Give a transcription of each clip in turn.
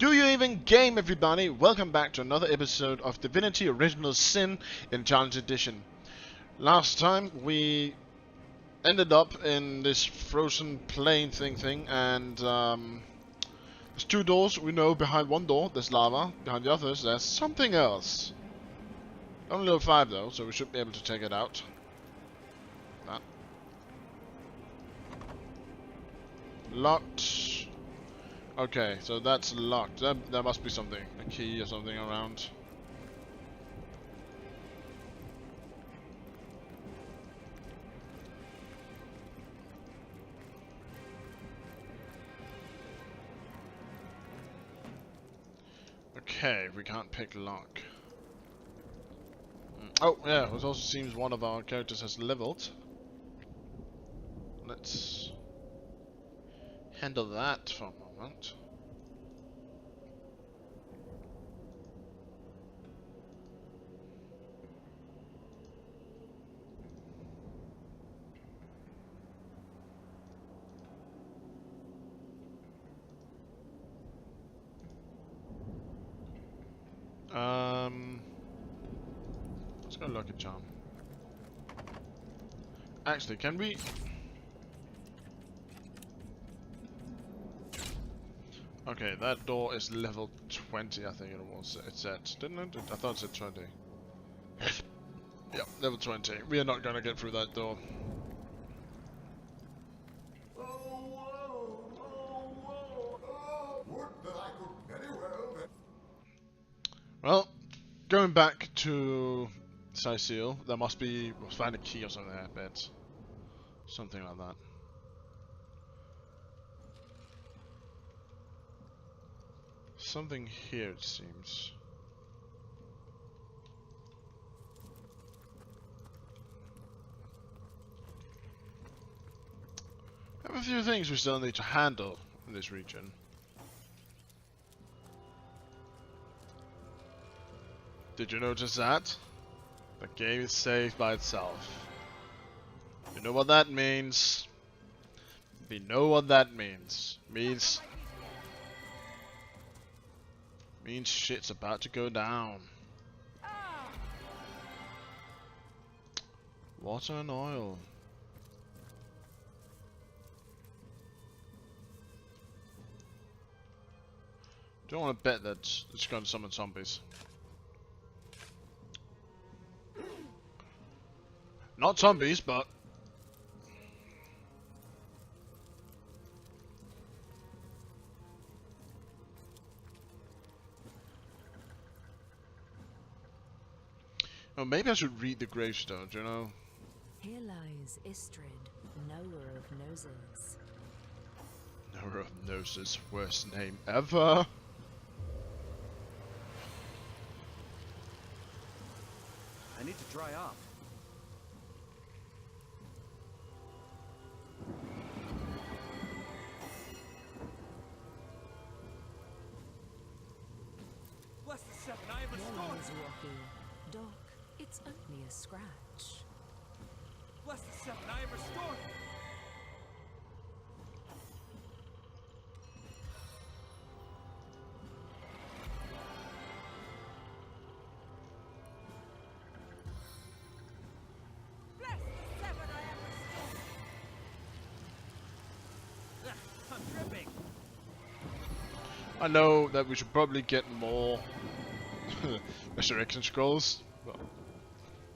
Do you even game, everybody? Welcome back to another episode of Divinity Original Sin in Challenge Edition. Last time we ended up in this frozen plain thing, and there's two doors. We know behind one door there's lava, behind the others there's something else. Only level 5 though, so we should be able to take it out. That. Locked. Okay, so that's locked. There must be something, a key or something around. Okay, we can't pick lock. Oh yeah, it also seems one of our characters has leveled. Let's handle that for a moment. Let's go Lucky Charm. Actually, can we? Okay, that door is level 20, I think it was. It said, didn't it? I thought it said 20. Yep, level 20. We are not gonna get through that door. Well, going back to Cecile, there must be, we'll find a key or something, I bet. Something like that. Something here, it seems. I have a few things we still need to handle in this region. Did you notice that? The game is saved by itself. You know what that means? We know what that means. Means shit's about to go down. Water and oil. Don't want to bet that it's going to summon zombies. Not zombies, but oh, maybe I should read the gravestones, you know? Here lies Istrid, knower of noses. Knower of noses, worst name ever. I need to dry up. Bless the seven, I am restored. Here lies Rocky. Doc, it's only a scratch. Bless the seven, I am restored. Bless the seven, I am restored. I'm dripping. I know that we should probably get more resurrection scrolls.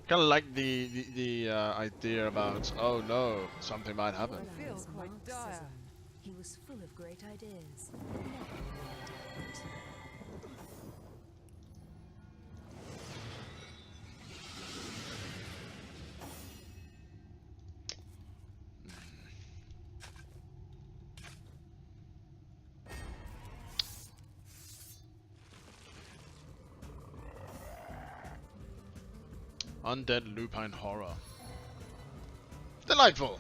Kind of like the idea about, oh no, something might happen. Here lies Marxism. He was full of great ideas. Never really doubt. Undead lupine horror. Delightful!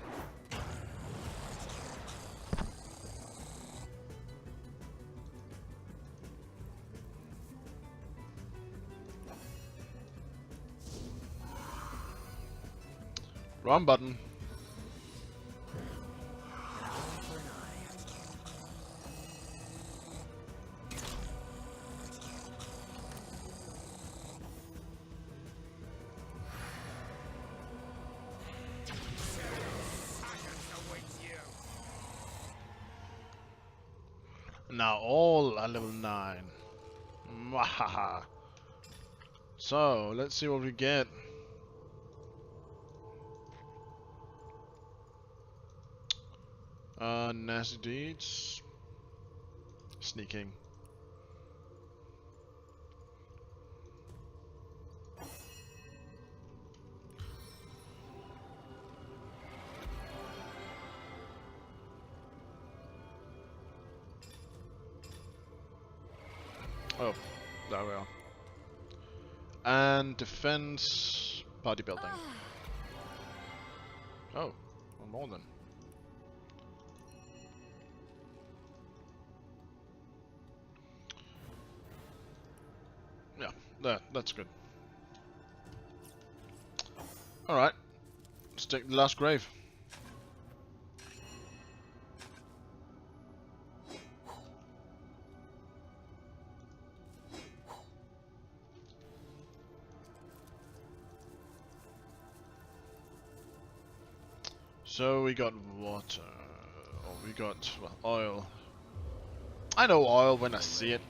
Wrong button. Now all are level 9. Mwahaha. So, let's see what we get. Nasty deeds. Sneaking. Oh, there we are. And defense, party building. Oh, one more then. Yeah, that's good. Alright, let's take the last grave. So we got water, or we got, well, oil. I know oil when I see it.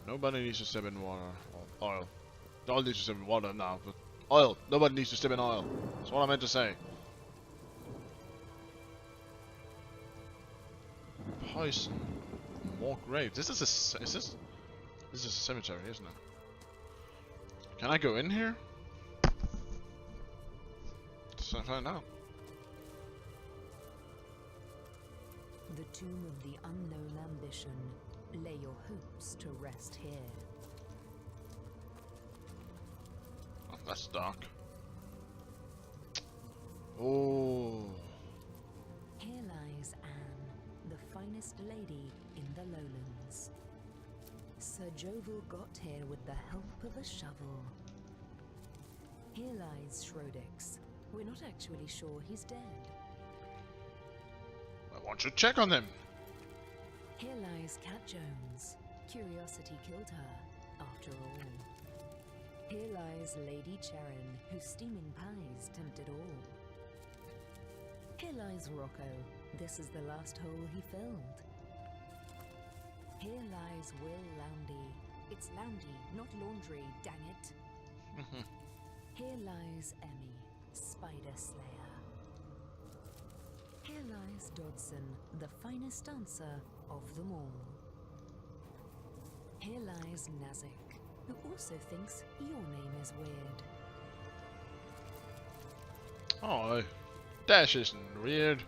Nobody needs to step in water, or oil. All needs to step in water now, but oil. Nobody needs to step in oil. That's what I meant to say. Poison. More graves. This is a, this is a cemetery, isn't it? Can I go in here? Let's find out. The tomb of the unknown ambition. Lay your hopes to rest here. Oh, that's dark. Oh. Here lies Anne, the finest lady in the lowlands. Sir Jovel got here with the help of a shovel. Here lies Schrodix. We're not actually sure he's dead. I want you to check on him. Here lies Cat Jones. Curiosity killed her, after all. Here lies Lady Charon, whose steaming pies tempted all. Here lies Rocco. This is the last hole he filled. Here lies Will Loundy. It's Loundy, not laundry, dang it. Here lies Emmy, Spider Slayer. Here lies Dodson, the finest dancer of them all. Here lies Nazik, who also thinks your name is weird. Oh, that isn't weird.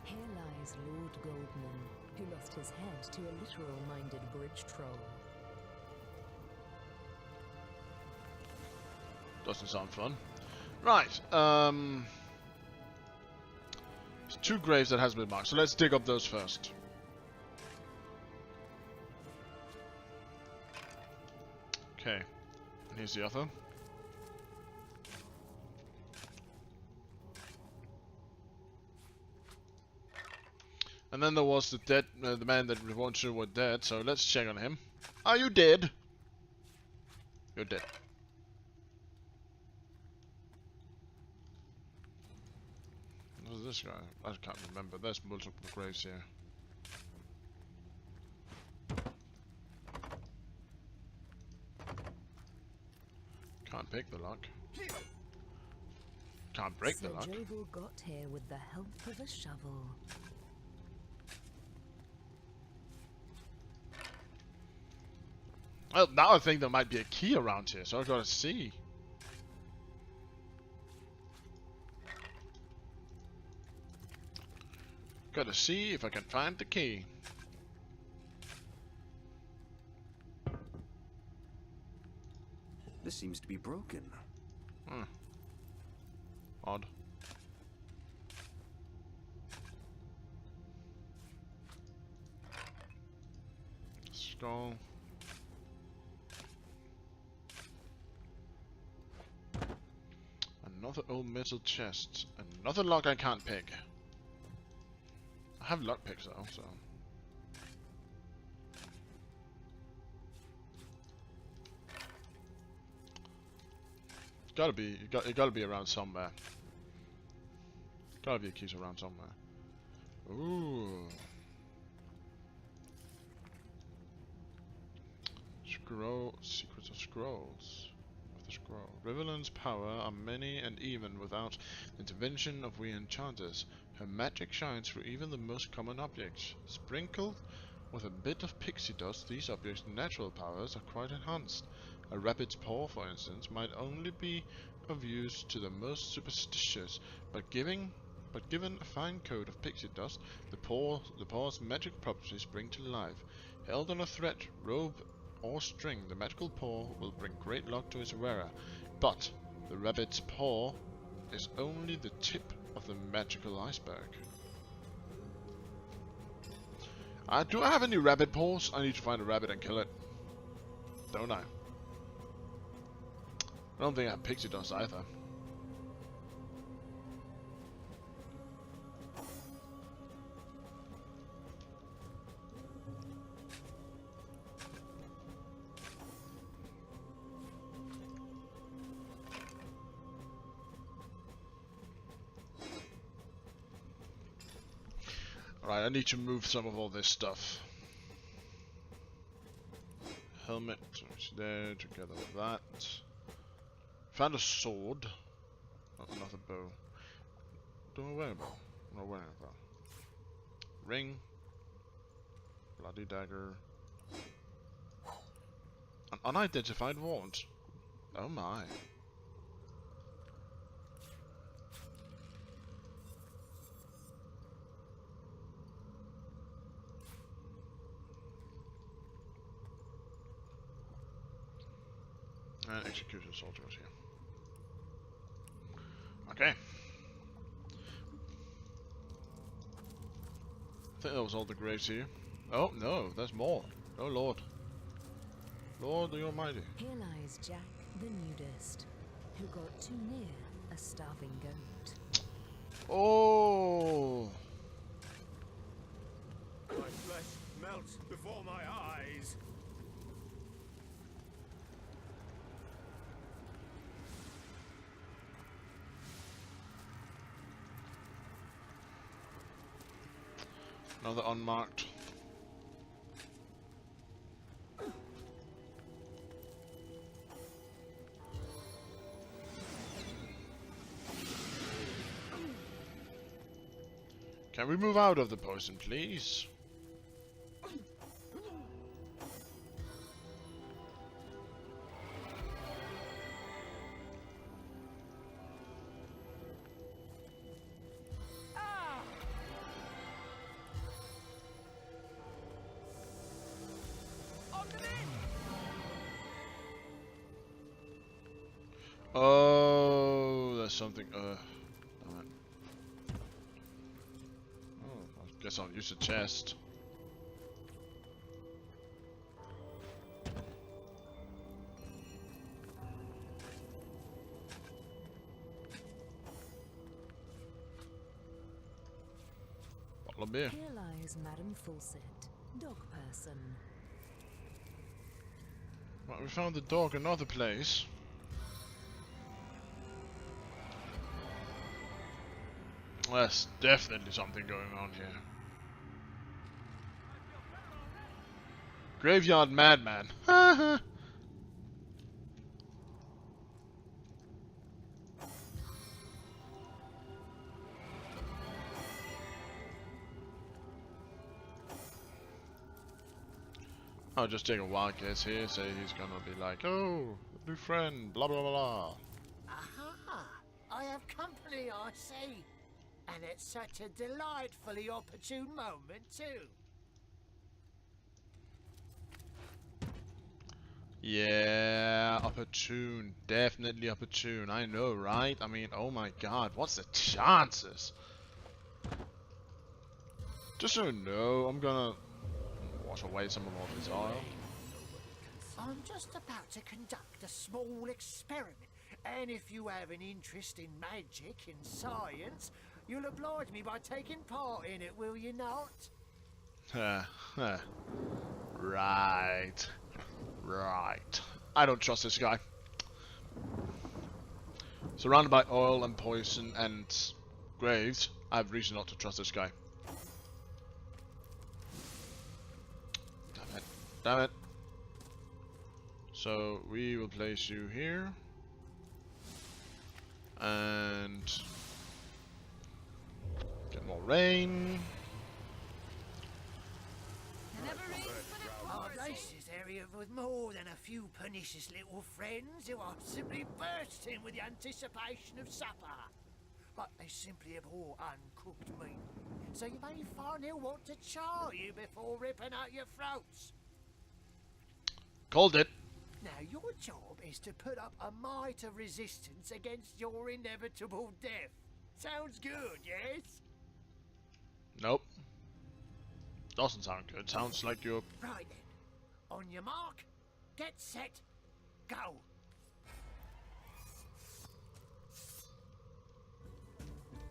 Here lies Lord Goldman, who lost his head to a literal-minded bridge troll. Doesn't sound fun. Right, there's 2 graves that hasn't been marked, so let's dig up those first. Okay, and here's the other. And then there was the dead, the man that we weren't sure were dead, so let's check on him. Are you dead? You're dead. Who's this guy? I can't remember. There's multiple graves here. Can't pick the lock. Can't break the lock. Sir Jovel got here with the help of a shovel. Well, now I think there might be a key around here, so I gotta see. Gotta see if I can find the key. This seems to be broken. Odd. Skull. Another old metal chest. Another lock I can't pick. I have lockpicks though, so. Gotta be, it gotta be around somewhere. Gotta be a key around somewhere. Ooh. Scroll, secrets of scrolls. Of the scroll. Riverland's power are many and even without the intervention of we enchanters. Her magic shines through even the most common objects. Sprinkled with a bit of pixie dust, these objects' natural powers are quite enhanced. A rabbit's paw, for instance, might only be of use to the most superstitious, but given a fine coat of pixie dust, the paw's magic properties spring to life. Held on a thread, rope, or string, the magical paw will bring great luck to its wearer. But the rabbit's paw is only the tip of the magical iceberg. Do I have any rabbit paws? I need to find a rabbit and kill it. Don't I? I don't think I have pixie dust either. Alright, I need to move some of all this stuff. Helmet, is there, together with that. Found a sword. Not another bow. Do I wear a bow? I'm not wearing a bow. Ring. Bloody dagger. An unidentified wand. Oh my. And execution soldiers here. Okay. I think that was all the graves here. Oh no, there's more. Oh Lord. Lord the Almighty. Here lies Jack the nudist, who got too near a starving goat. Oh. My flesh melts before my eyes. Another unmarked. Can we move out of the poison, please? Oh, there's something. Damn it. Oh, I guess I'll use the chest. Bottle of beer. Here lies Madame Fawcett, dog person. Right, we found the dog another place. There's definitely something going on here. Graveyard madman. I'll just take a wild guess here, say he's gonna be like, oh, new friend, blah blah blah. Aha! I have company, I see. And it's such a delightfully opportune moment, too. Yeah, opportune, definitely opportune, I know, right? I mean, oh my god, what's the chances? Just so you know, I'm gonna wash away some of all this oil. I'm just about to conduct a small experiment, and if you have an interest in magic and science, you'll oblige me by taking part in it, will you not? Right. Right. I don't trust this guy. Surrounded by oil and poison and graves, I have reason not to trust this guy. Damn it. Damn it. So we will place you here. And get more rain. Our races area with more than a few pernicious little friends who are simply bursting with the anticipation of supper. But they simply abhor uncooked meat. So you may find they'll want to char you before ripping out your throats. Called it. Now your job is to put up a mite of resistance against your inevitable death. Sounds good, yes? Nope. Doesn't sound good. Sounds like you're... Right then. On your mark, get set, go.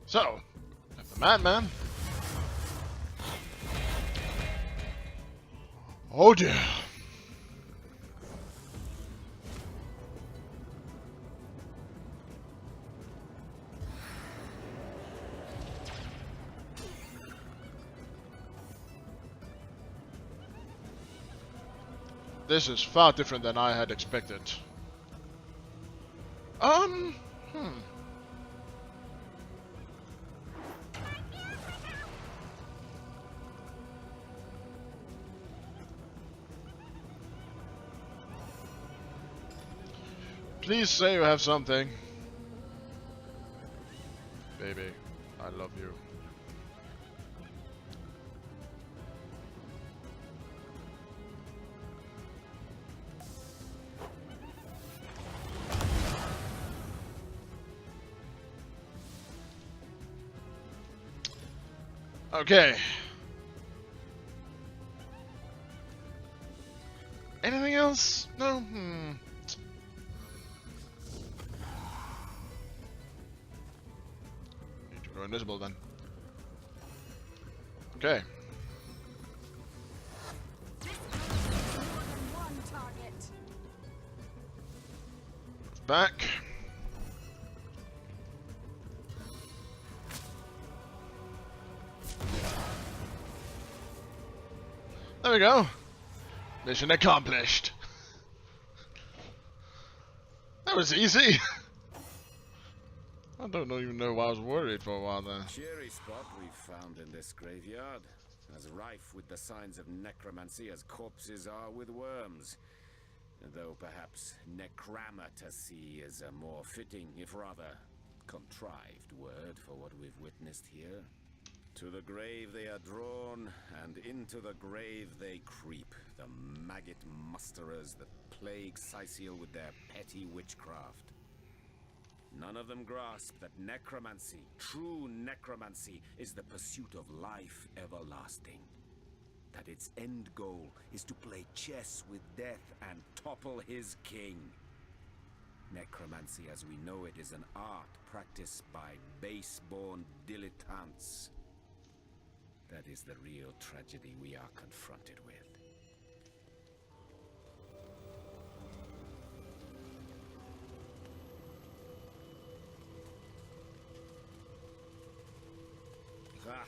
So, the madman. Oh dear. This is far different than I had expected. Please say you have something. Baby, I love you. Okay. Anything else? No? Need to go invisible then. Okay. Back. There we go. Mission accomplished. That was easy. I don't even know why I was worried for a while there. Cheery spot we found in this graveyard, as rife with the signs of necromancy as corpses are with worms. Though perhaps necramatacy is a more fitting, if rather contrived word for what we've witnessed here. To the grave they are drawn, and into the grave they creep, the maggot musterers that plague Sicil with their petty witchcraft. None of them grasp that necromancy, true necromancy, is the pursuit of life everlasting. That its end goal is to play chess with death and topple his king. Necromancy as we know it is an art practiced by base-born dilettantes. That is the real tragedy we are confronted with. Ah,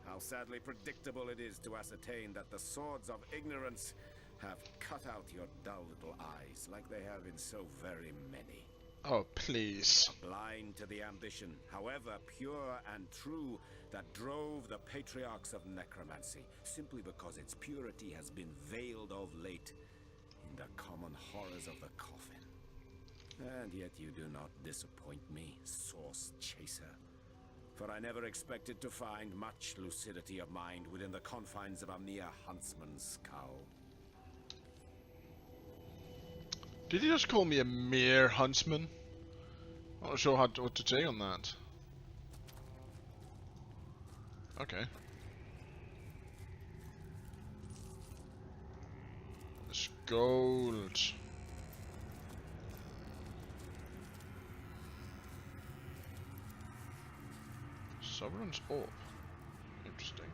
how sadly predictable it is to ascertain that the swords of ignorance have cut out your dull little eyes like they have in so very many. Oh, please. Blind to the ambition, however pure and true, that drove the patriarchs of necromancy, simply because its purity has been veiled of late in the common horrors of the coffin. And yet you do not disappoint me, source chaser. For I never expected to find much lucidity of mind within the confines of a mere huntsman's skull. Did you just call me a mere huntsman? I'm not sure what to say on that. Okay. It's gold. Sovereign's Orb. Interesting.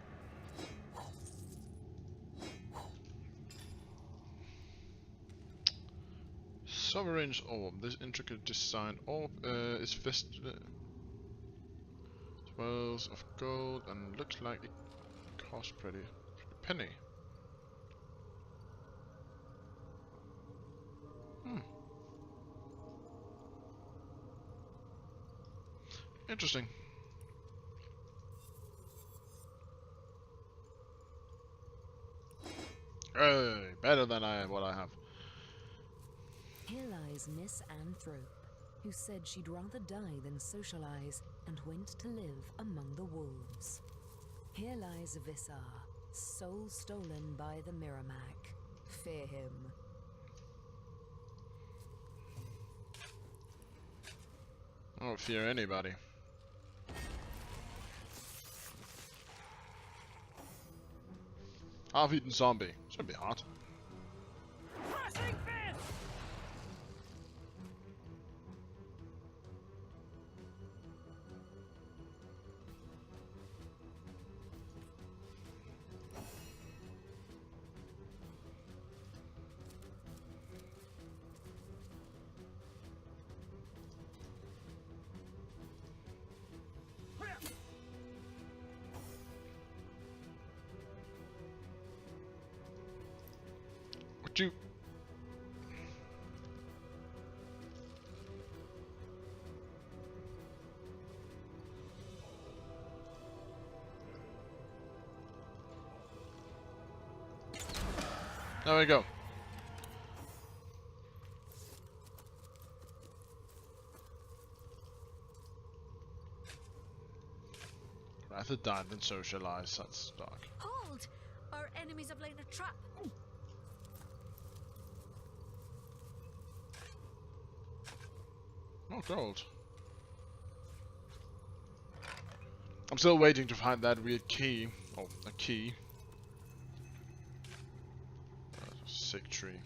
Sovereign's orb. This intricate design orb is swirls of gold and looks like it costs pretty penny. Interesting. Hey, better than what I have. Here lies Miss Anthrope, who said she'd rather die than socialize and went to live among the wolves. Here lies Vissar, soul stolen by the Miramac. Fear him. I don't fear anybody. Half-eaten zombie. It's gonna be hot. Crushing fist! Would you? There we go. Rather die than socialize. That's dark. Hold! Our enemies have laid a trap. Oh, gold. I'm still waiting to find that weird key. Oh, a key. Sick tree.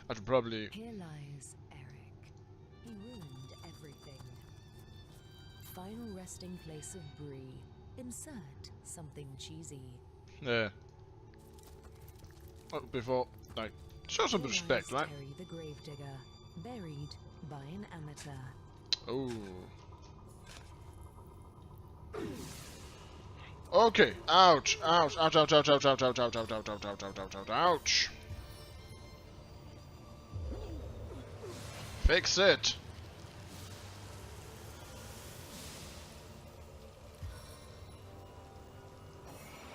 I should probably. Here lies Eric. He ruined everything. Final resting place of Bree. Insert something cheesy. Yeah. Oh, before. Like, show some Here respect, lies right? Terry the Gravedigger, buried by an amateur. Oh. Okay. Ouch. Ouch. Ouch. Ouch. Ouch. Ouch. Ouch. Ouch. Ouch. Ouch. Ouch. Ouch. Ouch. Ouch. Ouch. Ouch. Ouch. Fix it.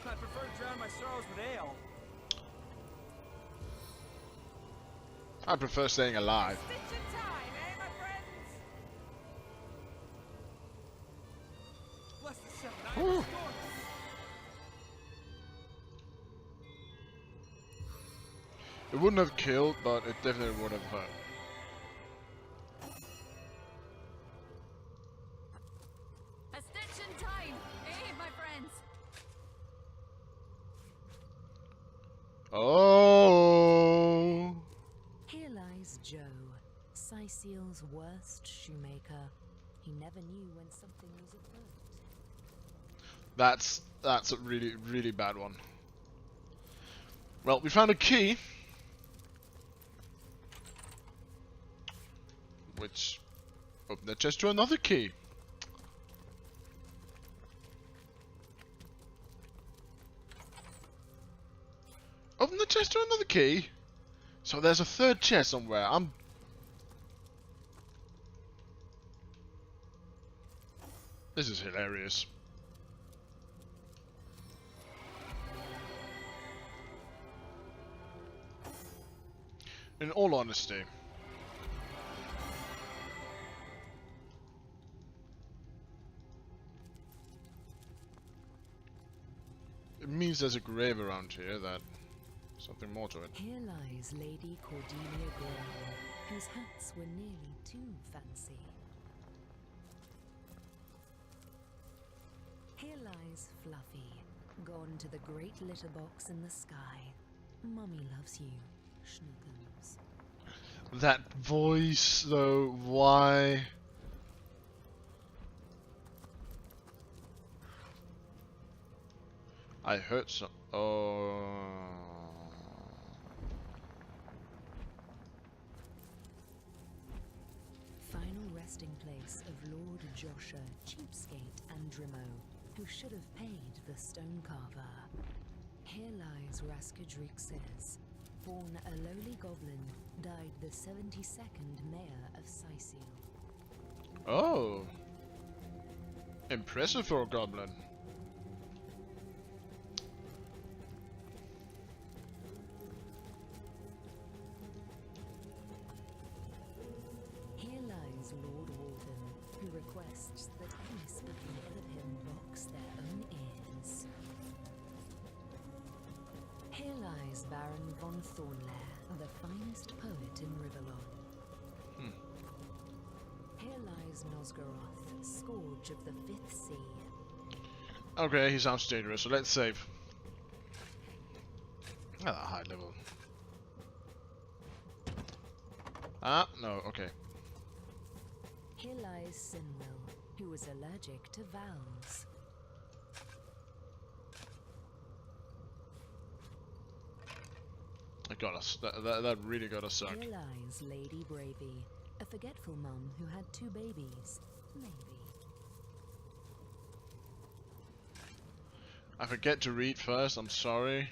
I prefer to drown my sorrows with ale. I prefer staying alive. Stitch in time, eh, my friends? Bless the seven I Whew. restored. It wouldn't have killed, but it definitely would have hurt. A stitch in time, eh, my friends? Oh. Here lies Joe, Sicil's worst shoemaker. He never knew when something was afoot. That's a really, really bad one. Well, we found a key. Which opened the chest to another key. Open the chest to another key. So there's a third chest somewhere. This is hilarious. In all honesty. It means there's a grave around here that something more to it. Here lies Lady Cordelia Graham, whose hats were nearly too fancy. Here lies Fluffy, gone to the great litter box in the sky. Mummy loves you, Schnookums. That voice though, why? I heard some. Oh. resting place of Lord Joshua Cheapskate Andrimo, who should have paid the stone carver. Here lies Raskadrixes, born a lowly goblin, died the 72nd mayor of Sicil. Oh. Impressive for a goblin. Here lies Lord Walden, who requests that any spoken ill of him box their own ears. Here lies Baron von Thornlair, the finest poet in Rivellon. Here lies Nosgoroth, Scourge of the Fifth Sea. Okay, he sounds dangerous, so let's save. Ah, high level. Ah, no, okay. Here lies Sinwil, who was allergic to vowels. That got us. That really got us sucked. Here lies Lady Bravey, a forgetful mum who had 2 babies. Maybe. I forget to read first, I'm sorry.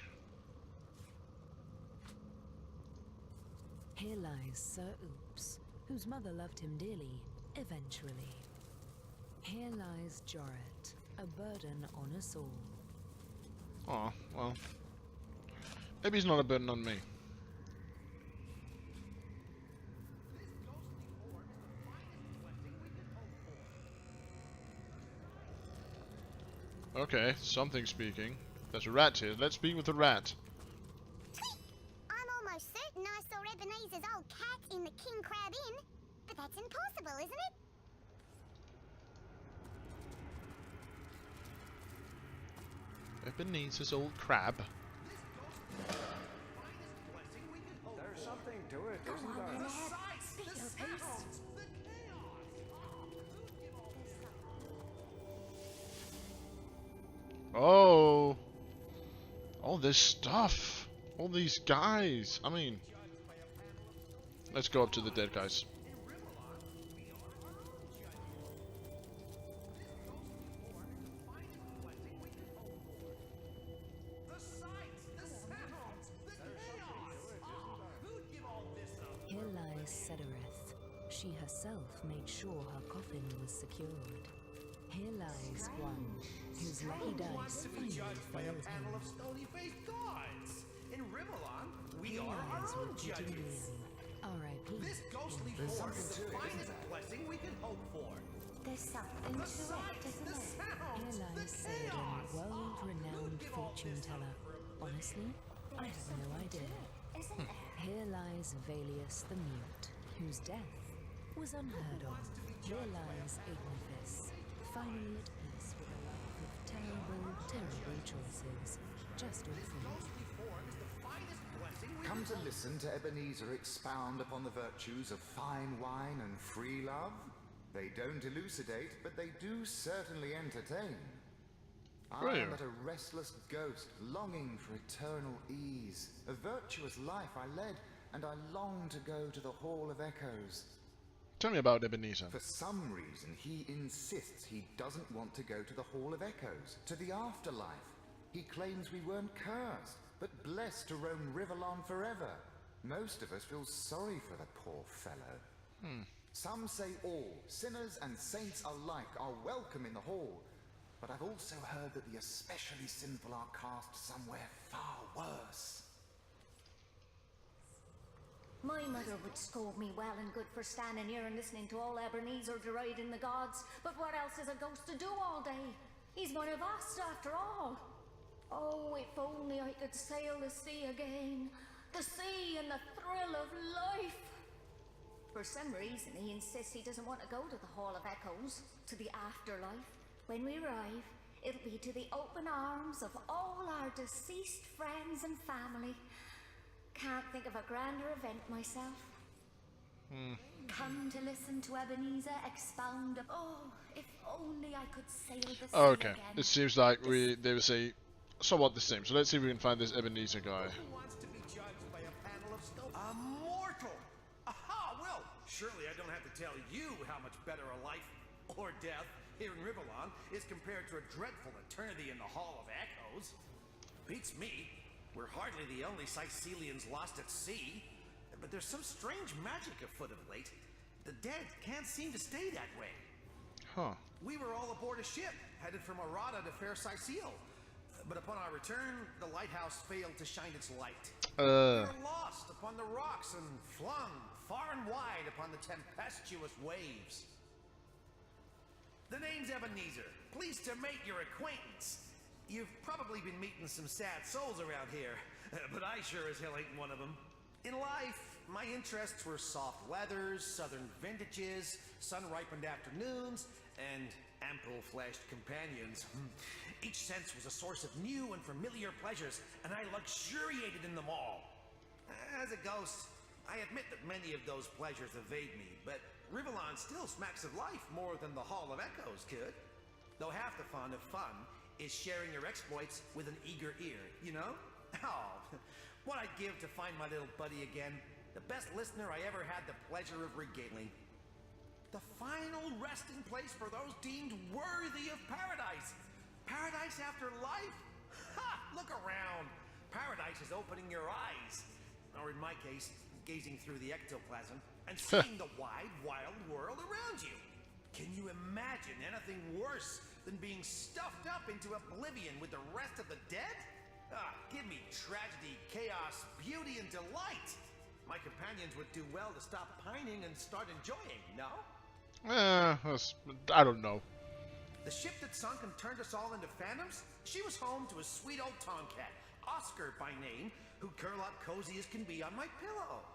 Here lies Sir Oops, whose mother loved him dearly, eventually. Here lies Jorrit, a burden on us all. Oh, well. Maybe he's not a burden on me. Okay, something speaking. There's a rat here. Let's speak with the rat. I'm almost certain I saw Ebenezer's old cat in the King Crab Inn, but that's impossible, isn't it? Ebenezer's old crab. There's something to it, isn't there? Oh! All this stuff! All these guys! I mean... Let's go up to the dead guys. Here lies Cedoreth. She herself made sure her coffin was secured. Here lies one whose lucky dice finally failed him. In Rivellon, we Here are our lies own repeating judges. Liam, R.I.P. This ghostly in force is prison. the finest blessing we can hope for. There's something The to sights, it, isn't the there? Here sounds, the lies Saladin, chaos. world-renowned Who'd give all fortune this teller. up for a Honestly, I have no idea. Isn't there? Here lies Valius the Mute, whose death was unheard of. Here lies Igniphis, finally at peace with a life of terrible, terrible choices. Just awful. Come to listen to Ebenezer expound upon the virtues of fine wine and free love? They don't elucidate, but they do certainly entertain. I Brilliant. am but a restless ghost, longing for eternal ease. A virtuous life I led, and I long to go to the Hall of Echoes. Tell me about Ebenezer. For some reason, he insists he doesn't want to go to the Hall of Echoes, to the afterlife. He claims we weren't cursed, but blessed to roam Rivellon forever. Most of us feel sorry for the poor fellow. Some say all, sinners and saints alike, are welcome in the hall. But I've also heard that the especially sinful are cast somewhere far worse. My mother would scold me well and good for standing here and listening to all Ebenezer deriding the gods. But what else is a ghost to do all day? He's one of us, after all. Oh, if only I could sail the sea again. The sea and the thrill of life. For some reason, he insists he doesn't want to go to the Hall of Echoes, to the afterlife. When we arrive, it'll be to the open arms of all our deceased friends and family. Can't think of a grander event myself. Come to listen to Ebenezer expound. Oh, if only I could sail the sea Okay, again. it seems like they will say somewhat the same. So let's see if we can find this Ebenezer guy. Who wants to be judged by a panel of stones? A mortal! Aha! Well, surely I don't have to to tell you how much better a life, or death, here in Rivellon is compared to a dreadful eternity in the Hall of Echoes. Beats me. We're hardly the only Sicilians lost at sea. But there's some strange magic afoot of late. The dead can't seem to stay that way. Huh. We were all aboard a ship, headed from Arata to Fair Sicile. But upon our return, the lighthouse failed to shine its light. We were lost upon the rocks and flung far and wide upon the tempestuous waves. The name's Ebenezer. Pleased to make your acquaintance. You've probably been meeting some sad souls around here, but I sure as hell ain't one of them. In life, my interests were soft weathers, southern vintages, sun-ripened afternoons, and ample-fleshed companions. Each sense was a source of new and familiar pleasures, and I luxuriated in them all. As a ghost, I admit that many of those pleasures evade me, but Rivellon still smacks of life more than the Hall of Echoes could. Though half the fun of fun is sharing your exploits with an eager ear, you know? Oh, what I'd give to find my little buddy again. The best listener I ever had the pleasure of regaling. The final resting place for those deemed worthy of paradise. Paradise after life? Ha! Look around. Paradise is opening your eyes. Or in my case, gazing through the ectoplasm and seeing the wide, wild world around you. Can you imagine anything worse than being stuffed up into oblivion with the rest of the dead? Ah, give me tragedy, chaos, beauty, and delight. My companions would do well to stop pining and start enjoying, no? I don't know. The ship that sunk and turned us all into phantoms, she was home to a sweet old tomcat, Oscar by name, who'd curl up cozy as can be on my pillow.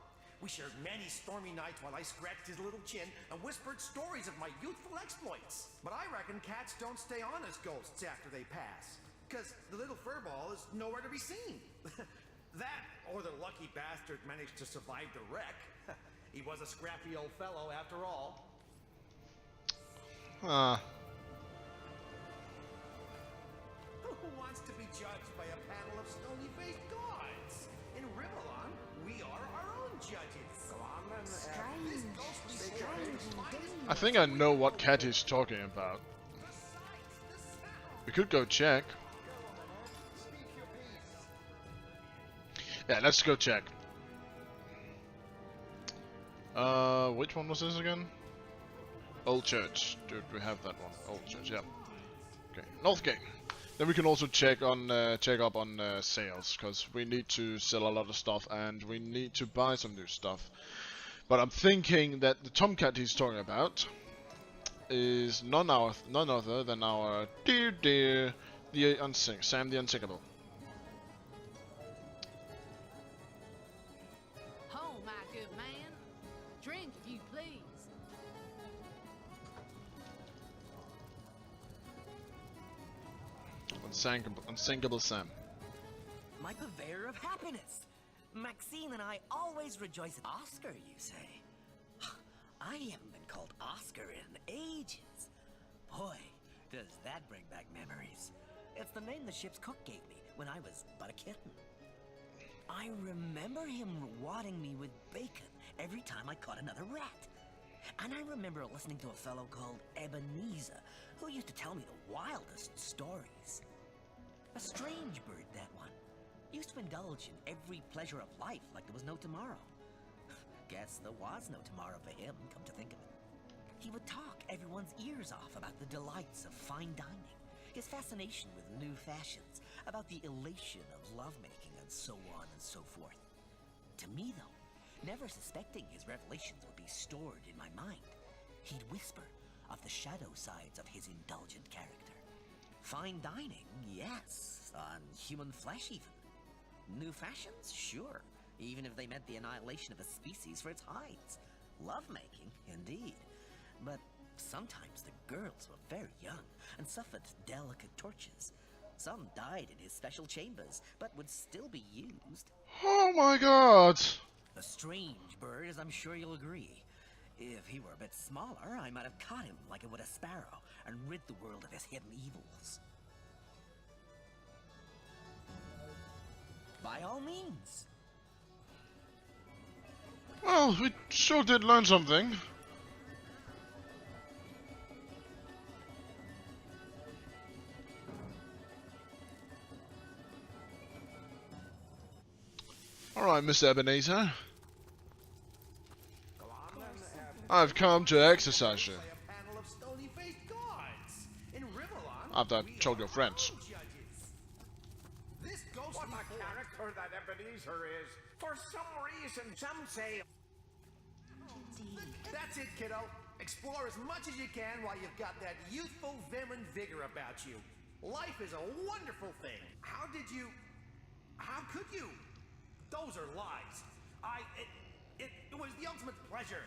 We shared many stormy nights while I scratched his little chin and whispered stories of my youthful exploits. But I reckon cats don't stay on as ghosts after they pass, because the little furball is nowhere to be seen. That, or the lucky bastard managed to survive the wreck. He was a scrappy old fellow after all. Who wants to be judged by a panel of stony-faced gods? In Rivellon, we are our own judges. Go on then. I think I know what cat he's talking about. We could go check. Yeah, let's go check. Which one was this again? Old Church. Dude, we have that one. Old Church, yeah. Okay, Northgate. Then we can also check on check up on sales, because we need to sell a lot of stuff and we need to buy some new stuff. But I'm thinking that the tomcat he's talking about is none other than our dear Sam the Unsinkable. Oh, my good man. Drink if you please. Unsinkable Sam. My purveyor of happiness. Maxine and I always rejoice. Oscar, you say? I haven't been called Oscar in ages. Boy, does that bring back memories. It's the name the ship's cook gave me when I was but a kitten. I remember him rewarding me with bacon every time I caught another rat. And I remember listening to a fellow called Ebenezer, who used to tell me the wildest stories. A strange bird, that one. Used to indulge in every pleasure of life like there was no tomorrow. Guess there was no tomorrow for him, come to think of it. He would talk everyone's ears off about the delights of fine dining, his fascination with new fashions, about the elation of lovemaking, and so on and so forth. To me, though, never suspecting his revelations would be stored in my mind, he'd whisper of the shadow sides of his indulgent character. Fine dining, yes, on human flesh even. New fashions, sure, even if they meant the annihilation of a species for its hides. Lovemaking, indeed. But sometimes the girls were very young and suffered delicate tortures. Some died in his special chambers, but would still be used. Oh my god! A strange bird, as I'm sure you'll agree. If he were a bit smaller, I might have caught him like I would a sparrow and rid the world of his hidden evils. By all means. Well, we sure did learn something. right, Mr. Ebenezer. I've come to exercise you. After I told your friends. What a character that Ebenezer is. For some reason, some say... That's it, kiddo. Explore as much as you can while you've got that youthful vim and vigor about you. Life is a wonderful thing. How could you? Those are lies. It was the ultimate pleasure.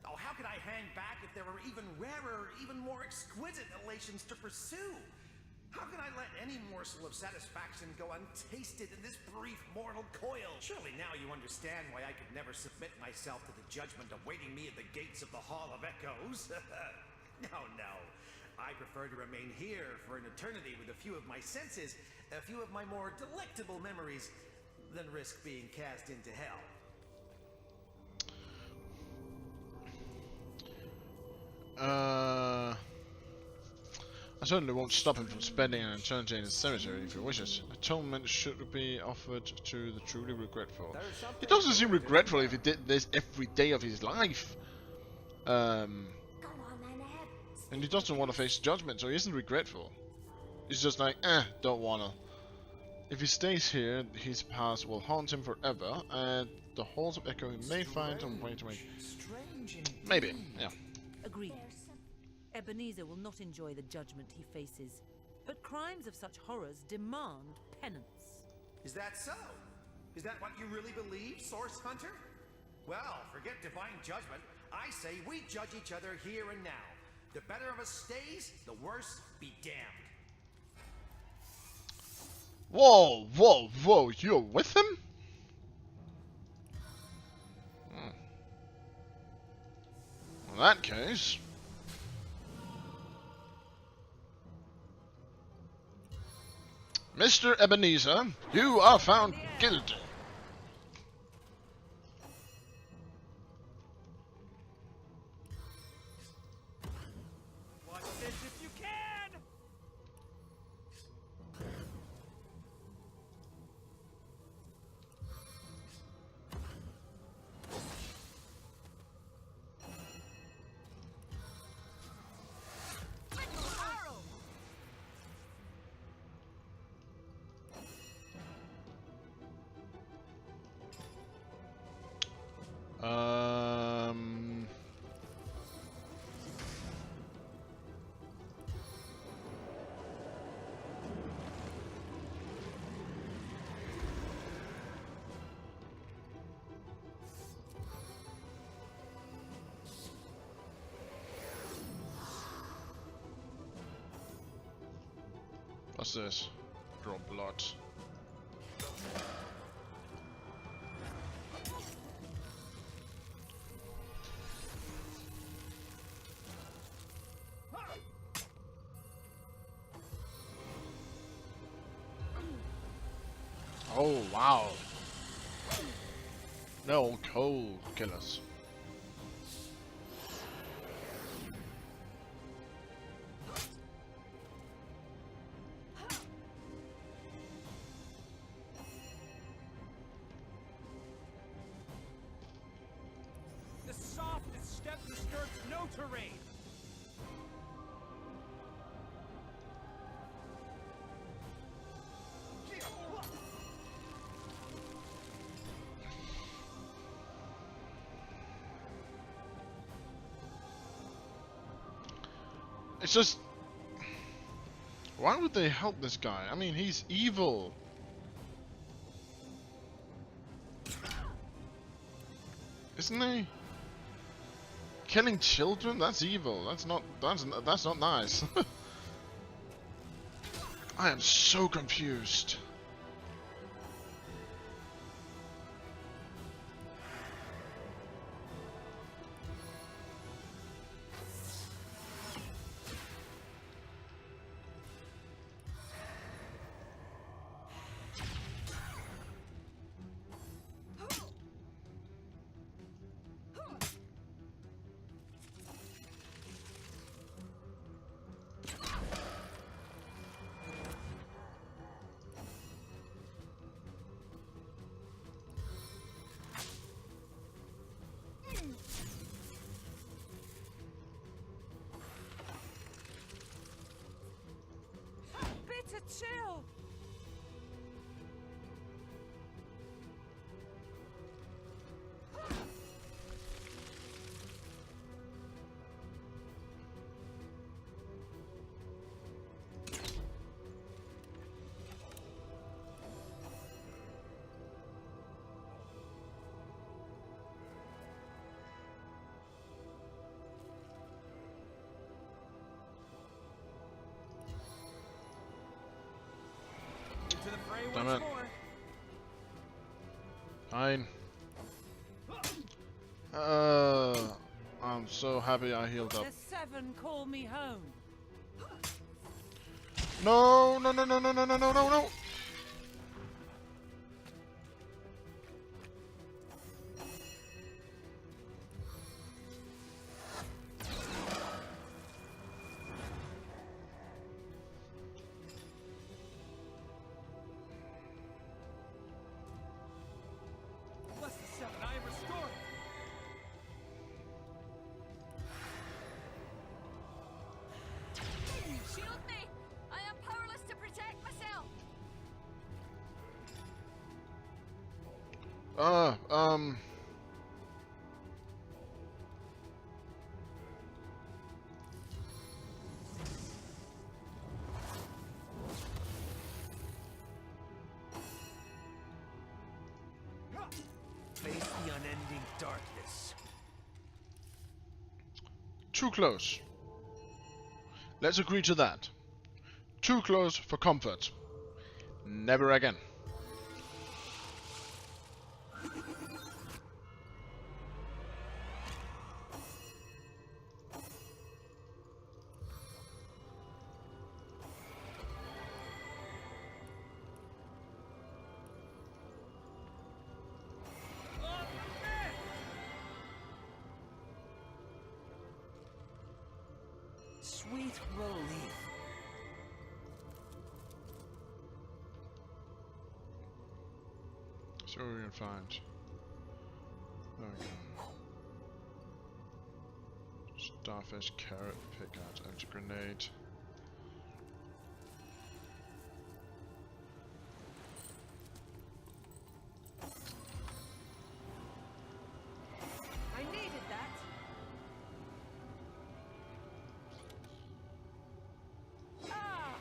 Oh, how could I hang back if there were even rarer, even more exquisite elations to pursue? How can I let any morsel of satisfaction go untasted in this brief mortal coil? Surely now you understand why I could never submit myself to the judgment awaiting me at the gates of the Hall of Echoes. No. I prefer to remain here for an eternity with a few of my senses, a few of my more delectable memories, than risk being cast into hell. I certainly won't stop him from spending an eternity in the cemetery if he wishes. Atonement should be offered to the truly regretful. He doesn't seem regretful if he did this every day of his life. And he doesn't want to face judgment, so he isn't regretful. He's just like, don't wanna. If he stays here, his past will haunt him forever, and the halls of Echo he may find on way to make. Maybe, yeah. Agreed. Ebenezer will not enjoy the judgment he faces, but crimes of such horrors demand penance. Is that so? Is that what you really believe, Source Hunter? Well, forget divine judgment. I say we judge each other here and now. The better of us stays, the worse be damned. Whoa, you're with him? In that case... Mr. Ebenezer, you are found guilty. Watch this if you can! What's this? Draw blood. Oh wow. No cold killers. The softest step disturbs no terrain. It's just... Why would they help this guy? I mean, he's evil. Isn't he? Killing children? That's evil. That's not nice. I am so confused. chill. Damn it. Fine. I'm so happy I healed up. The seven call me home. No, no, no, no, no, no, no, no, no, no. Bless the seven, I am restored. Shield me! I am powerless to protect myself! Face the unending darkness. Too close. Let's agree to that. Too close for comfort. Never again. Sweet relief. See what we can find. There we go. Starfish, carrot, pickaxe, anti-grenade. I needed that. Ah!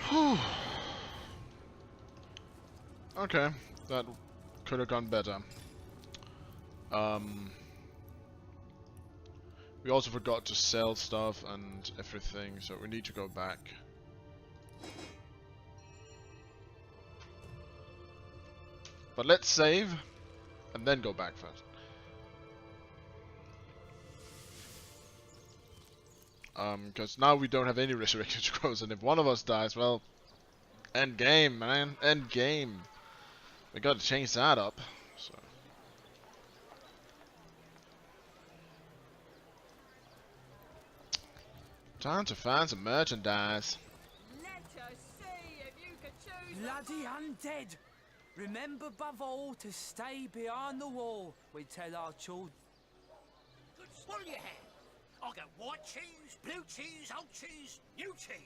Whew. Okay, that could have gone better. We also forgot to sell stuff and everything, so we need to go back. But let's save and then go back first. Because now we don't have any resurrection scrolls, and if one of us dies, well, end game, man, end game. We got to change that up. So. Time to find some merchandise. Let us see if you can choose. Bloody undead! Remember above all to stay behind the wall. We tell our children. Good swallow your hand. I'll get white cheese, blue cheese, old cheese, new cheese.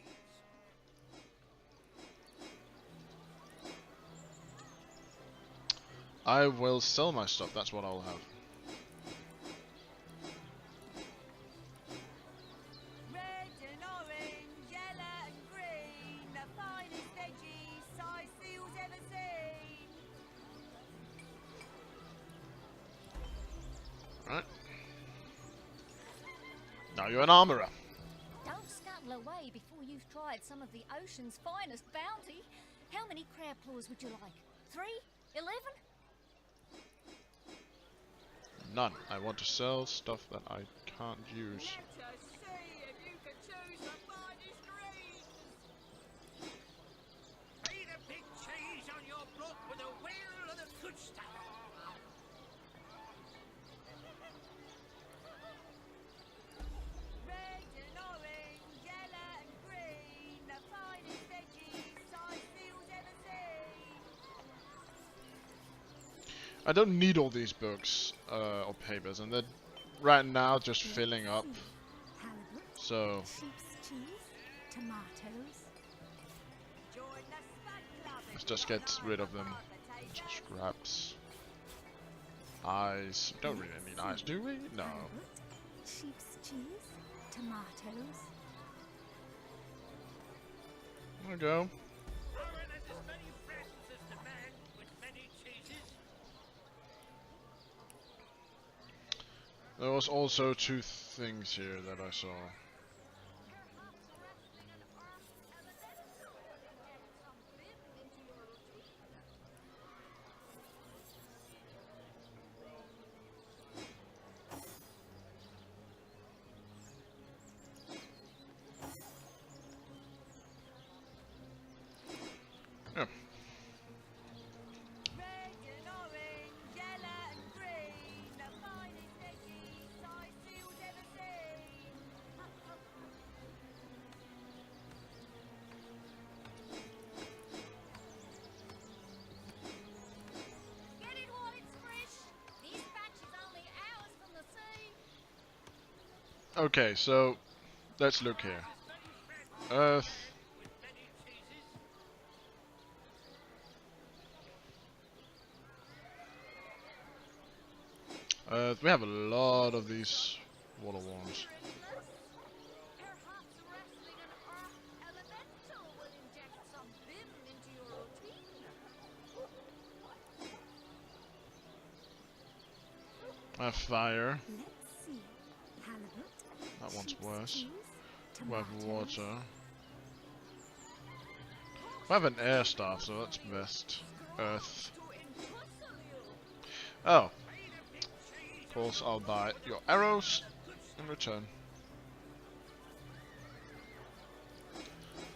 I will sell my stuff, that's what I'll have. Red and orange, yellow and green, the finest veggies size seals ever seen. Right. Now you're an armorer. Don't scuttle away before you've tried some of the ocean's finest bounty. How many crab claws would you like? 3? 11? None. I want to sell stuff that I can't use. Let us see if you can choose the finest greens. Eat a big cheese on your block with a wheel of the good stuff. Red and orange, yellow and green, the finest veggies size seals ever seen. I don't need all these books or papers, and right now just filling up. So Sheep's cheese, tomatoes. let's just get rid of them. Scraps. Eyes. Don't really need eyes, do we? No. Sheep's cheese, tomatoes. There we go. There was also 2 things here that I saw. Yeah. Okay, so let's look here. Earth. We have a lot of these water worms. Fire. That one's worse. We have water. We have an air staff, so that's best. Earth. Oh. Of course, I'll buy your arrows in return.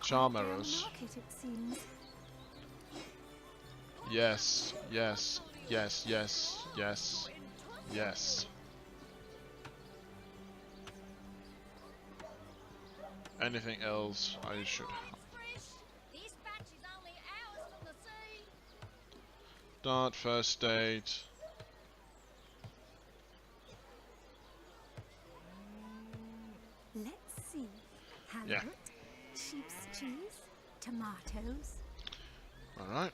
Charm arrows. Yes, yes, yes, yes, yes, yes. Anything else I should start first aid. Let's see. Halibut, sheep's cheese, tomatoes. Alright.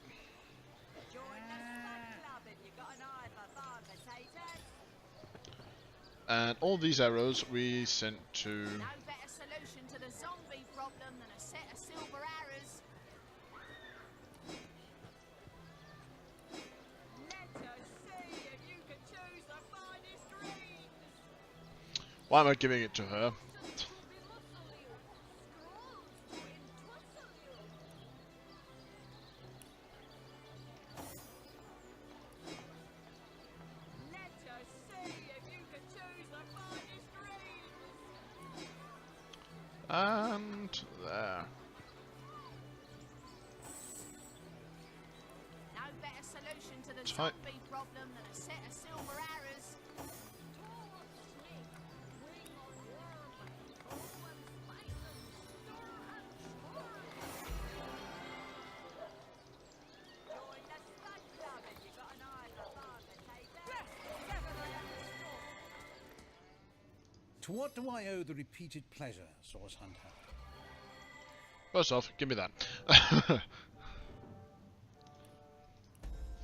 And all these arrows we sent to why am I giving it to her? And there. No better solution to the Type. zombie problem than a set of silver arrows. To what do I owe the repeated pleasure, Source Hunter? First off, give me that.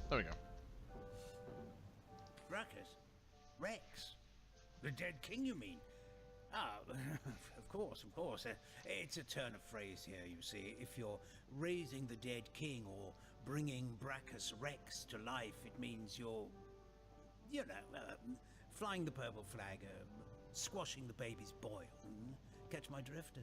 There we go. Ruckus? Rex? The dead king, you mean? Ah, of course, of course. It's a turn of phrase here, you see. If you're raising the dead king or bringing Brachus Rex to life, it means you're, you know, flying the purple flag, squashing the baby's boil. Catch my drift?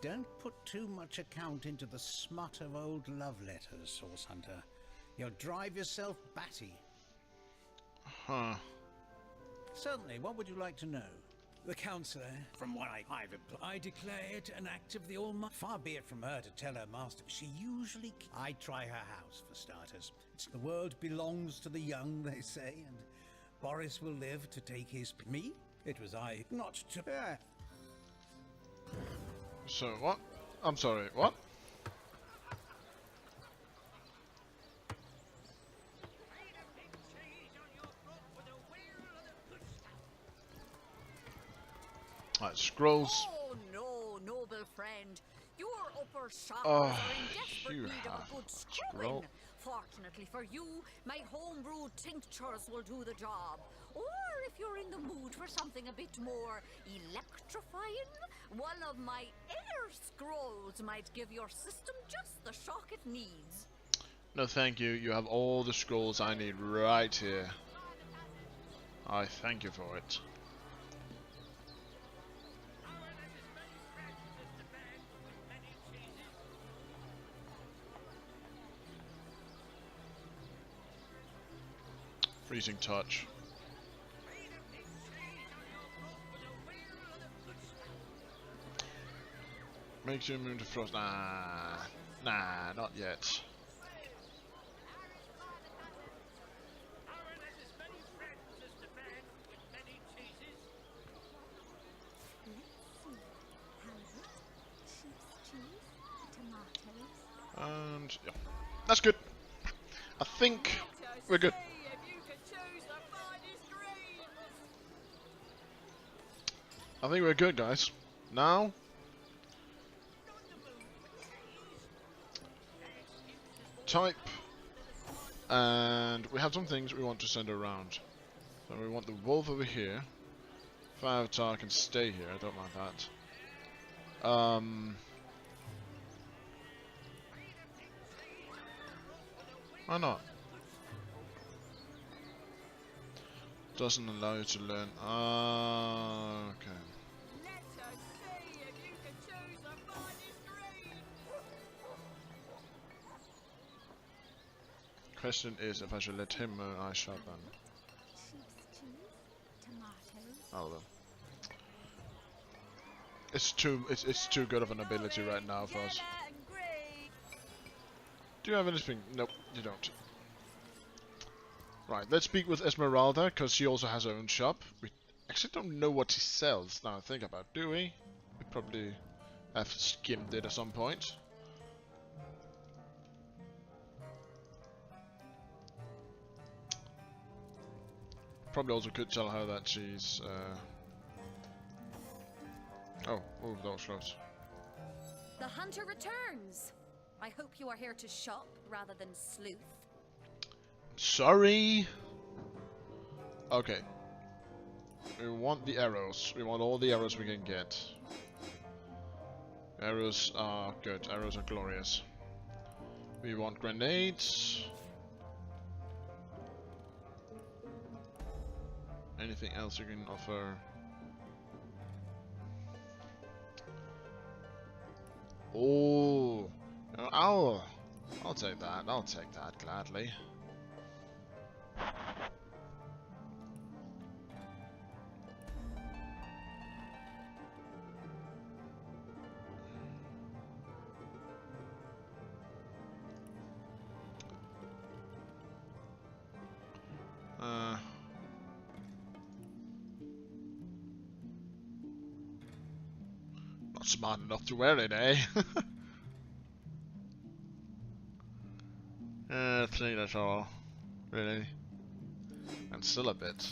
Don't put too much account into the smut of old love letters, Source Hunter. You'll drive yourself batty. Huh. Certainly, what would you like to know? The counsellor, from what I've implied, I declare it an act of the Almighty. Far be it from her to tell her master. She usually... I'd try her house, for starters. The world belongs to the young, they say, and Boris will live to take his... Me? It was I not to... So, what? I'm sorry, what? Alright, scrolls. Oh no, noble friend. Your upper chakras Oh, are in desperate you need of have a good scroll. scrubbing. Fortunately for you, my homebrewed tinctures will do the job. Or if you're in the mood for something a bit more electrifying, one of my air scrolls might give your system just the shock it needs. No thank you, you have all the scrolls I need right here. I thank you for it. Freezing touch. Makes you immune to frost. Nah, not yet. And yeah, that's good. I think we're good. I think we're good, guys. Now, type, and we have some things we want to send around. So we want the wolf over here. Avatar can stay here. I don't mind that. Why not? Doesn't allow you to learn. Okay. Question is if I should let him I shot then. Oh well. It's too good of an ability right now for us. Do you have anything? Nope, you don't. Right, let's speak with Esmeralda, because she also has her own shop. We actually don't know what she sells, now I think about it, do we? We probably have skimmed it at some point. Probably also could tell her that she's... Oh, that was close. The hunter returns! I hope you are here to shop rather than sleuth. Sorry. Okay. We want the arrows. We want all the arrows we can get. Arrows are good. Arrows are glorious. We want grenades. Anything else you can offer? Oh, I'll take that. I'll take that gladly. Not smart enough to wear it, eh? I think that's all, really. And still a bit.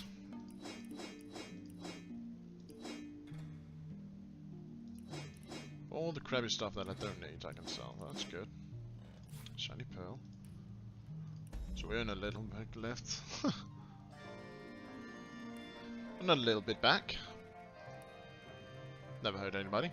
All the crappy stuff that I don't need, I can sell. That's good. Shiny pearl. So we're in a little bit left. Not a little bit back. Never hurt anybody.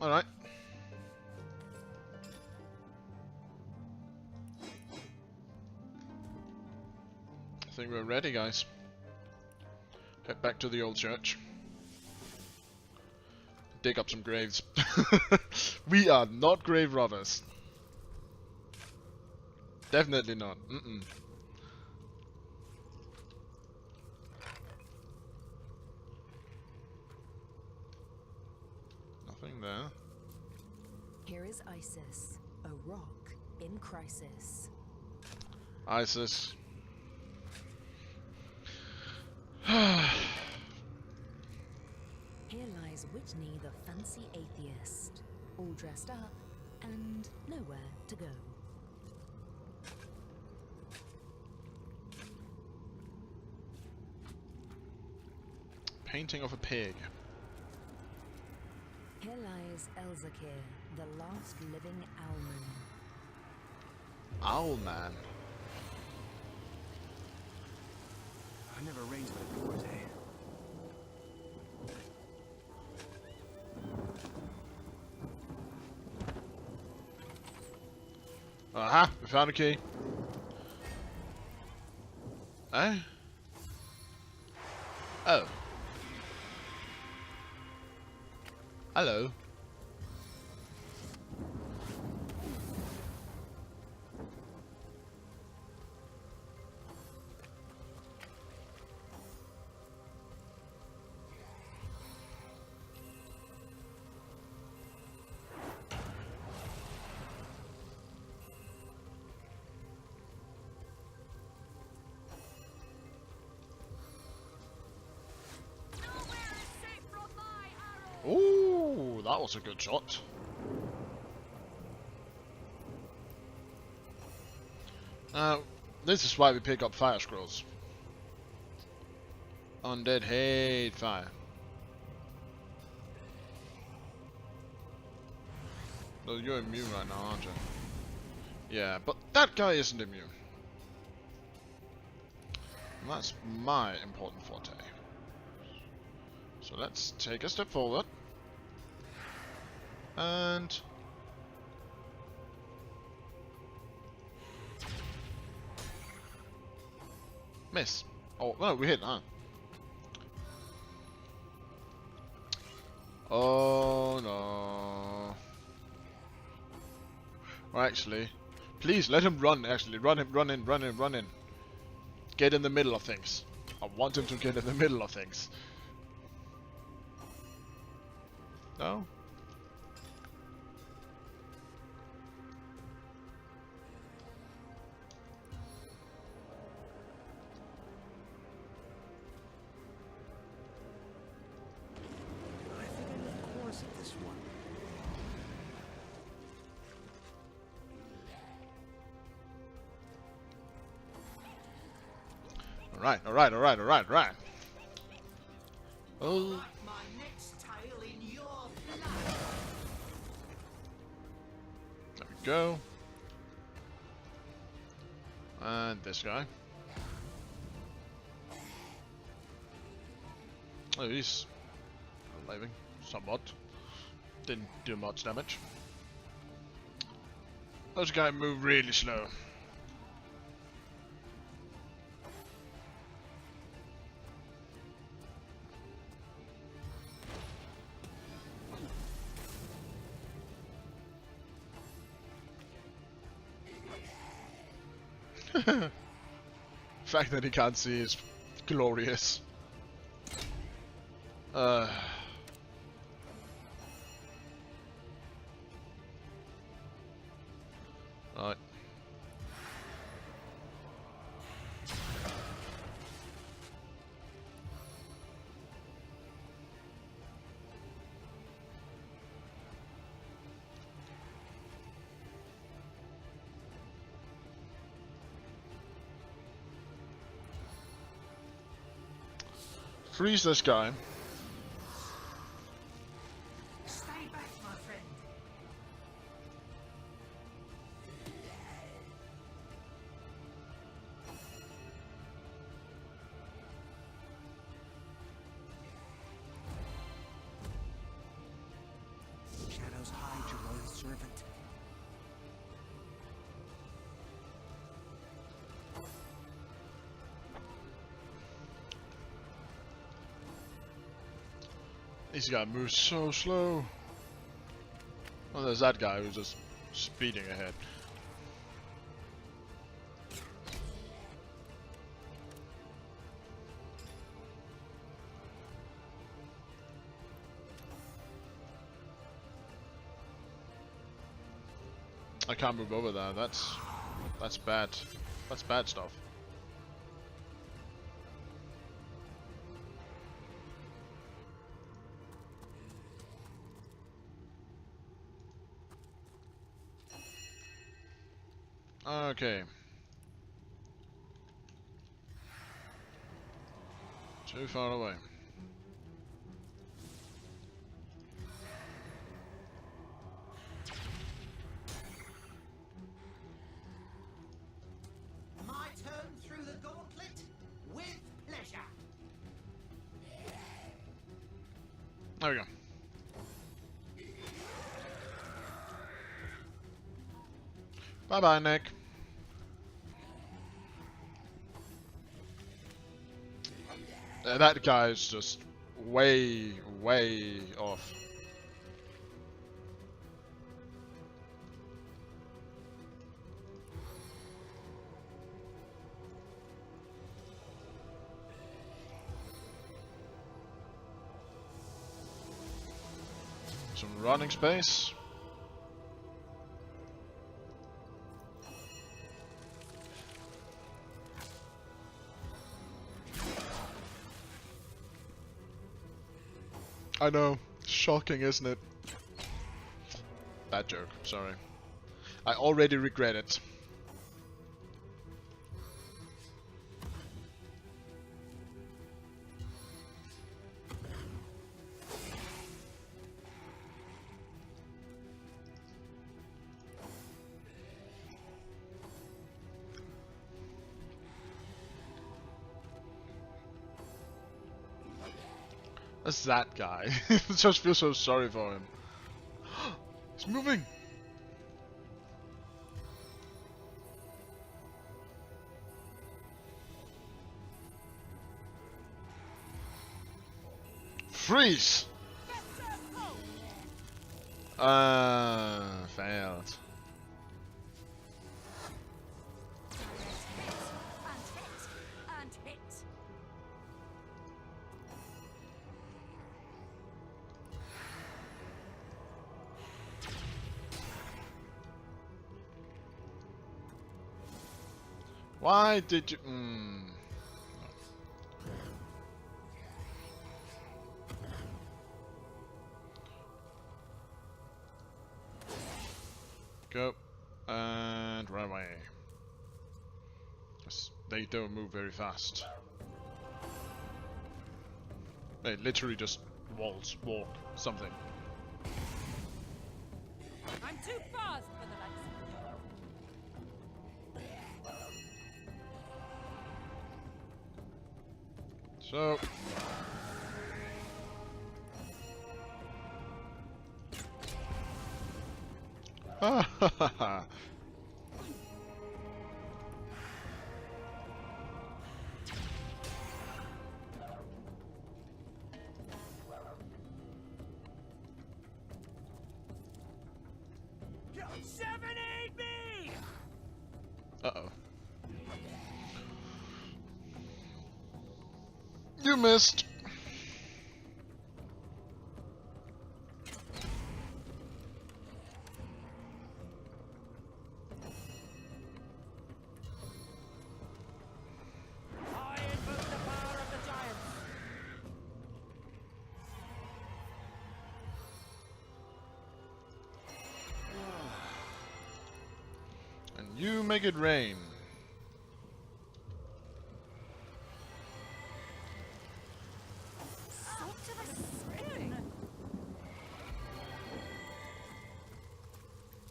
Alright. I think we're ready, guys. Head back to the old church. Dig up some graves. We are not grave robbers. Definitely not. Nothing there. Here is Isis, a rock in crisis. Isis. Here lies Whitney, the fancy atheist, all dressed up and nowhere to go. Painting of a pig. Here lies Elzakir, the last living Owlman. Owlman? I never raised my doors, eh? Aha! We found a key. Eh? Oh. Hello. Ooh, that was a good shot. This is why we pick up fire scrolls. Undead hate fire. Well, you're immune right now, aren't you? Yeah, but that guy isn't immune. And that's my important forte. So let's take a step forward. And... miss. Oh, no, we hit, huh? Oh, no. Or actually, please let him run, actually. Run in. Get in the middle of things. I want him to get in the middle of things. No? I think I know the course of this one. Alright. Oh. There we go. And this guy. Oh, he's living somewhat. Didn't do much damage. Those guys move really slow. The fact that he can't see is glorious. Right. Freeze this guy. Stay back, my friend. Shadows hide your loyal servant. This guy moves so slow. Well, there's that guy who's just speeding ahead. I can't move over there. That's bad. That's bad stuff. Okay. Too far away. My turn through the gauntlet with pleasure. There we go. Bye-bye, Nick. That guy is just way, way off. Some running space. I know. Shocking, isn't it? Bad joke. Sorry. I already regret it. That's that guy. I just feel so sorry for him. He's moving! Freeze! Failed. And hit. Why did you... Go. And run away. They don't move very fast. They literally just walk something. I'm too fast for the likes of you. So... Ha ha ha ha. Uh-oh. You missed. And you make it rain.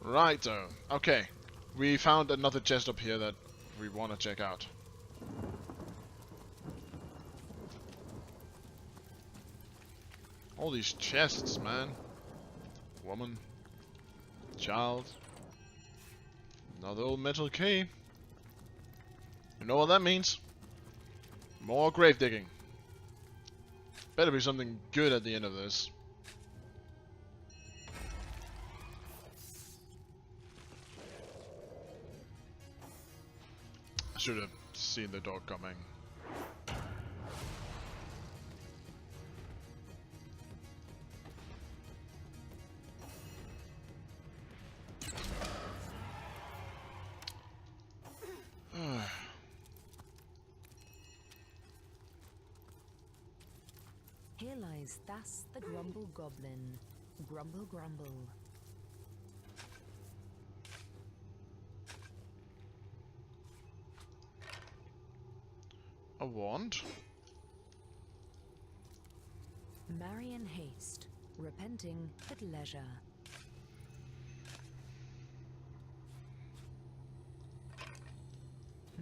Righto. Okay. We found another chest up here that we want to check out. All these chests, man. Woman. Child. Another old metal key. You know what that means? More grave digging. Better be something good at the end of this. I should have seen the dog coming. Here lies Thas the Grumble Goblin. Grumble, grumble. A wand. Marion Haste. Repenting at leisure.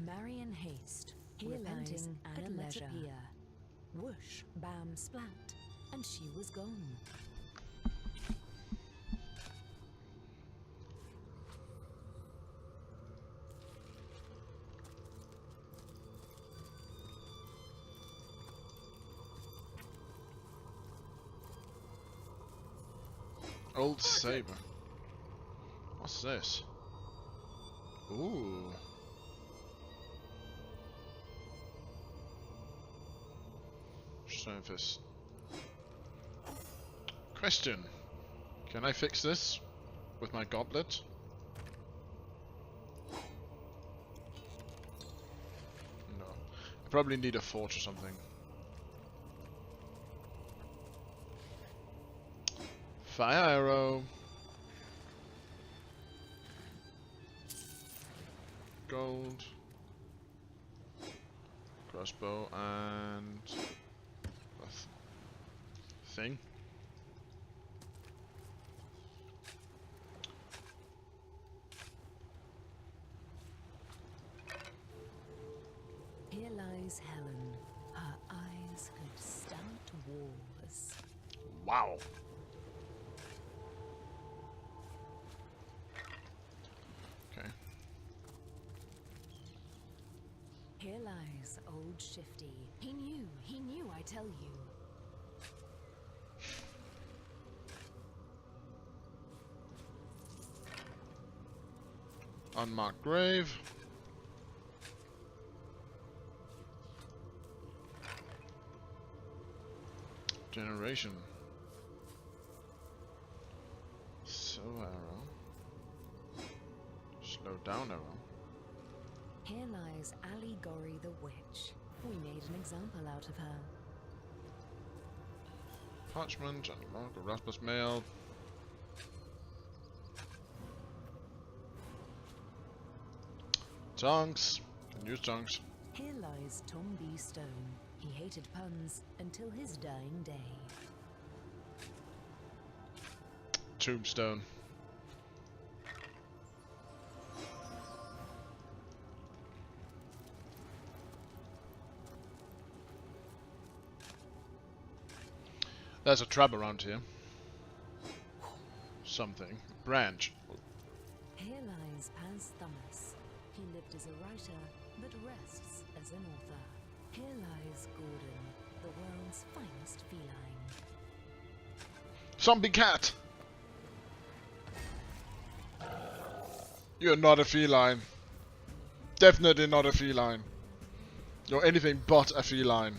Marion Haste. Here lies at leisure. Whoosh, bam, splat, and she was gone. Old saber. What's this? Ooh. Surface. Question. Can I fix this with my goblet? No. I probably need a forge or something. Fire arrow. Gold. Crossbow and thing. Here lies Helen. Her eyes could stamp wars. Wow. Okay. Here lies old Shifty. He knew, I tell you. Unmarked grave. Generation. So arrow. Slow down arrow. Here lies Allegory the Witch. We made an example out of her. Parchment, unlock, Erasmus mail. Tonks. Can use tonks. Here lies Tom B. Stone. He hated puns until his dying day. Tombstone. There's a trap around here. Something. Branch. Here lies Paz Thomas. He lived as a writer, but rests as an author. Here lies Gordon, the world's finest feline. Zombie cat! You're not a feline. Definitely not a feline. You're anything but a feline.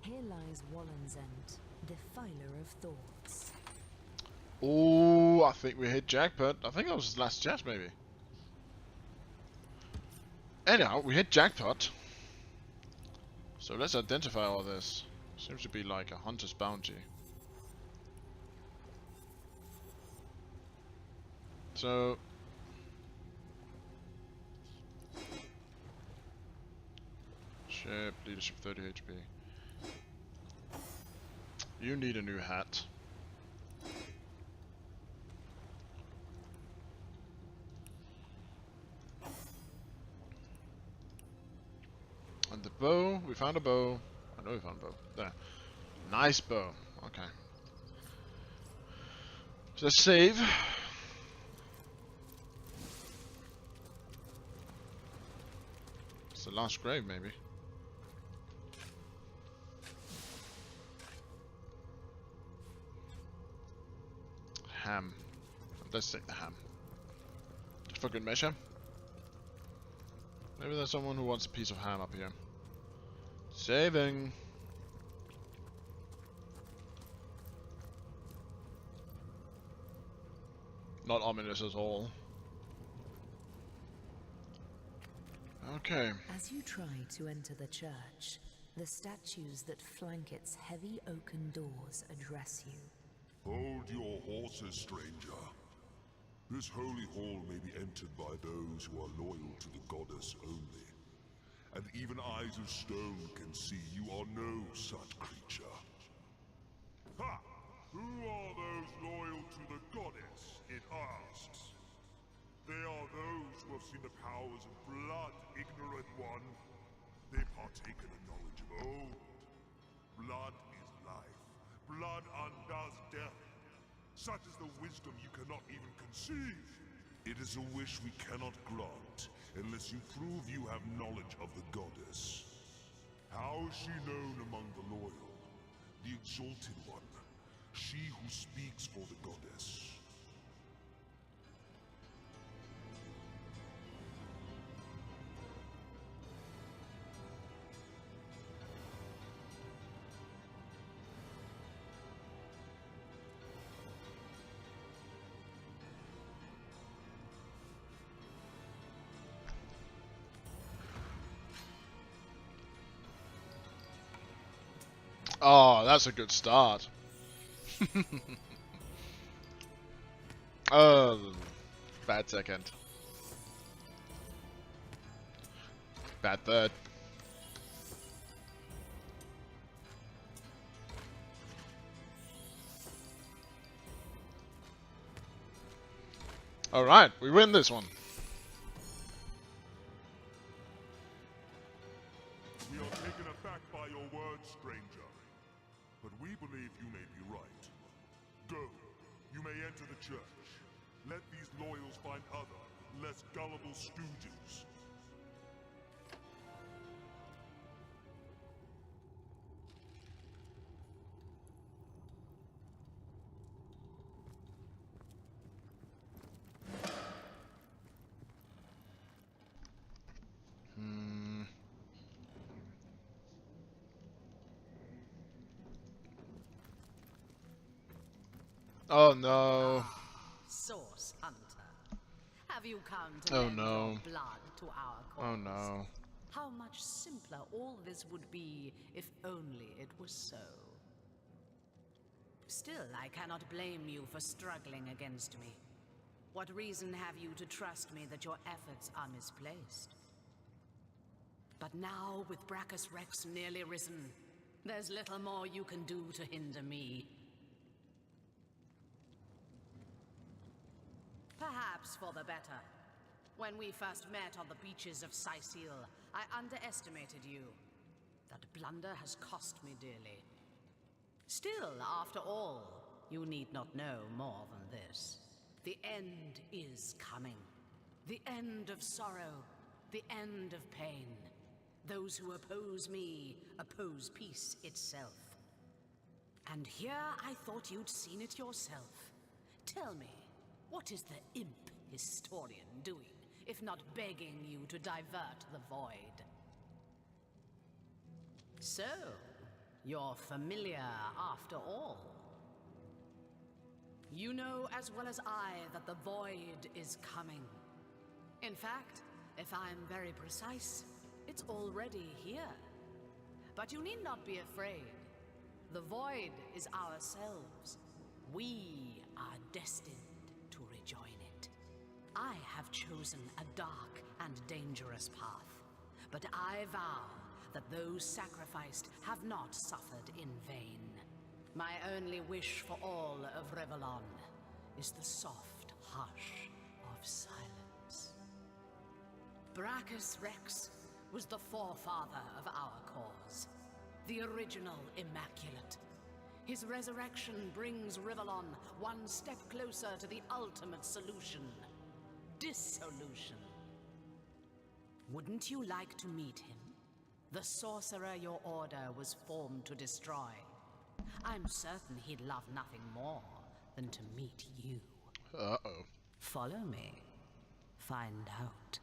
Here lies Wallensent, defiler of thoughts. Oh, I think we hit jackpot. I think that was his last chest, maybe. Anyhow, we hit jackpot. So let's identify all this. Seems to be like a hunter's bounty. So... Ship, leadership 30 HP. You need a new hat. And the bow, we found a bow. I know we found a bow. There. Nice bow. Okay. So let's save. It's the last grave, maybe. ham. Let's take the ham. Just for good measure. Maybe there's someone who wants a piece of ham up here. Saving. Not ominous at all. Okay. As you try to enter the church, the statues that flank its heavy oaken doors address you. Hold your horses, stranger. This holy hall may be entered by those who are loyal to the goddess only. And even eyes of stone can see you are no such creature. Ha! Who are those loyal to the goddess, it asks. They are those who have seen the powers of blood, ignorant one. They partake in the knowledge of old. Blood is life. Blood undoes death. Such is the wisdom you cannot even conceive. It is a wish we cannot grant, unless you prove you have knowledge of the goddess. How is she known among the loyal? The exalted one. She who speaks for the goddess. Oh, that's a good start. Oh, bad second. Bad third. Alright, we win this one. We are taken aback by your words, stranger. But we believe you may be right. Go. You may enter the church. Let these loyals find other, less gullible stooges. Oh no. Source Hunter. Have you come to Oh lend no. your blood to our cause? Oh no. How much simpler all this would be if only it was so. Still, I cannot blame you for struggling against me. What reason have you to trust me that your efforts are misplaced? But now, with Brachus Rex nearly risen, there's little more you can do to hinder me. Perhaps for the better. When we first met on the beaches of Sicil, I underestimated you. That blunder has cost me dearly. Still, after all, you need not know more than this. The end is coming. The end of sorrow. The end of pain. Those who oppose me oppose peace itself. And here I thought you'd seen it yourself. Tell me, what is the imp historian doing, if not begging you to divert the void? So, you're familiar after all. You know as well as I that the void is coming. In fact, if I'm very precise, it's already here. But you need not be afraid. The void is ourselves. We are destined to rejoin it. I have chosen a dark and dangerous path, but I vow that those sacrificed have not suffered in vain. My only wish for all of Revellon is the soft hush of silence. Brachus Rex was the forefather of our cause, the original Immaculate. His resurrection brings Revellon one step closer to the ultimate solution: dissolution. Wouldn't you like to meet him? The sorcerer your order was formed to destroy. I'm certain he'd love nothing more than to meet you. Uh-oh. Follow me. Find out.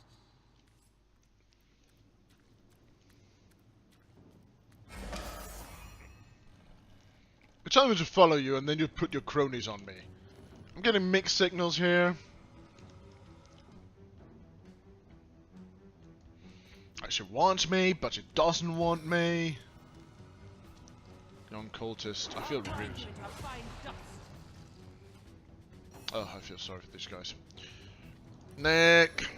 You're telling me to follow you and then you put your cronies on me. I'm getting mixed signals here. She wants me, but she doesn't want me. Young cultist. I feel rude. Oh, I feel sorry for these guys. Nick!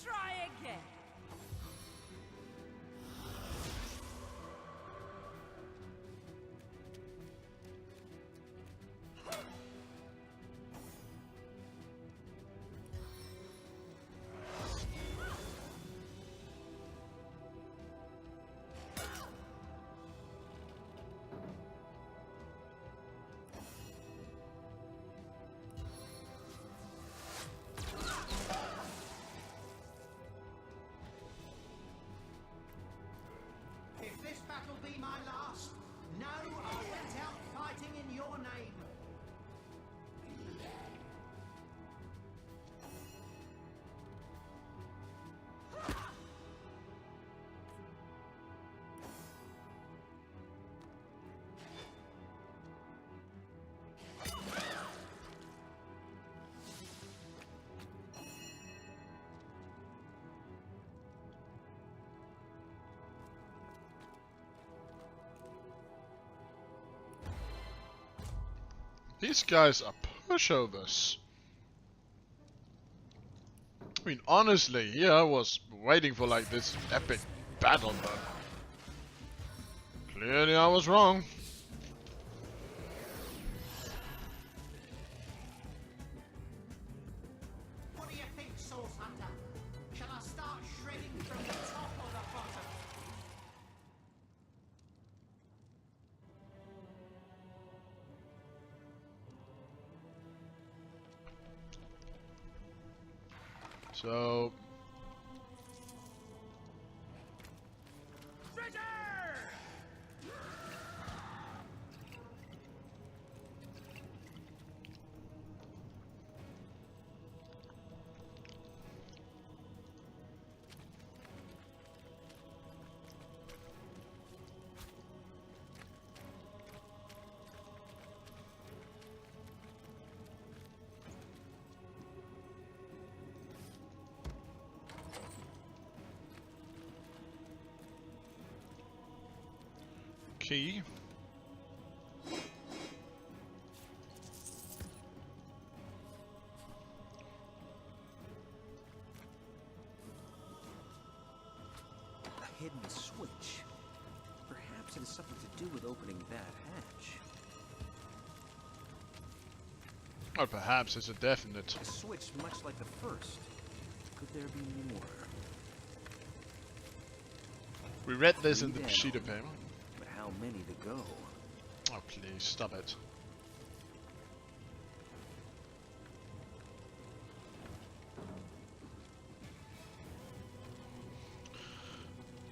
Try again. If this battle be my last, know I went out fighting in your name. These guys are pushovers. I mean, honestly, yeah, I was waiting for like this epic battle, but clearly I was wrong. What do you think, Source Hunter? Shall I start shredding from the top or the bottom? So key. A hidden switch. Perhaps it has something to do with opening that hatch. Or perhaps it's a definite. A switch much like the first. Could there be more? We read this in the sheet of paper. But how many to go? Oh, please, stop it.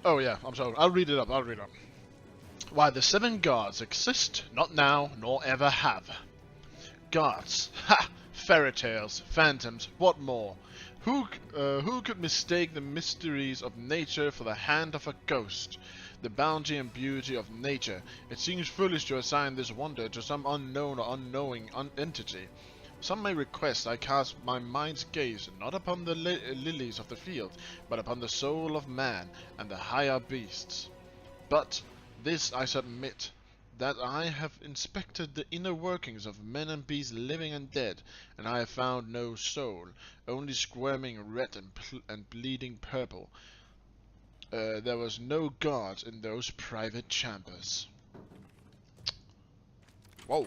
Oh yeah, I'm sorry. I'll read it up. Why the 7 gods exist, not now, nor ever have. Gods. Ha! Fairy tales, phantoms, what more? Who could mistake the mysteries of nature for the hand of a ghost? The bounty and beauty of nature. It seems foolish to assign this wonder to some unknown or unknowing entity. Some may request I cast my mind's gaze not upon the lilies of the field, but upon the soul of man and the higher beasts. But this I submit. that I have inspected the inner workings of men and beasts living and dead, and I have found no soul, only squirming red and bleeding purple. There was no god in those private chambers. Whoa.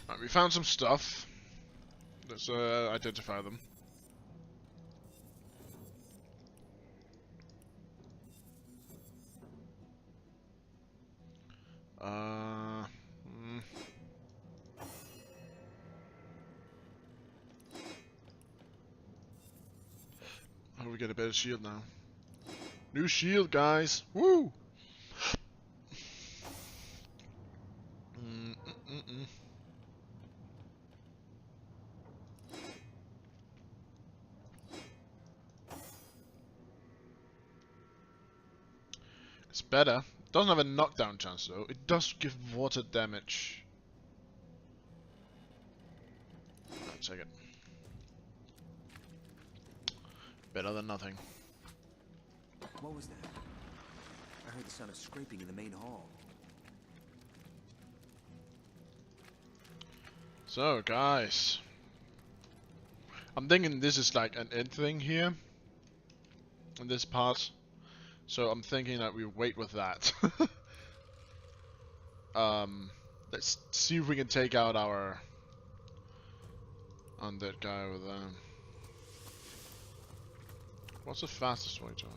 Right, we found some stuff. Let's identify them. Oh, we get a better shield now. New shield, guys! Woo! It's better. It doesn't have a knockdown chance though. It does give water damage. I'll take it. Better than nothing. What was that? I heard the sound of scraping in the main hall. So, guys. I'm thinking this is like an end thing here. In this part. So I'm thinking that we wait with that. Let's see if we can take out our undead guy over there. What's the fastest way to him?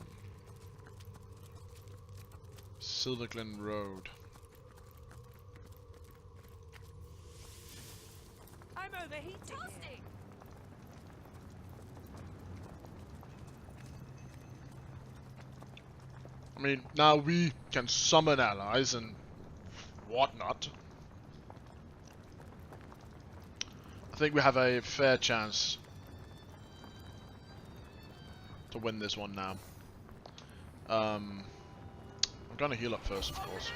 Silverglen Road. I'm overheating. Toasting. I mean, now we can summon allies and whatnot. I think we have a fair chance to win this one now. I'm gonna heal up first, of course.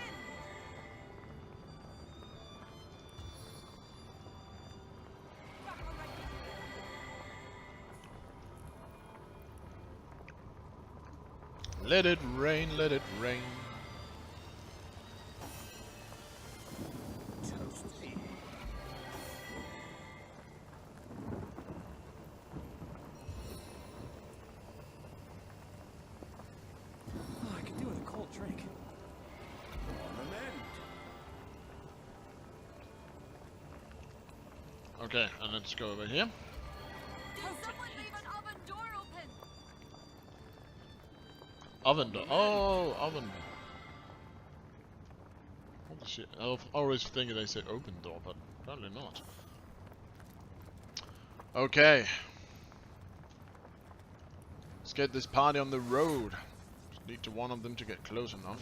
Let it rain, let it rain. Toasty. Oh, I could do with a cold drink. On the mend. Okay, and let's go over here. Someone leave an oven door open. Oven door. Oh, oven. Holy shit. I always think they say open door, but apparently not. Okay. Let's get this party on the road. Just need to one of them to get close enough.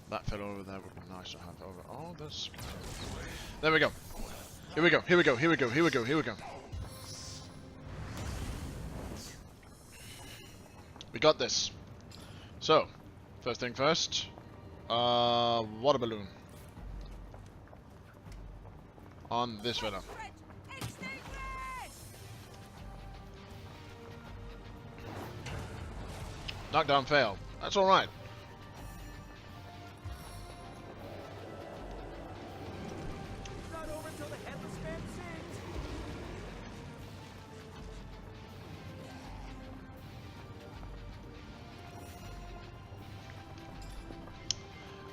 That fellow over there would be nice to have over. Oh, there's... There we go. Here we go, here we go, here we go, here we go, here we go. We got this. So, first thing first. Water balloon. On this fella. Knockdown failed. That's alright.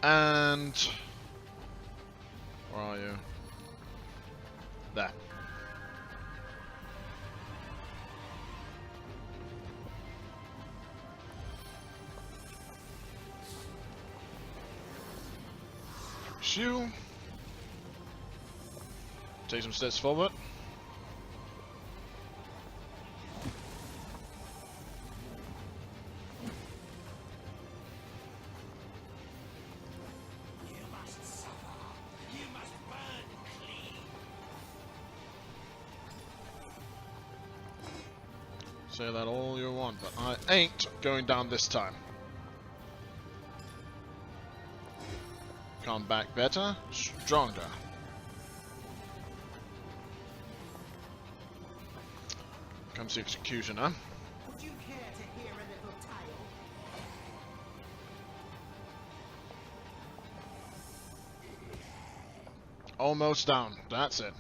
And where are you? There. Shoo. Take some steps forward. Say that all you want, but I ain't going down this time. Come back better, stronger. Comes the executioner. Would you care to hear a little tale? Almost down. That's it.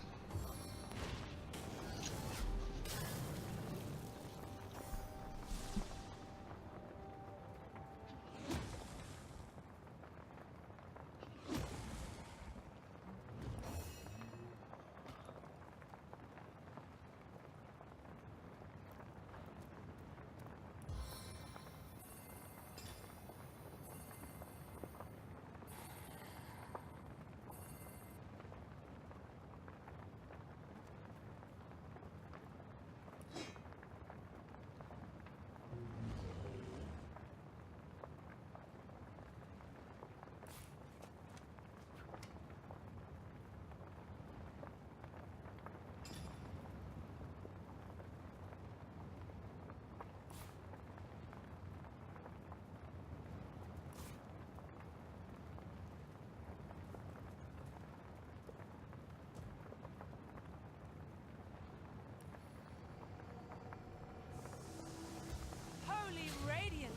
Holy radiance!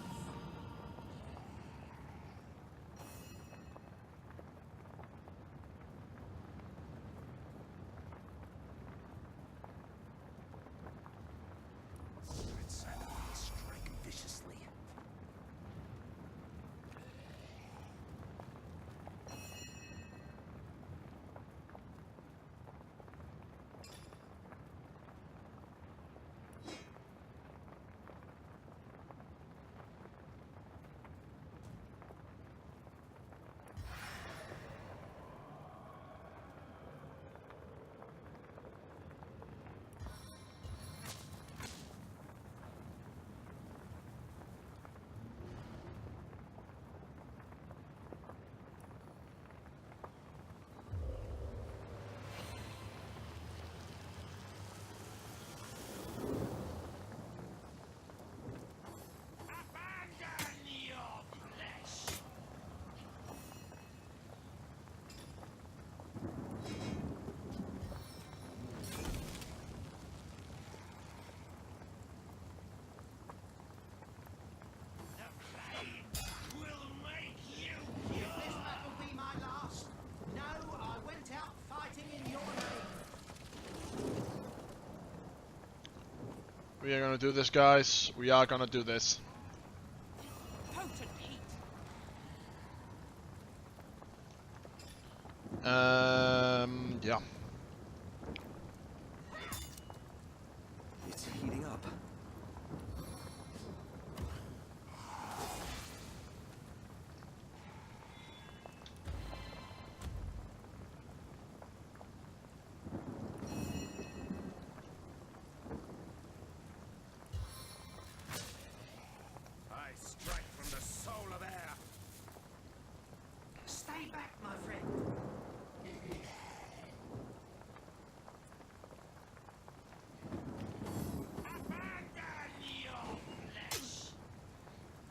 Spirit silent will strike viciously. We are gonna do this, guys. We are gonna do this. Potent heat. Yeah. It's heating up. I strike from the soul of air. Stay back, my friend.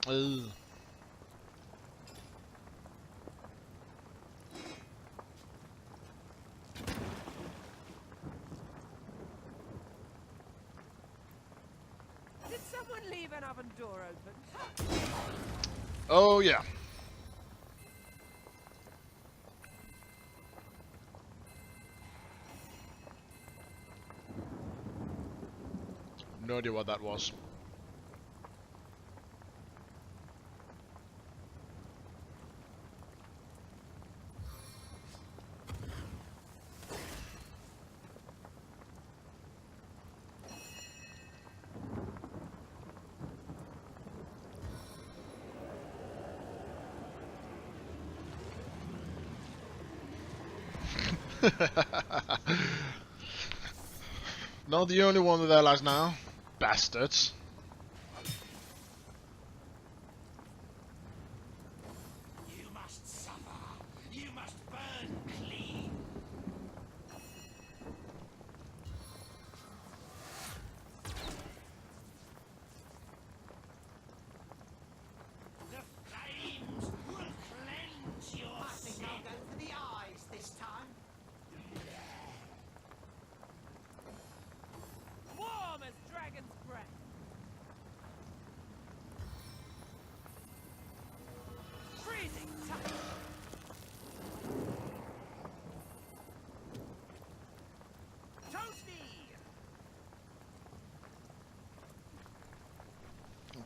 Ugh. Did someone leave an oven door open? Oh yeah. No idea what that was. Not the only one with allies now. Bastards. You must suffer. You must burn clean. The flames will cleanse your sin. I think I'll go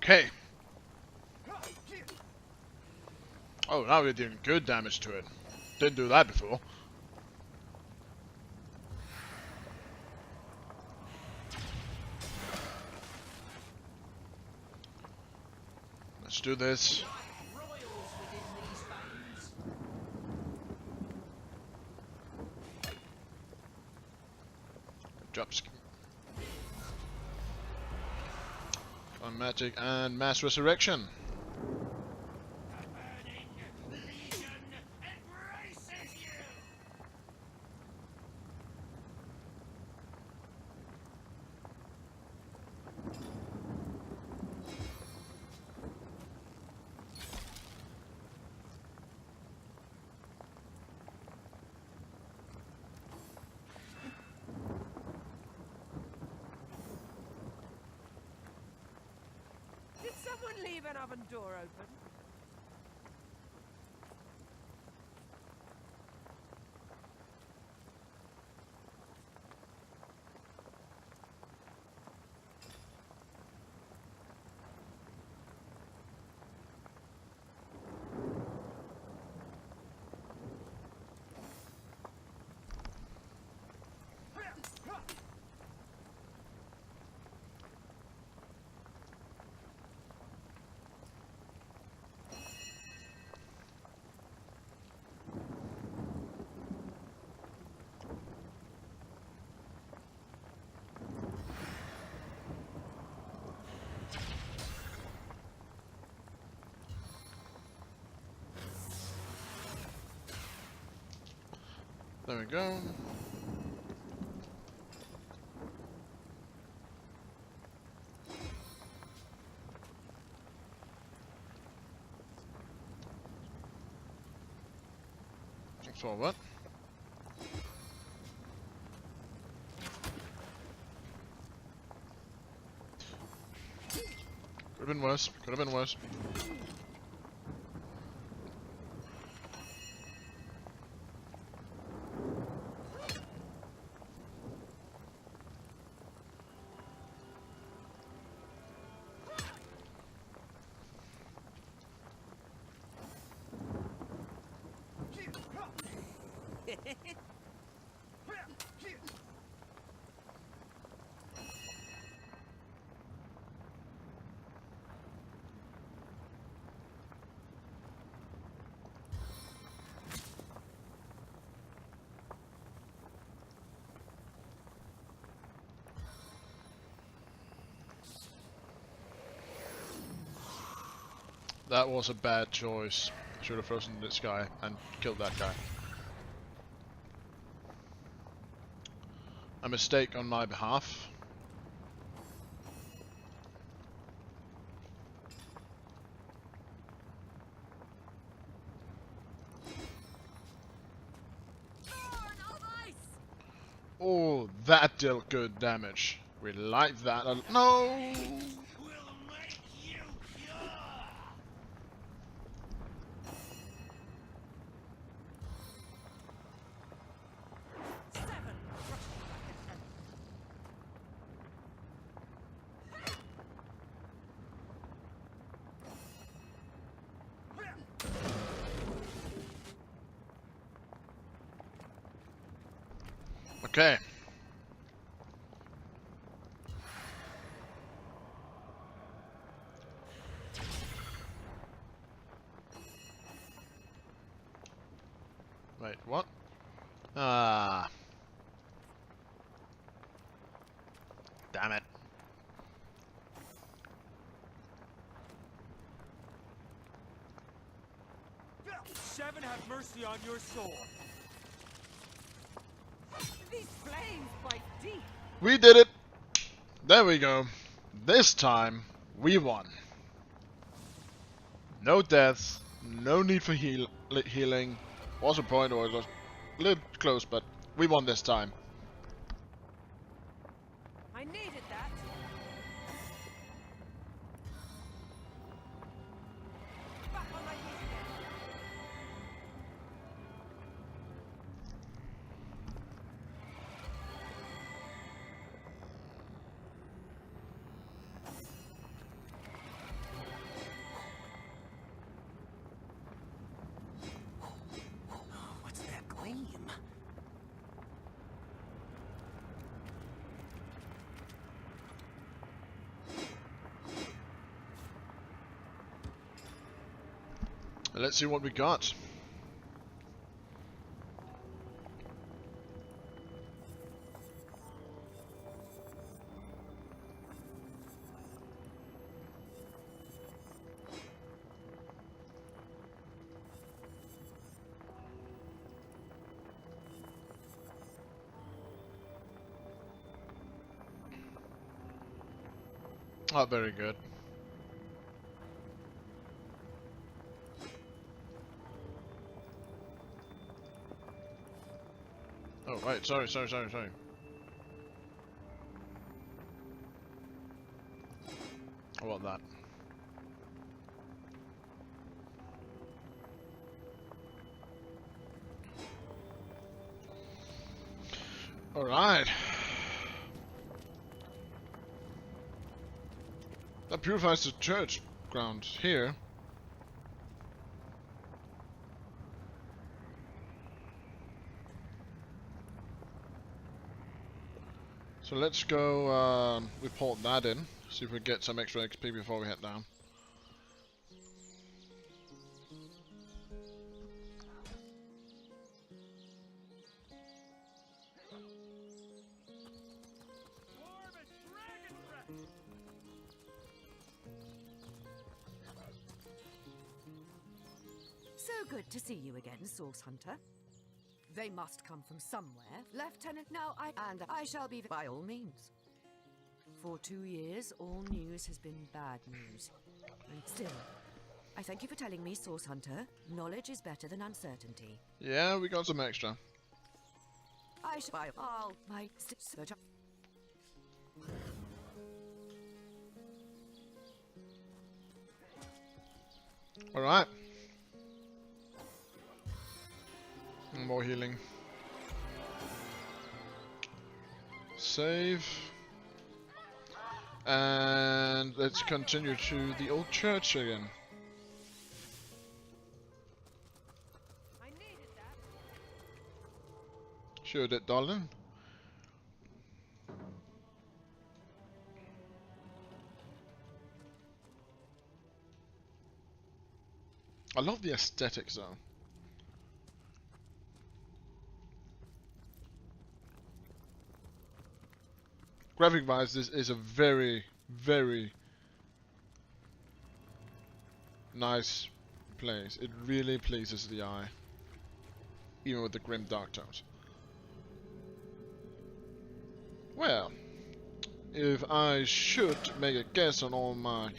Okay. Oh, now we're doing good damage to it. Didn't do that before. Let's do this. Drops on magic and mass resurrection. Did someone leave an oven door open? There we go. Forward. Could have been worse. Could have been worse. That was a bad choice. Should have frozen this guy and killed that guy. A mistake on my behalf. Oh, that dealt good damage. We like that. No! Okay. Wait, what? Ah. Damn it. Seven, have mercy on your soul. These flames bite deep. We did it! There we go. This time, we won. No deaths, no need for healing. Was a point, or it was a little close, but we won this time. I needed that. Back on my feet again. Let's see what we got. Oh, very good. Oh, right, sorry. I want that. Alright. That purifies the church ground here. So let's go report that in. See if we get some extra XP before we head down. So good to see you again, Source Hunter. They must come from somewhere. Lieutenant, now I shall be by all means. For 2 years, all news has been bad news. And still, I thank you for telling me, Source Hunter. Knowledge is better than uncertainty. Yeah, we got some extra. I shall buy all my search. Alright. More healing. Save. And let's continue to the old church again. I needed that. Sure did, darling. I love the aesthetics though. Graphic wise, this is a very, very nice place. It really pleases the eye. Even with the grim dark tones. Well, if I should make a guess on all my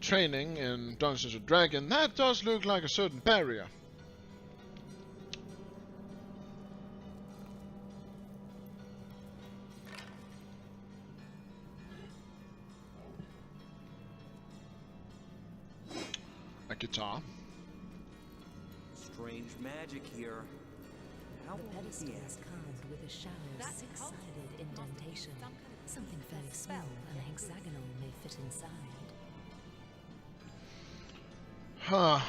training in Dungeons & Dragons, that does look like a certain barrier. A guitar. Strange magic here. How The pedestal is carved with a shallow, six-sided indentation. Something fairly small and hexagonal may fit inside. Huh.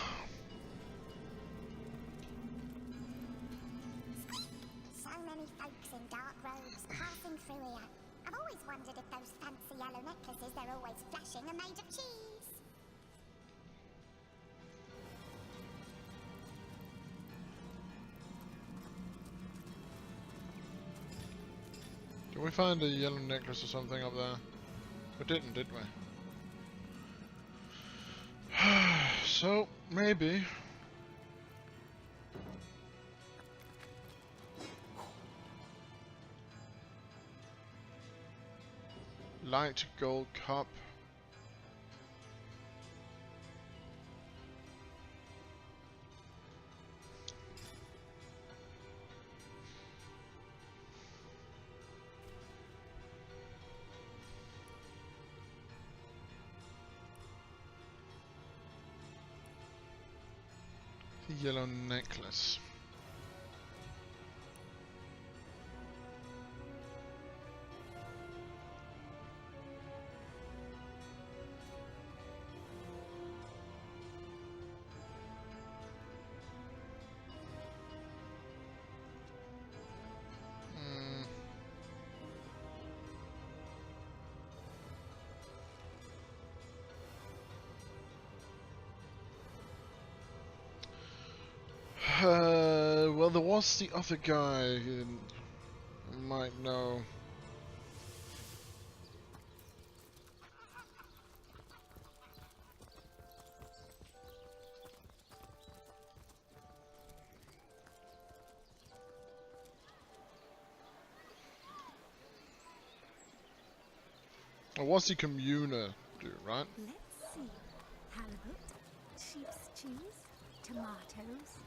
So many folks in dark robes passing through here. I've always wondered if those fancy yellow necklaces they're always flashing are made of cheese. Did we find a yellow necklace or something up there? We didn't, did we? So, maybe. Light gold cup. Yellow necklace. Well, there was the other guy who might know. Or was the communer, dude, right? Let's see. Halibut, sheep's cheese, tomatoes.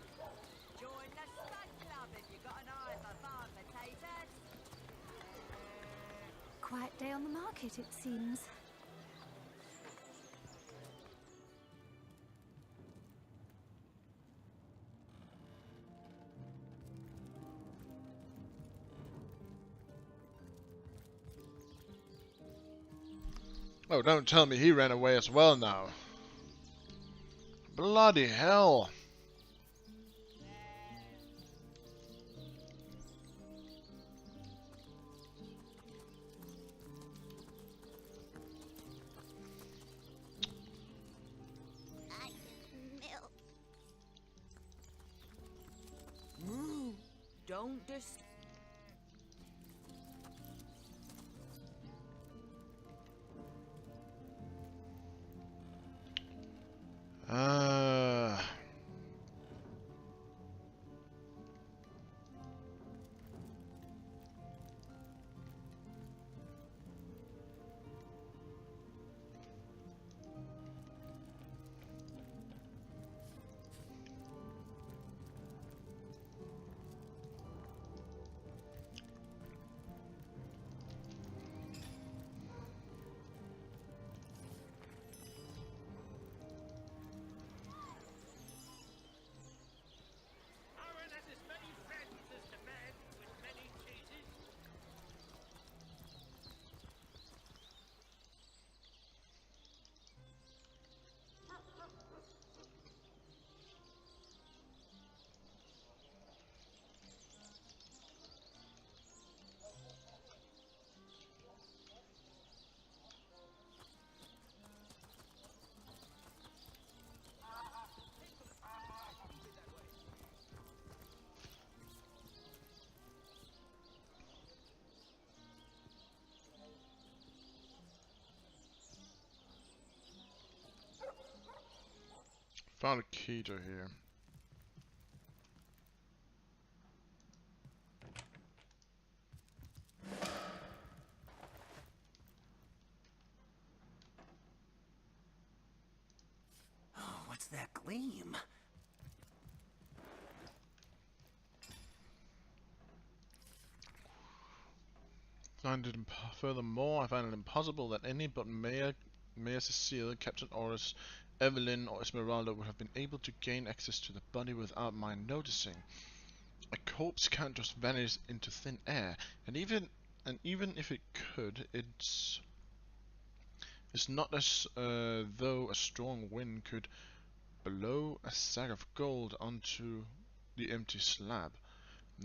Join the Spud Club if you got an eye for farm potatoes. Quiet day on the market, it seems. Oh, don't tell me he ran away as well now. Bloody hell. Moo! Don't dis... Found a key to here. Oh, what's that gleam? Furthermore, I find it impossible that any but Mayor Cecile, Captain Oris, Evelyn, or Esmeralda would have been able to gain access to the body without my noticing. A corpse can't just vanish into thin air, and even if it could, it's not as though a strong wind could blow a sack of gold onto the empty slab.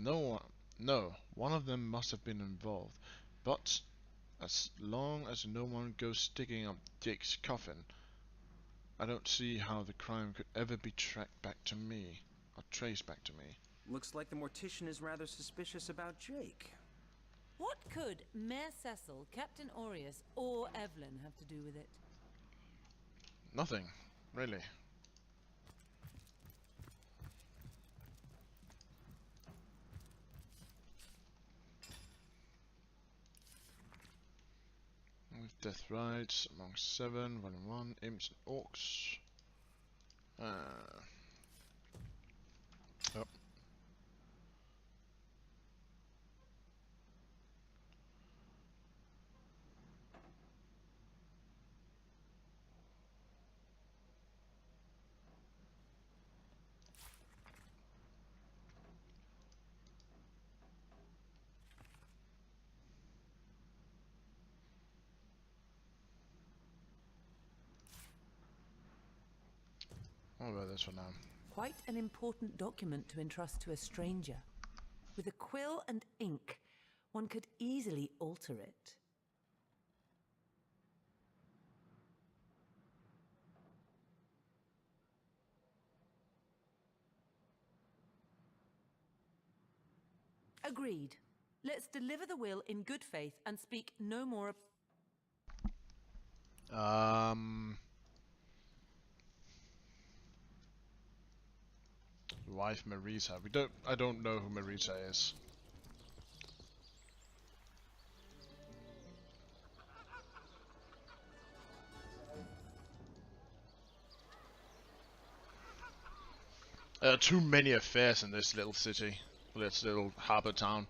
No, one of them must have been involved, but as long as no one goes digging up Jake's coffin, I don't see how the crime could ever be tracked back to me, or traced back to me. Looks like the mortician is rather suspicious about Jake. What could Mayor Cecil, Captain Aureus, or Evelyn have to do with it? Nothing, really. With death rights among 7, Volume 1, Imps and Orcs. Oh. What about this one now? Quite an important document to entrust to a stranger. With a quill and ink, one could easily alter it. Agreed. Let's deliver the will in good faith and speak no more. Wife Marisa. I don't know who Marisa is. There are too many affairs in this little city, this little harbour town.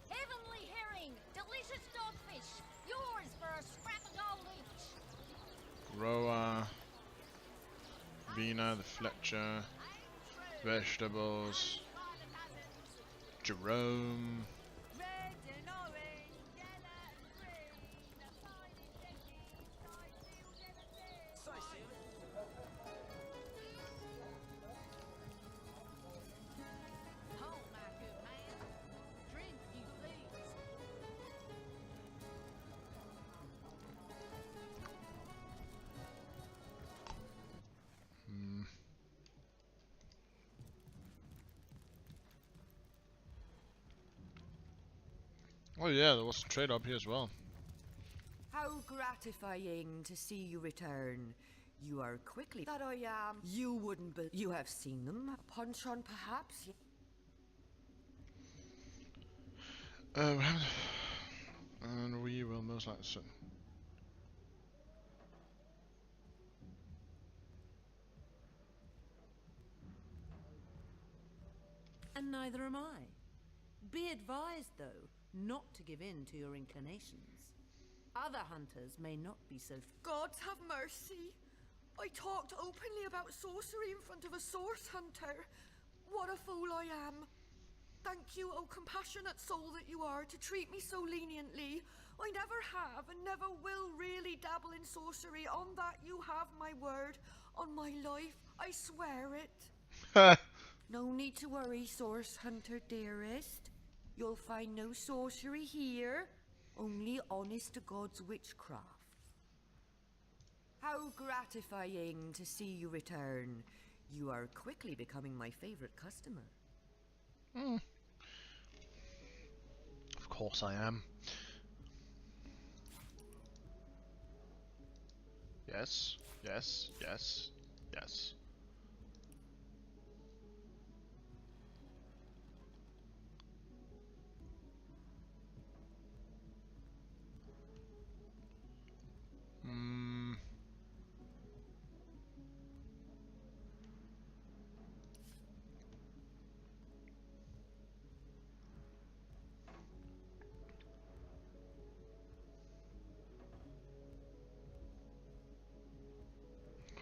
Heavenly herring, delicious dogfish, yours for a scrap of gold each. Roa, Vina, the Fletcher, vegetables, Jerome. Oh yeah, there was a trade up here as well. How gratifying to see you return. You are quickly that I am. You wouldn't be. You have seen them. Punch on, perhaps. And we will most likely. And neither am I. Be advised, though, not to give in to your inclinations. Other hunters may not be so. Gods have mercy. I talked openly about sorcery in front of a source hunter. What a fool I am. Thank you, O compassionate soul that you are, to treat me so leniently. I never have and never will really dabble in sorcery. On that you have my word. On my life, I swear it. No need to worry, source hunter dearest. You'll find no sorcery here, only honest to God's witchcraft. How gratifying to see you return. You are quickly becoming my favorite customer. Of course I am. Yes, yes, yes, yes.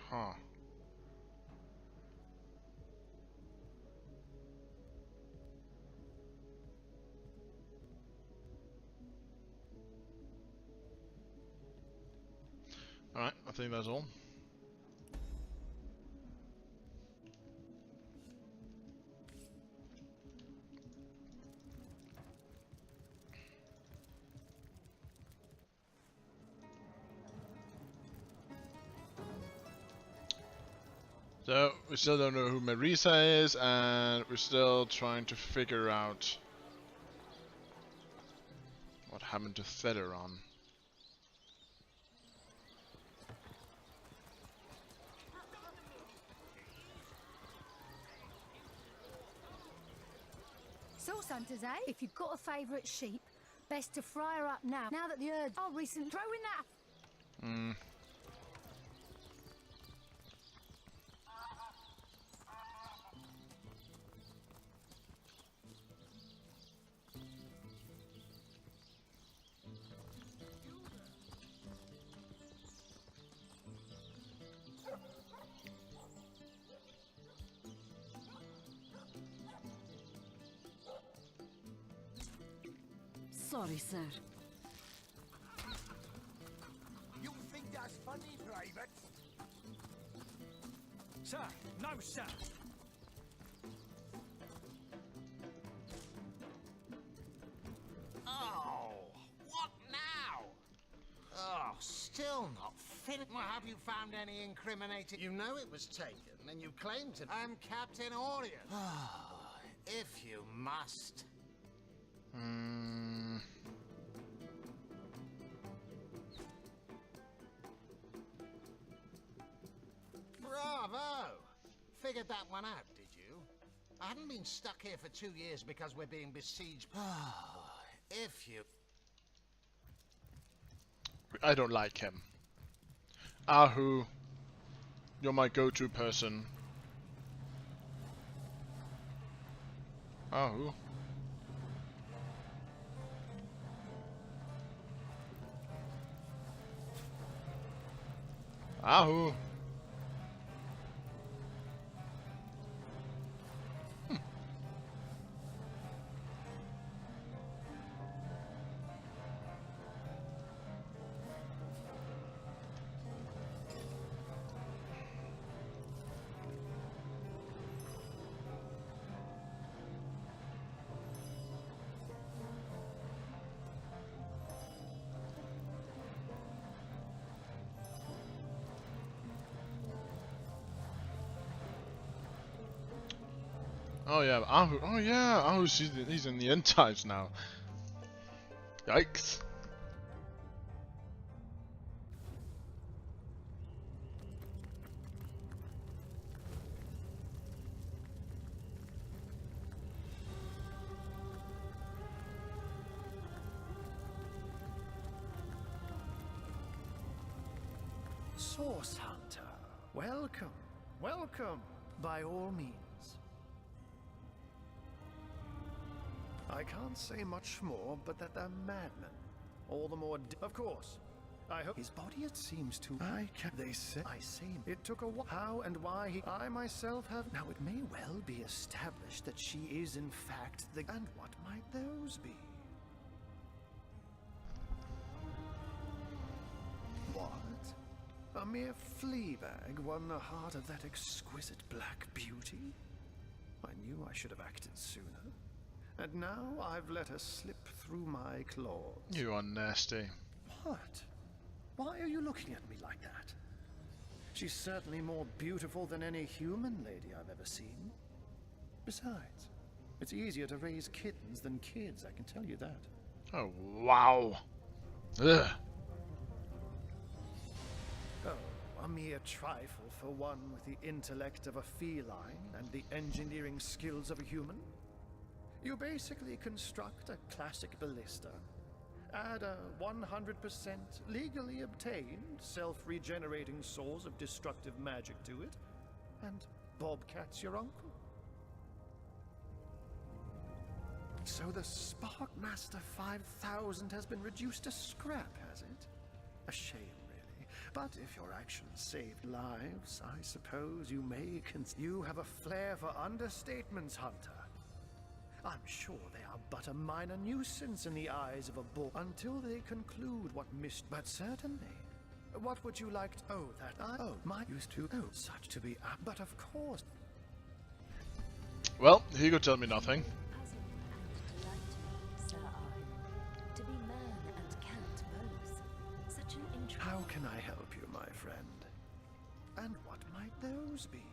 Huh. Alright, I think that's all. So, we still don't know who Marisa is, and we're still trying to figure out what happened to Federon. Source hunters, eh? If you've got a favourite sheep, best to fry her up now. Now that the herds are recent, throw in that. Sorry, sir. You think that's funny, Private? Sir, no, sir. Oh, what now? Oh, still not finished. Well, have you found any incriminating? You know it was taken, and you claimed to. I'm Captain Orion. If you must. Bravo! Figured that one out, did you? I haven't been stuck here for 2 years because we're being besieged. If you... I don't like him. Ahu, you're my go-to person. Ahu. Ahu. Oh yeah, Ahu. Oh yeah, Ahu's he's in the end times now. Yikes. Source Hunter, welcome, welcome, by all means. I can't say much more, but that they're madmen. All the more, of course. I hope his body, it seems to. They say. I say. It took a while. How and why he. I myself have. Now it may well be established that she is in fact the. And what might those be? What? A mere flea bag won the heart of that exquisite black beauty? I knew I should have acted sooner. And now I've let her slip through my claws. You are nasty. What? Why are you looking at me like that? She's certainly more beautiful than any human lady I've ever seen. Besides, it's easier to raise kittens than kids, I can tell you that. Oh, wow. Ugh. Oh, a mere trifle for one with the intellect of a feline and the engineering skills of a human. You basically construct a classic ballista, add a 100% legally obtained self-regenerating source of destructive magic to it, and Bobcat's your uncle. So the Sparkmaster 5000 has been reduced to scrap, has it? A shame, really. But if your actions saved lives, I suppose you may you have a flair for understatements, Hunter. I'm sure they are but a minor nuisance in the eyes of a bull until they conclude what missed. But certainly, what would you like to? Oh, that I. Oh, my used to. Oh, such to be. But of course. Well, he could tell me nothing. To be man and cat both. Such an interesting. How can I help you, my friend? And what might those be?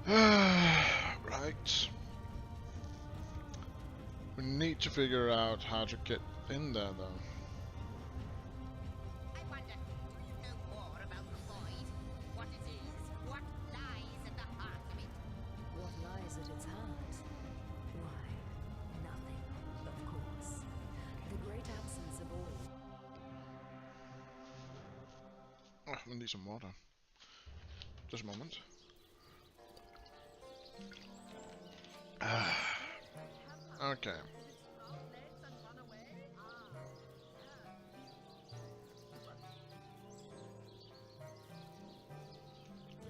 Right. We need to figure out how to get in there, though. I wonder, do you know more about the void? What it is? What lies at the heart of it? What lies at its heart? Why, nothing, of course. The great absence of all. Oh, we need some water. Just a moment. Okay.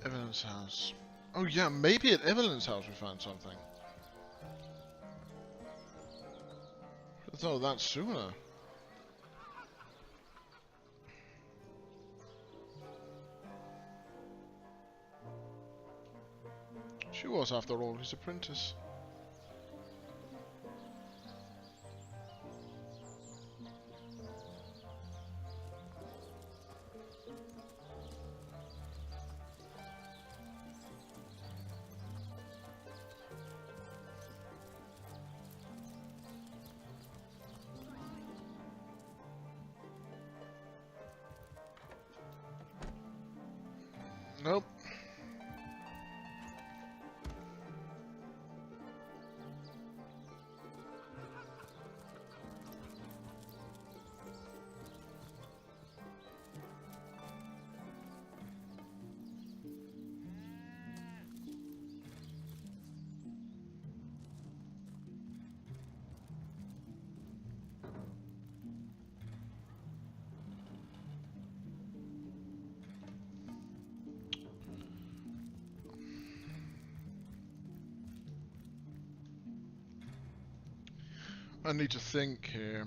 Evelyn's house. Oh yeah, maybe at Evelyn's house we find something. I thought that sooner. She was, after all, his apprentice. I need to think here.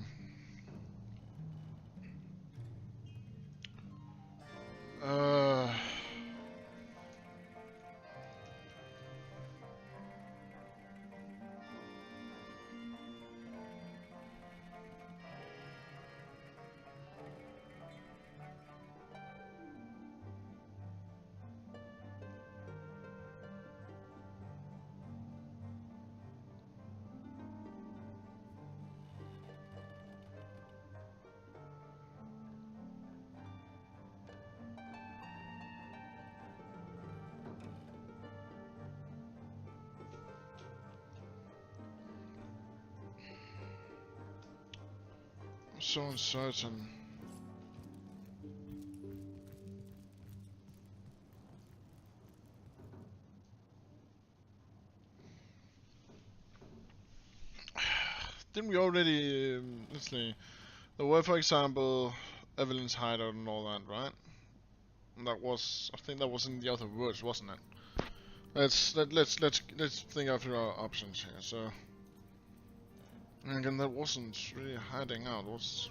So uncertain. Didn't we already, let's see, there were, for example, Evelyn's hideout and all that, right? And that was, I think that was in the other words, wasn't it? Let's think after our options here. So, and again, that wasn't really hiding out. Was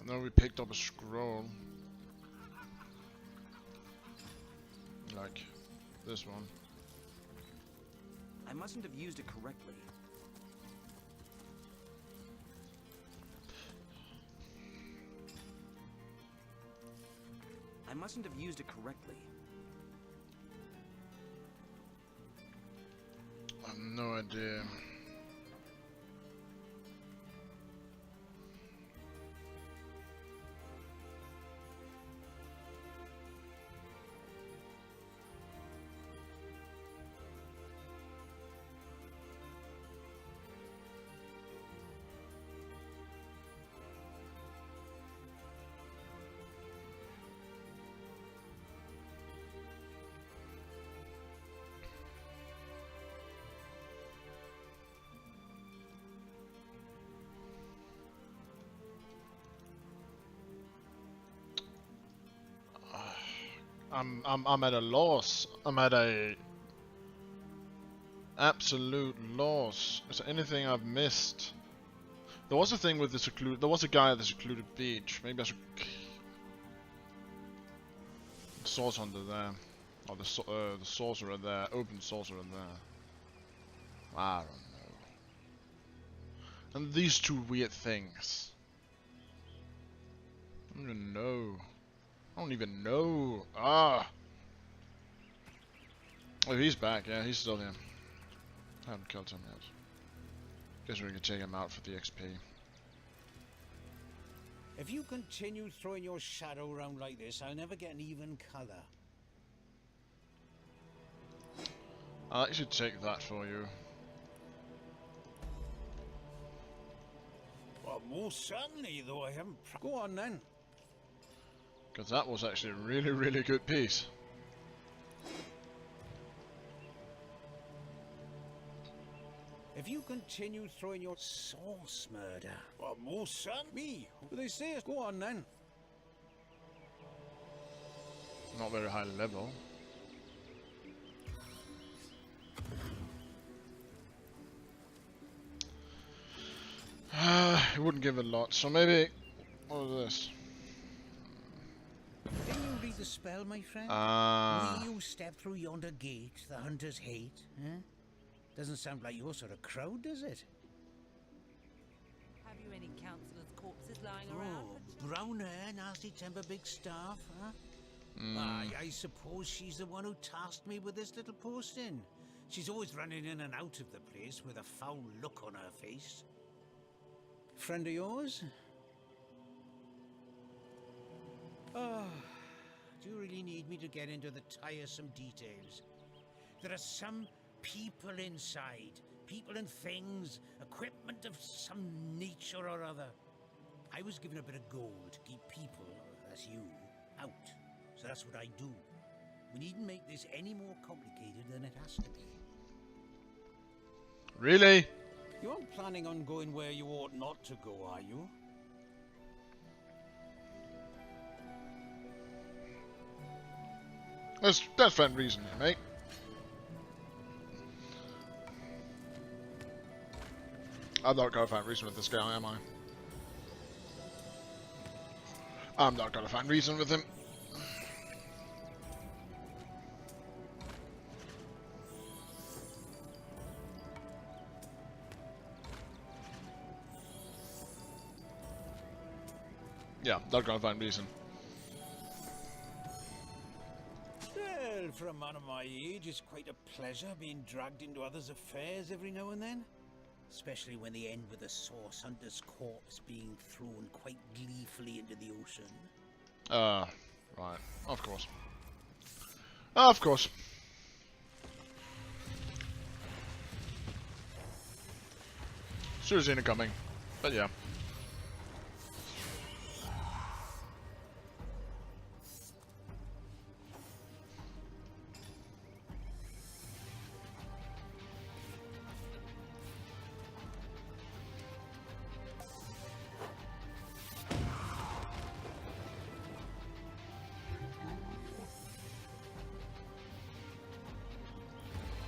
no, we picked up a scroll. Like this one. I mustn't have used it correctly. I mustn't have used it correctly. I have no idea. I'm at a loss. I'm at a absolute loss. Is there anything I've missed? There was a thing with the secluded. There was a guy at the secluded beach. Maybe I should. Source hunter there, or the sorcerer there, open sorcerer there. I don't know. And these two weird things. I don't even know. I don't even know. Ah. Oh, he's back. Yeah, he's still here. I haven't killed him yet. Guess we can take him out for the XP. If you continue throwing your shadow around like this, I'll never get an even color. I should take that for you. Well, most certainly, though I haven't. Go on then. Because that was actually a really, really good piece. If you continue throwing your source murder, well, most certainly. Me? What do they say? Go on then. Not very high level. It wouldn't give a lot, so maybe. What is this? Didn't you read the spell, my friend? Will you step through yonder gate the hunters hate? Huh? Doesn't sound like your sort of crowd, does it? Have you any councillors' corpses lying around? Oh, brown hair, nasty temper, big staff, huh? I suppose she's the one who tasked me with this little posting. She's always running in and out of the place with a foul look on her face. Friend of yours? Oh, do you really need me to get into the tiresome details? There are some people inside. People and things. Equipment of some nature or other. I was given a bit of gold to keep people, that's you, out. So that's what I do. We needn't make this any more complicated than it has to be. Really? You aren't planning on going where you ought not to go, are you? That's fine reasoning, mate. I'm not gonna find reason with this guy, am I? I'm not gonna find reason with him. Yeah, not gonna find reason. Well, for a man of my age, it's quite a pleasure being dragged into others' affairs every now and then. Especially when they end with a source hunter's corpse being thrown quite gleefully into the ocean. Right. Of course. Of course. Should have seen it coming. But yeah.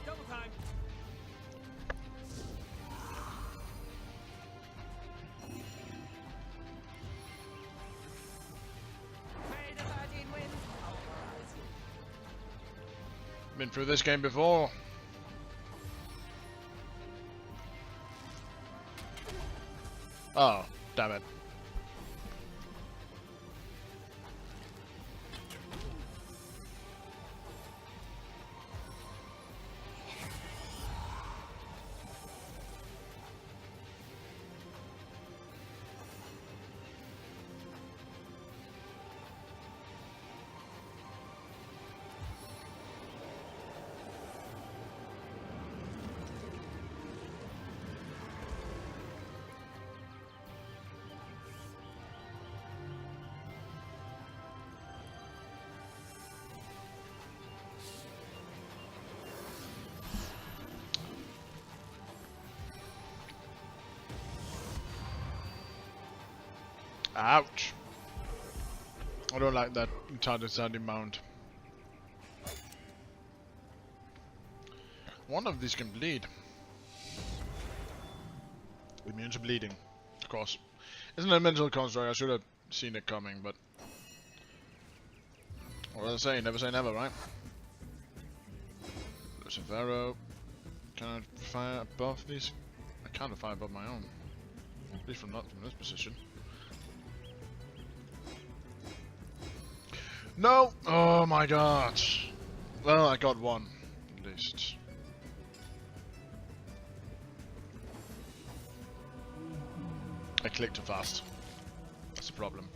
Double time. Been through this game before. Oh, damn it. Ouch. I don't like that retarded sounding mount. One of these can bleed. Immune to bleeding, of course. Isn't it a mental construct? I should have seen it coming, but... What do I say? Never say never, right? Lucifero. Can I fire above these? I can't fire above my own. At least not from this position. No! Oh my god! Well, I got one, at least. I clicked too fast. That's a problem.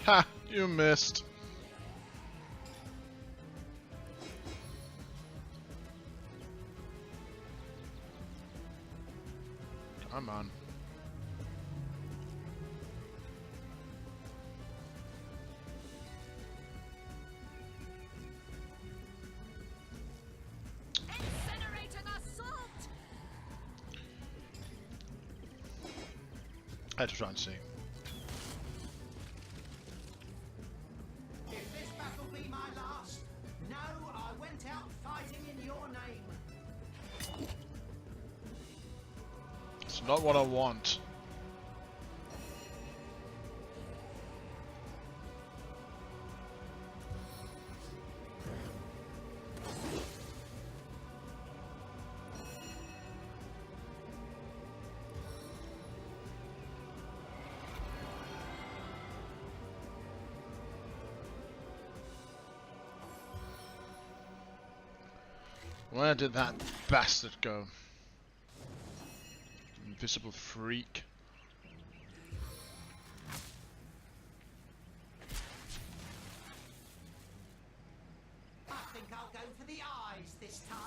Ha! You missed. Come on. I had to try and see. If this battle be my last, know I went out fighting in your name. It's not what I want. Where did that bastard go? Invisible freak. I think I'll go for the eyes this time.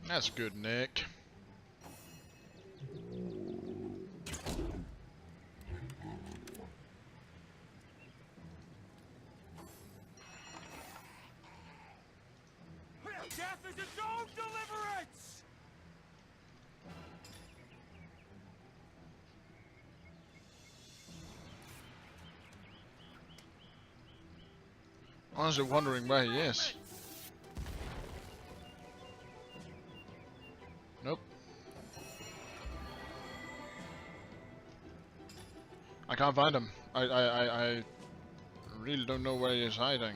That's good, Nick. Death is its own deliverance! Honestly wondering where he is. Nope. I can't find him. I really don't know where he is hiding.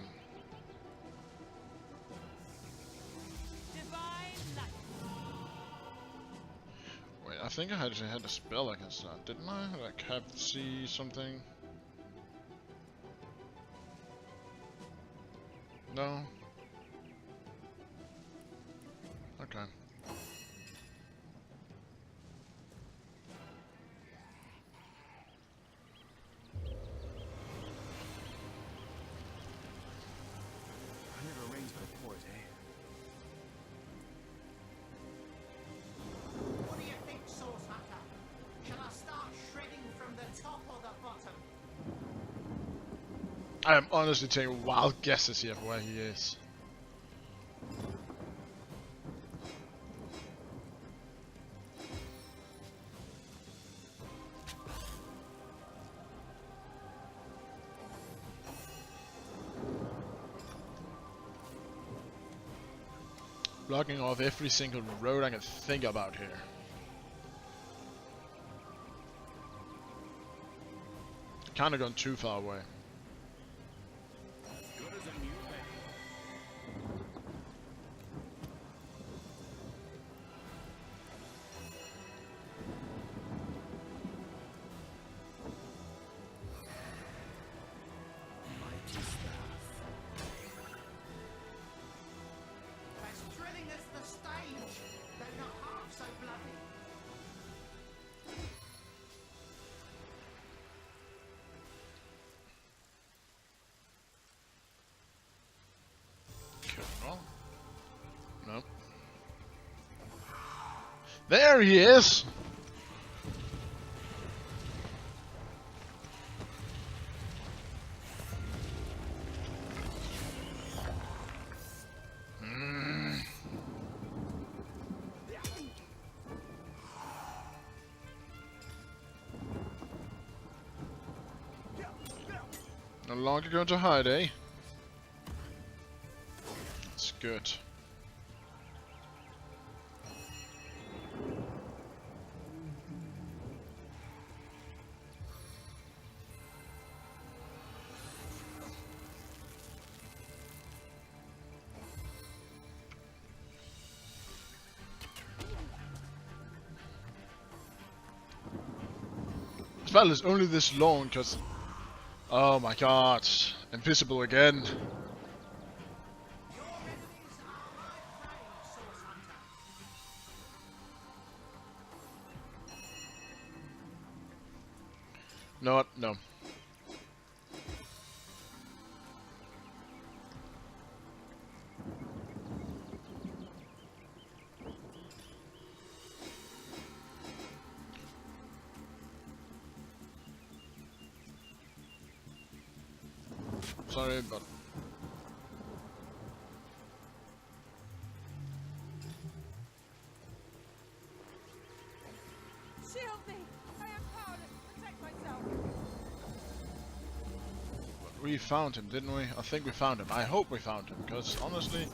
Wait, I think I actually had a spell against that, didn't I? Like have see something. No. Okay. Never rains but it pours, eh? What do you think, Source Hunter? Shall I start shredding from the top or the bottom? I am honestly taking wild guesses here for where he is. Blocking off every single road I can think about here. Kinda gone too far away. As thrilling as the stage, though not half so bloody. Cool. Nope. There he is! No longer going to hide, eh? That's good. This battle is only this long because... Oh my god. Invisible again. No, no. Sorry, but... Shield me! I am powerless to protect myself! We found him, didn't we? I think we found him. I hope we found him, because honestly,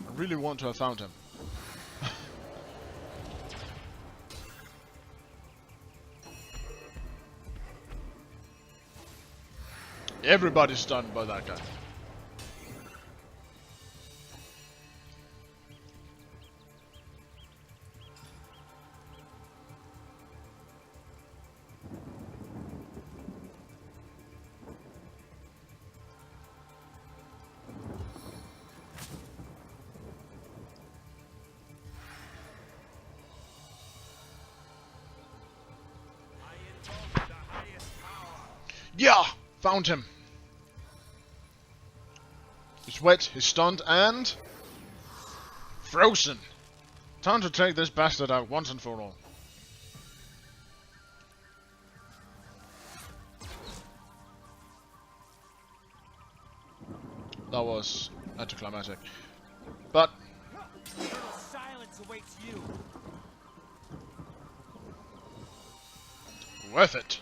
I really want to have found him. Everybody's stunned by that guy. Yeah! Found him! He's wet, he's stunned, and... frozen! Time to take this bastard out once and for all. That was anticlimactic. But... silence awaits you. worth it!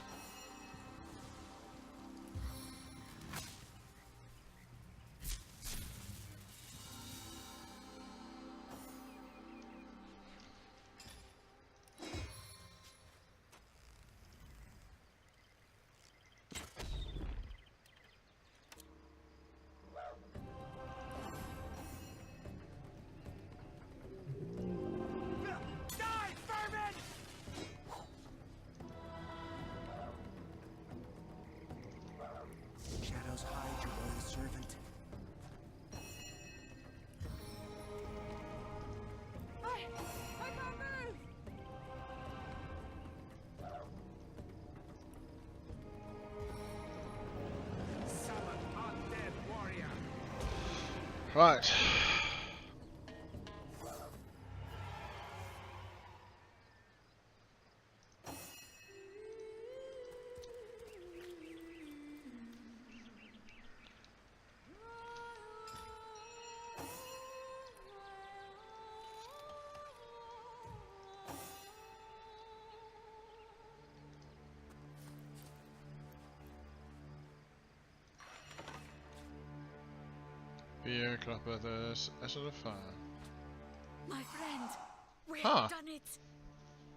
Shadows hide your own servant. I can't move! Summon undead warrior. Right. Beer, club brothers, as of the fire. My friend, we Huh. have done it.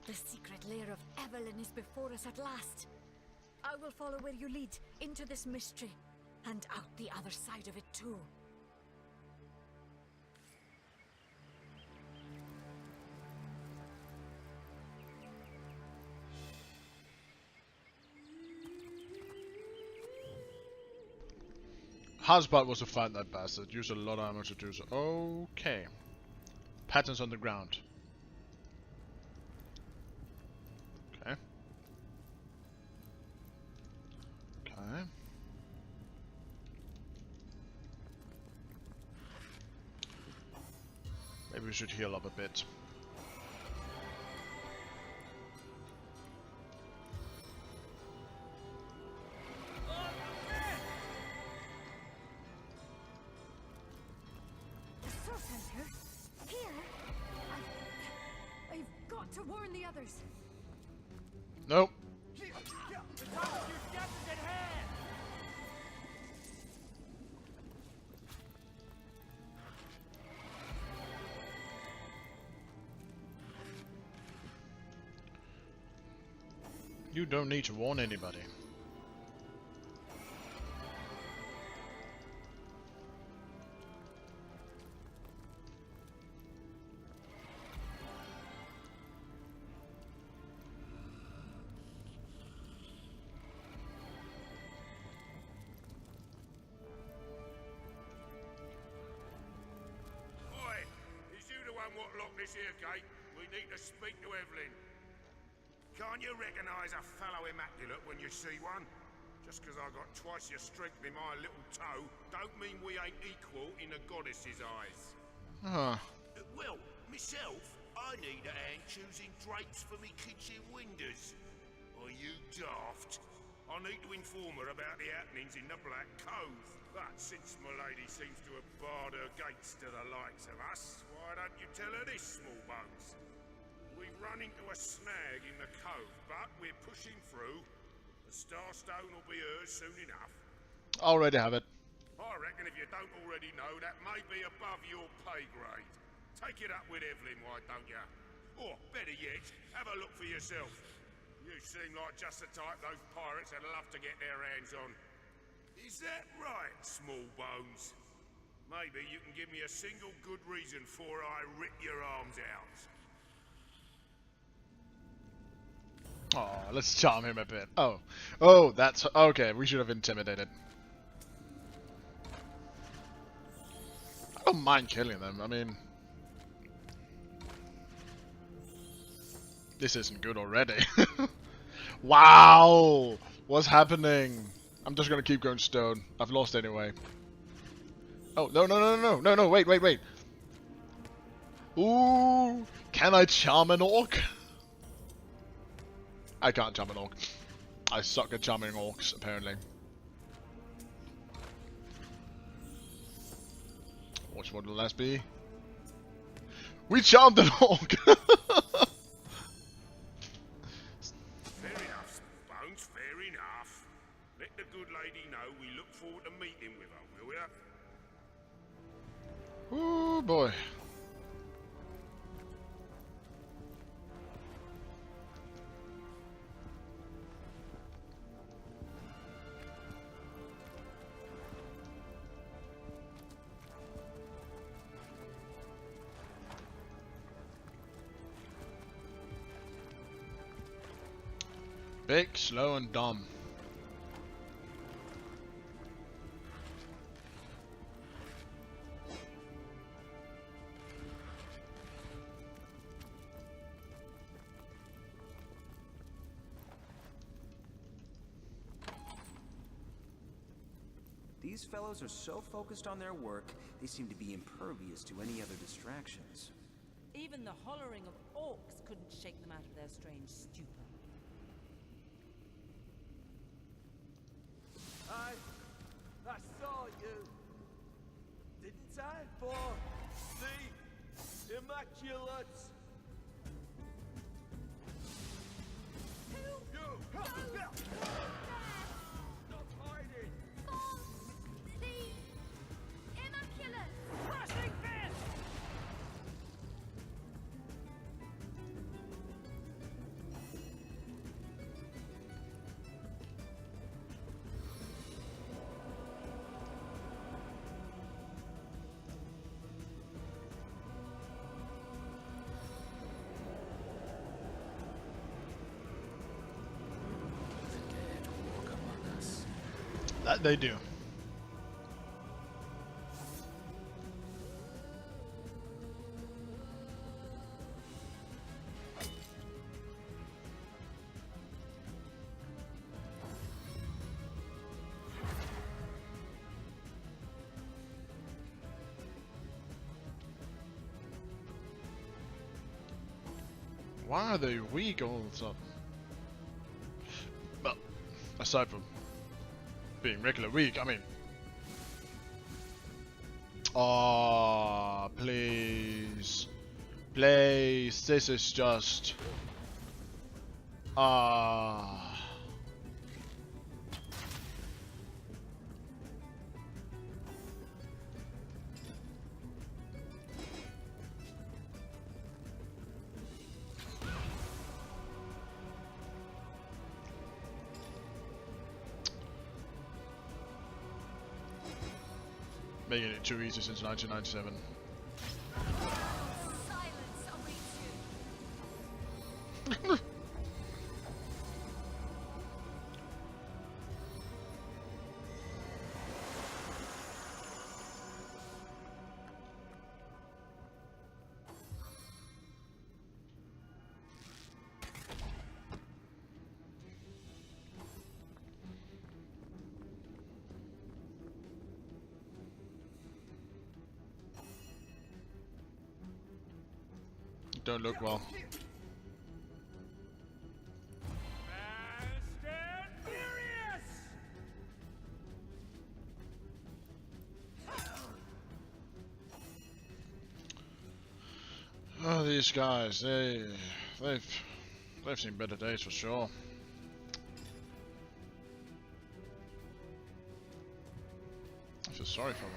The secret lair of Evelyn is before us at last. I will follow where you lead, into this mystery, and out the other side of it too. Hardest part was to fight that bastard. Used a lot of ammo to do so. Okay. Patterns on the ground. Okay. Okay. Maybe we should heal up a bit. The Source Hunter? Here? I've got to warn the others. Nope. You don't need to warn anybody. Oi, is you the one what locked this here gate? We need to speak to Evelyn. Can't you recognise a fellow immaculate when you see one? Just 'cause I got twice your strength in my little toe, don't mean we ain't equal in the goddess's eyes. Huh. Well, myself, I need a hand choosing drapes for me kitchen windows. Are you daft? I need to inform her about the happenings in the Black Cove. But since my lady seems to have barred her gates to the likes of us, why don't you tell her this, small bones? We run into a snag in the cove, but we're pushing through. The Starstone will be hers soon enough. Already have it. I reckon if you don't already know, that may be above your pay grade. Take it up with Evelyn, why don't you? Or, better yet, have a look for yourself. You seem like just the type those pirates would love to get their hands on. Is that right, small bones? Maybe you can give me a single good reason for I rip your arms out. Oh, let's charm him a bit. Oh. Oh, that's... okay, we should have intimidated. I don't mind killing them, I mean... This isn't good already. Wow! What's happening? I'm just gonna keep going stone. I've lost anyway. Oh, no, no, no, no, no, no, wait, wait, wait. Ooh, can I charm an orc? I can't charm an orc. I suck at charming orcs, apparently. Which one will that be? We charmed an orc! Fair enough, Bones, fair enough. Let the good lady know we look forward to meeting with her, will ya? Ooh, boy. Big, slow, and dumb. These fellows are so focused on their work, they seem to be impervious to any other distractions. Even the hollering of orcs couldn't shake them out of their strange stupor. I saw you. Didn't I? For the Immaculates. Stop hiding. Crushing fist. That they do. Why are they weak all of a sudden? Well, aside from being regular weak, I mean... Oh, please. Please, this is just... Making it too easy since 1997. Don't look well. Oh, these guys, they've seen better days for sure. I feel sorry for them.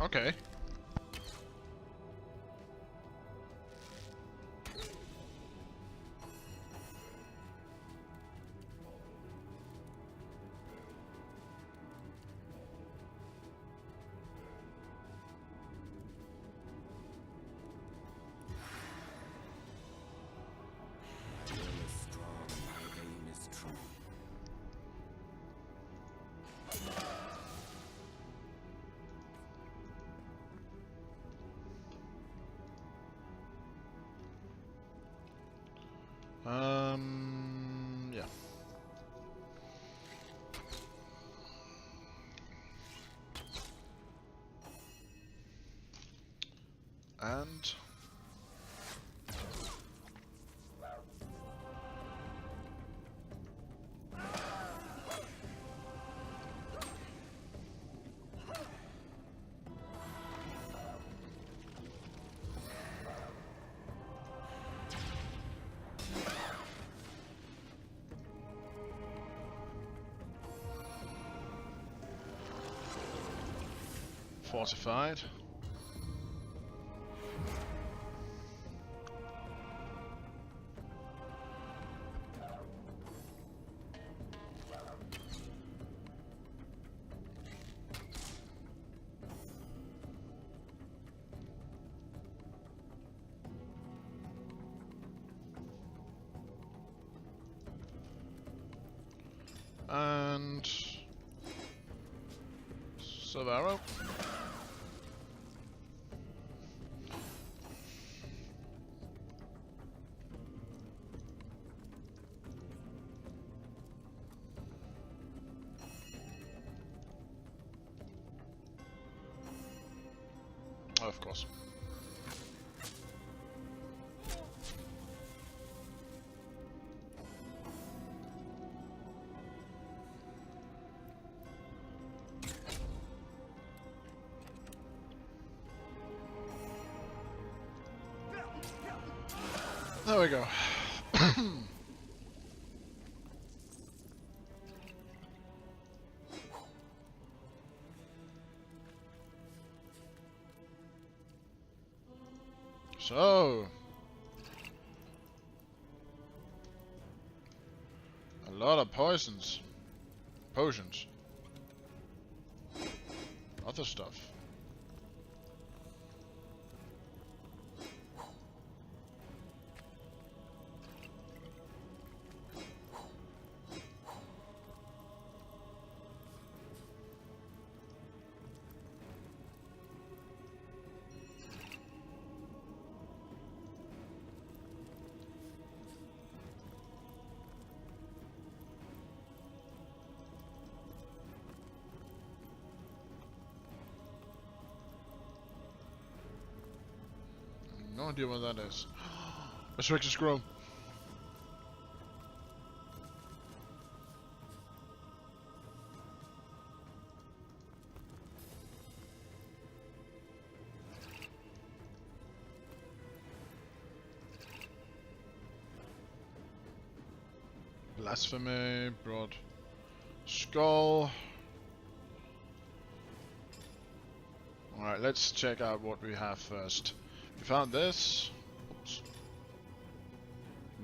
Okay. Yeah. And fortified. And sub-arrow. Oh, of course. There we go. So, a lot of potions, other stuff. No idea what that is. A Strix scroll. Blasphemy, broad skull. Alright, let's check out what we have first. We found this. Oops.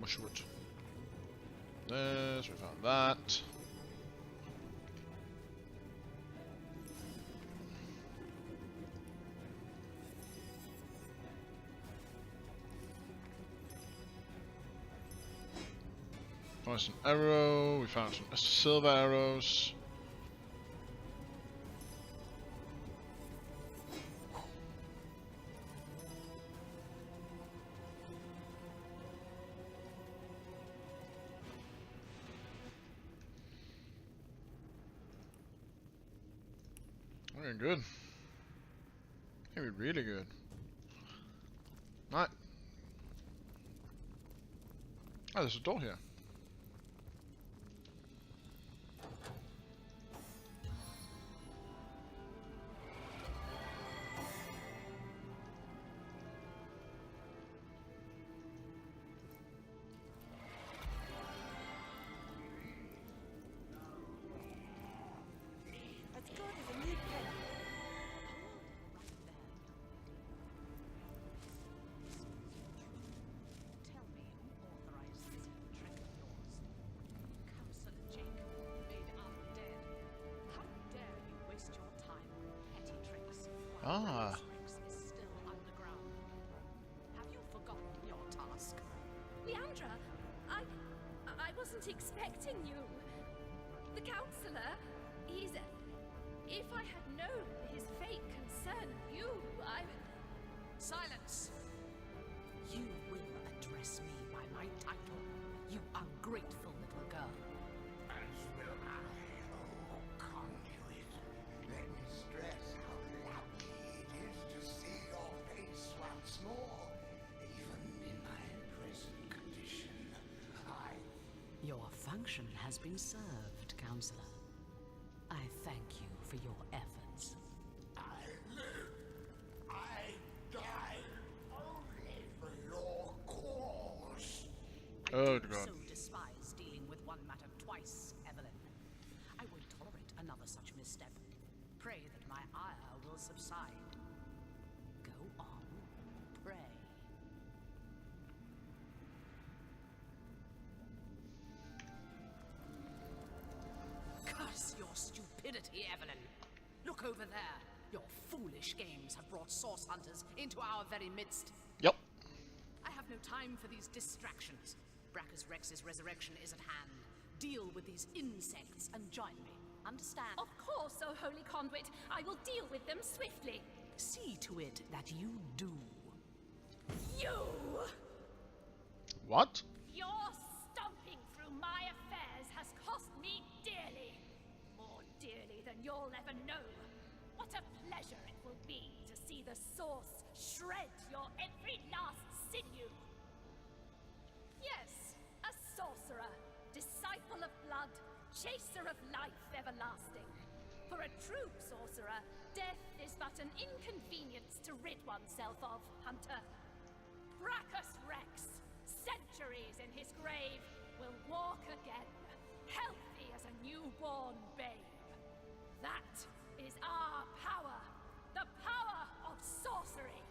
Mushroot. This, we found that. Found some arrow, we found some silver arrows. Okay, good. Maybe really good. Right. Oh, there's a door here. Ah. Is still underground. Have you forgotten your task? Leandra, I wasn't expecting you. The counselor, he's... If I had known his fate concerned you, I... Silence! You will address me by my title, you ungrateful little girl. As will I, oh conduit. Let me stress how lucky it is to see your face once more. Even in my present condition, Your function has been served, Counselor. I thank you for your efforts. I live. I die only for your cause. Oh, I God. so despise dealing with one matter twice, Evelyn. I won't tolerate another such misstep. Pray that my ire will subside. Go on, pray. Curse your stupidity, Evelyn. Look over there. Your foolish games have brought source hunters into our very midst. Yep. I have no time for these distractions. Brachus Rex's resurrection is at hand. Deal with these insects and join me. Understand? Of course, oh holy conduit. I will deal with them swiftly. See to it that you do. You! What? Your stomping through my affairs has cost me dearly. More dearly than you'll ever know. What a pleasure it will be to see the source shred your every last sinew. Yes, a sorcerer, disciple of blood, chaser of life everlasting. For a true sorcerer, death is but an inconvenience to rid oneself of, Hunter. Brachus Rex, centuries in his grave, will walk again, healthy as a newborn babe. That is our power, the power of sorcery.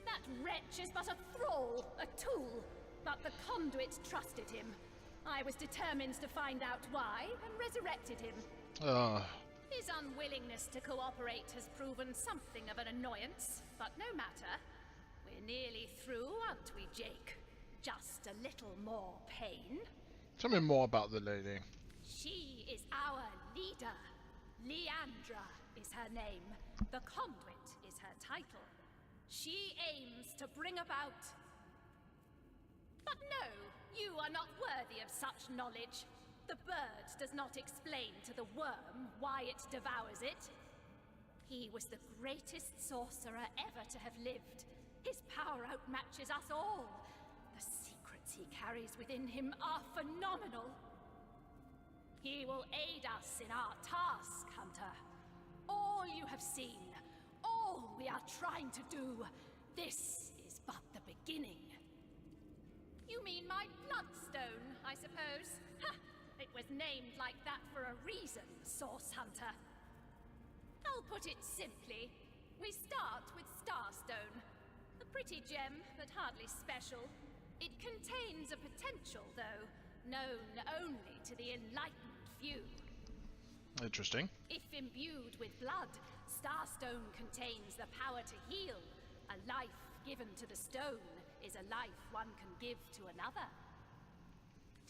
That wretch is but a thrall, a tool, but the conduit trusted him. I was determined to find out why and resurrected him. His unwillingness to cooperate has proven something of an annoyance, but no matter. We're nearly through, aren't we, Jake? Just a little more pain. Tell me more about the lady. She is our leader. Leandra is her name. The conduit is her title. She aims to bring about... But no, you are not worthy of such knowledge. The bird does not explain to the worm why it devours it. He was the greatest sorcerer ever to have lived. His power outmatches us all. The secrets he carries within him are phenomenal. He will aid us in our task, Hunter. All you have seen, all we are trying to do, this is but the beginning. You mean my bloodstone, I suppose? Ha! It was named like that for a reason, Source Hunter. I'll put it simply. We start with Starstone. A pretty gem, but hardly special. It contains a potential, though, known only to the enlightened few. Interesting. If imbued with blood, Starstone contains the power to heal. A life given to the stone is a life one can give to another.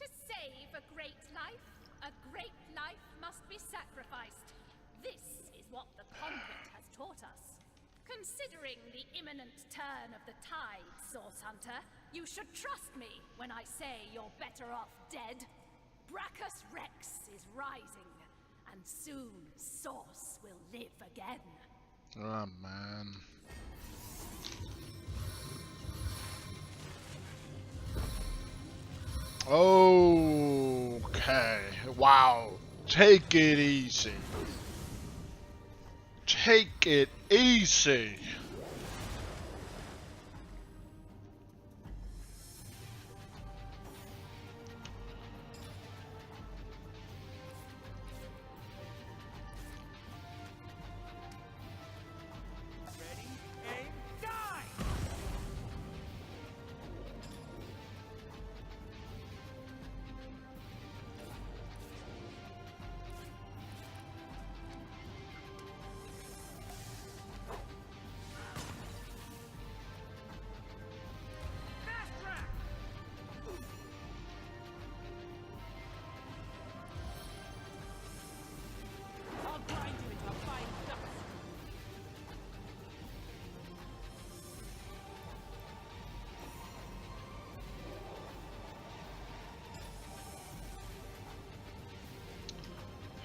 To save a great life must be sacrificed. This is what the convent has taught us. Considering the imminent turn of the tide, Source Hunter, you should trust me when I say you're better off dead. Brachus Rex is rising, and soon Source will live again. Oh, man. Okay. Wow. Take it easy. Take it easy. Ready, aim, die!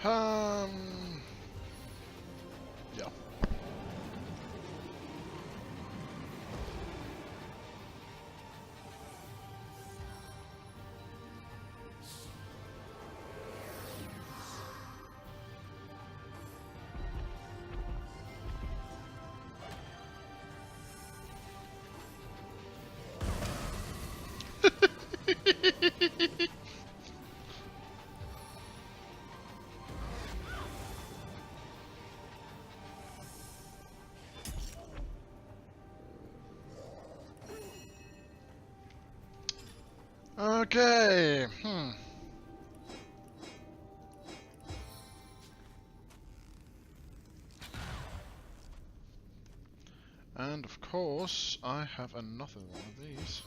Yeah. Okay. And of course, I have another one of these.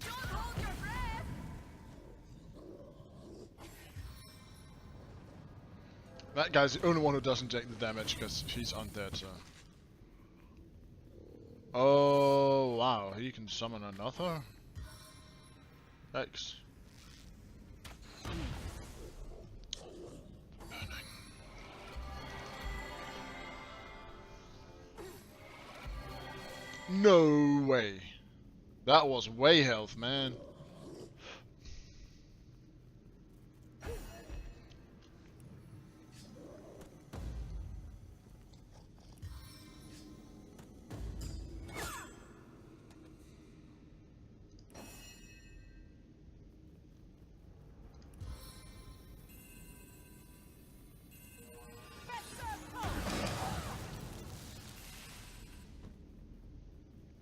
Don't hold your breath! That guy's the only one who doesn't take the damage because she's undead, so. Oh, wow, he can summon another? Yikes. No way. That was way health, man.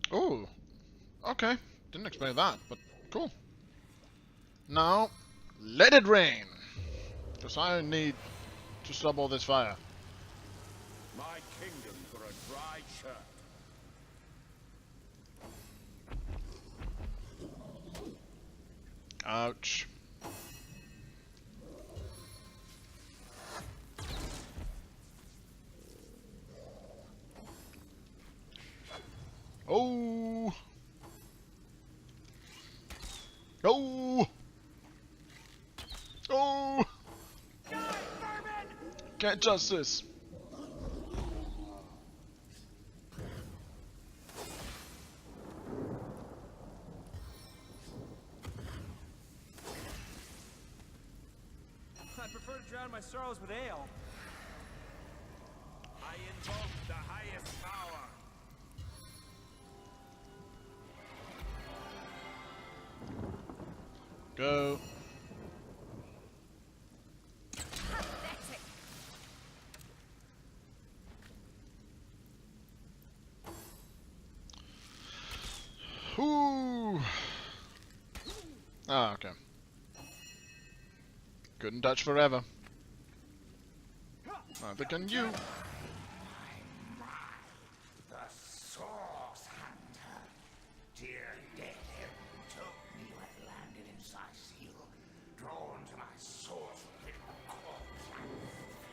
Oh, okay. Didn't expect that, but cool. Now, let it rain. Because I need to stop all this fire. My kingdom for a dry shirt. Ouch. Oh. Oh. Oh. Get justice. I prefer to drown my sorrows with ale. I invoke the highest power. Go. Pathetic. Ooh. Ah, okay. Couldn't touch forever. Neither can you. The Source Hunter. Dear dead heaven told me you had landed in Seal, drawn to my source of little corpse like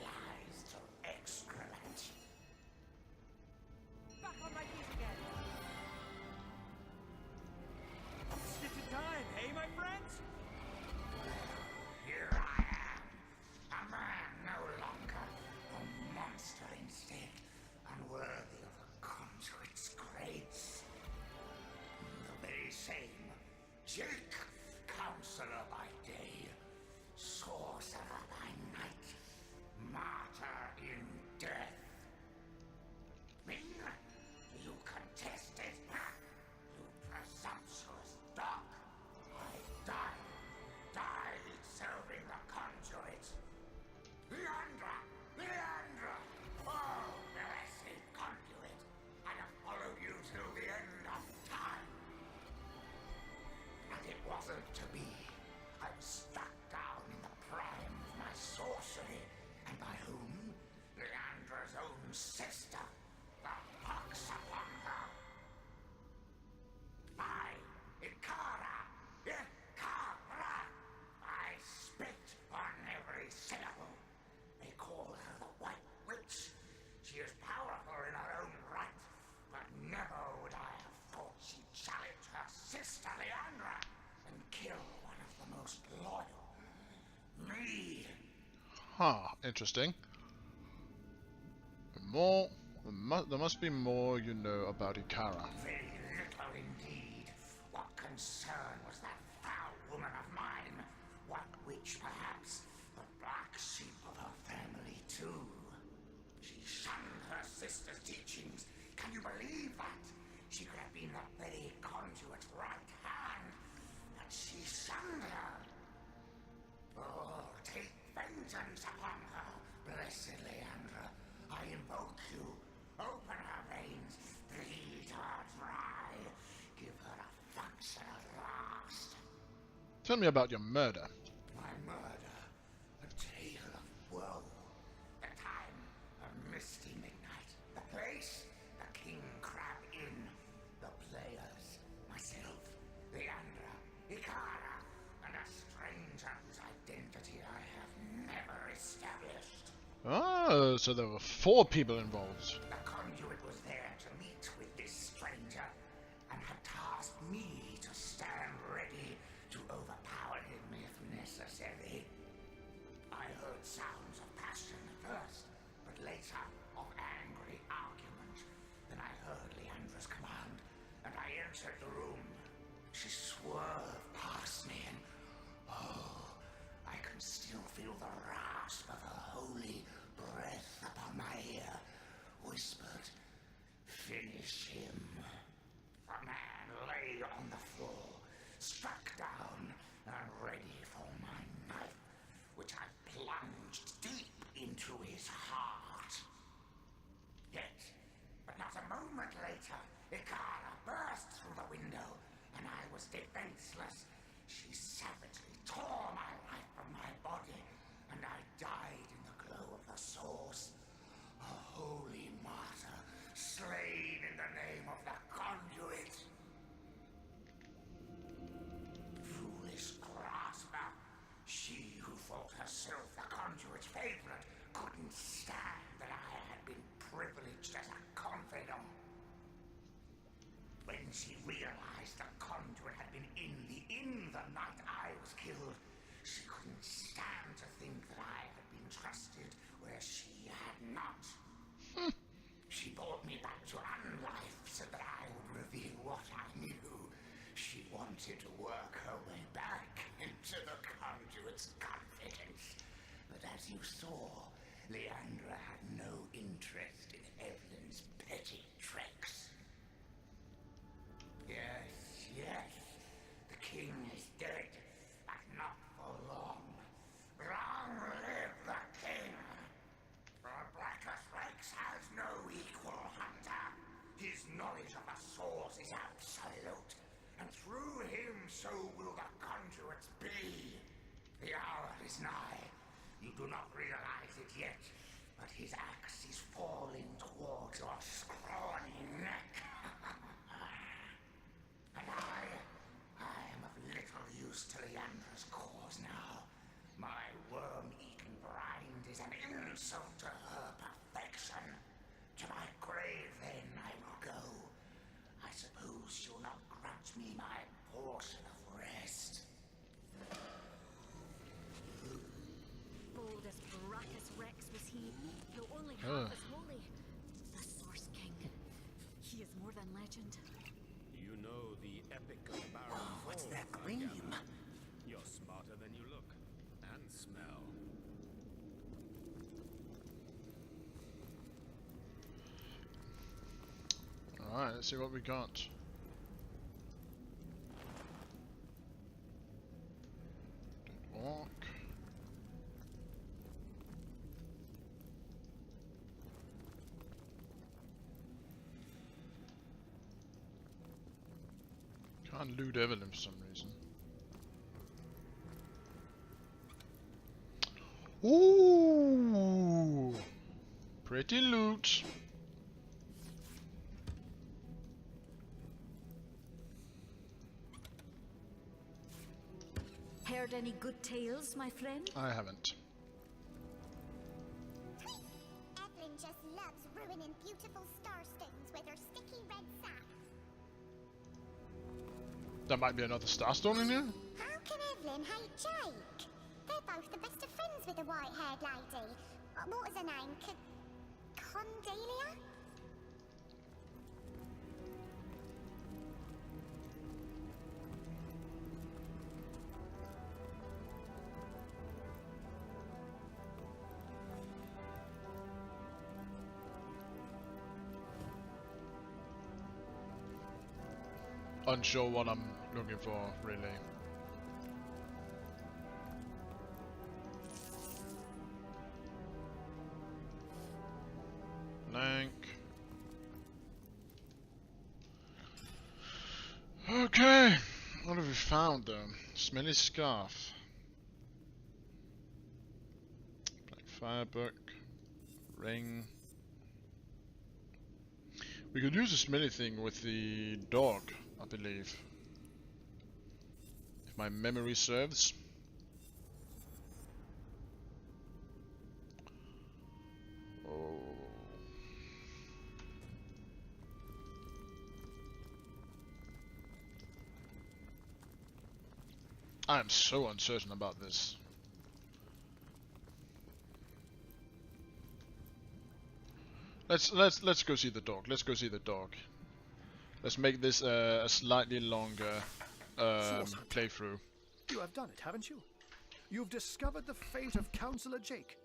flies to excrement. Back on my feet again. Stitch time, hey, my friends? Here I am, a man no longer, a monster instead, unworthy of a conduit's grace. The very same Jake, counselor by day, sorcerer by night, martyr in death. Ming, you contest it, you presumptuous dog. I died serving the conduit. Leandra! Leandra! Oh, blessed conduit! I'd have followed you till the end of time. But it wasn't to be. I was struck down in the prime of my sorcery. And by whom? Leandra's own sister. The pox upon her. Ikara! Ikara! I spit on every syllable. They call her the White Witch. She is powerful in her own right, but never would I have thought she'd challenge her sister Leandra and kill one of the most loyal. me. Huh, interesting. More... There must be more you know about Ikara. Very little indeed. What concern was that foul woman of mine? What witch, perhaps? The black sheep of her family, too. She shunned her sister's teachings. Can you believe that? She could have been the very conduit's right hand, but she shunned her. Oh, take vengeance upon her, blessed Leandra. I invoke you. Open her veins, bleed her dry, give her a function at last. Tell me about your murder. My murder, a tale of woe. The time, a misty midnight. The place, the King Crab Inn. The players, myself, Leandra, Ikara, and a stranger whose identity I have never established. Oh, so there were 4 people involved. The conduit was there to meet with this stranger, and had tasked me to stand ready to overpower him if necessary. I heard sounds of passion at first, but later of angry argument. Then I heard Leandra's command, and I entered the room. She swerved past me, and oh, I can still feel the rasp of her holy breath upon my ear, whispered, "Finish him." The man lay on the floor, struck down, and ready for my knife, which I plunged deep into his heart. Yet, but not a moment later, Ikara burst through the window, and I was defenseless. She savagely tore my life from my body, and I died in the glow of the source. A holy martyr, slain in the name of the conduit. Foolish grasper. She who thought herself the conduit's favorite couldn't stand that I had been privileged as a confidant. When she realized the conduit had been in the inn the night I was killed, she couldn't stand to think that I had been trusted where she had not. She brought me back to unlife so that I would reveal what I knew. She wanted to work her way back into the conduit's confidence. But as you saw, Leandra had no interest in Evelyn's petty tricks. Yes, yes, the king is dead, but not for long. Long live the king! The Blackest Rex has no equal, hunter. His knowledge of the source is absolute, and through him so will the conduits be. The hour is nigh. You do not realize it yet, but his axe is falling towards your scrawny neck. And I am of little use to Leandra's cause now. My worm-eaten rind is an insult to her perfection. To my grave, then, I will go. I suppose she'll not grudge me my portion of rest. Bold as Baracus Rex was he, though only half as holy. The Source King. He is more than legend. You know the epic of Baron What's Fall, that I gleam? gather. You're smarter than you look. And smell. Alright, let's see what we got. Don't walk. Can't loot Evelyn for some reason. Ooh! Pretty loot. Heard any good tales, my friend? I haven't. Evelyn just loves ruining beautiful starstones with her sticky red sap. There might be another Starstone in here? How can Evelyn hate Jake? They're both the best of friends with the white-haired lady. What was her name? Condelia? Unsure what I'm looking for, really. Blank. Okay, what have we found though? Smelly scarf. Black firebook. Ring. We could use the smelly thing with the dog, I believe. If my memory serves. Oh. I am so uncertain about this. Let's go see the dog. Let's go see the dog. Let's make this a slightly longer playthrough. You have done it, haven't you? You've discovered the fate of Councillor Jake.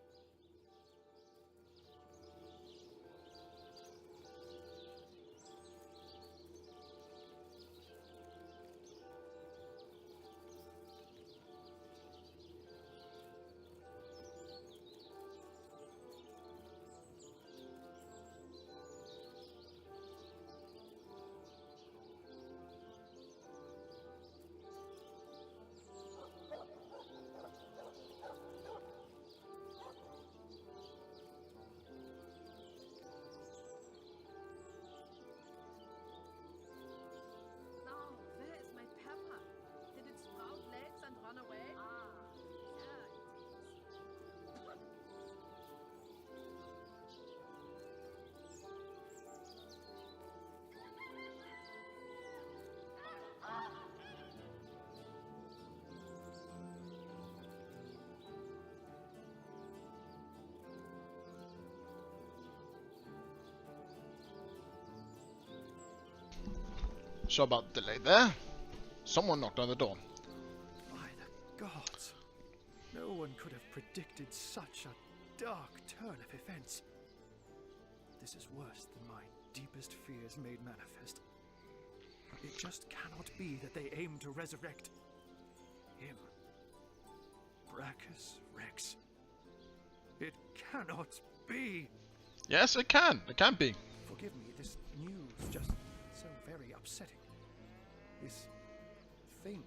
So about the delay there. Someone knocked on the door. By the gods, no one could have predicted such a dark turn of events. This is worse than my deepest fears made manifest. It just cannot be that they aim to resurrect him. Brachus Rex. It cannot be. Yes, it can. It can be. Forgive me, this news just so very upsetting. This thing.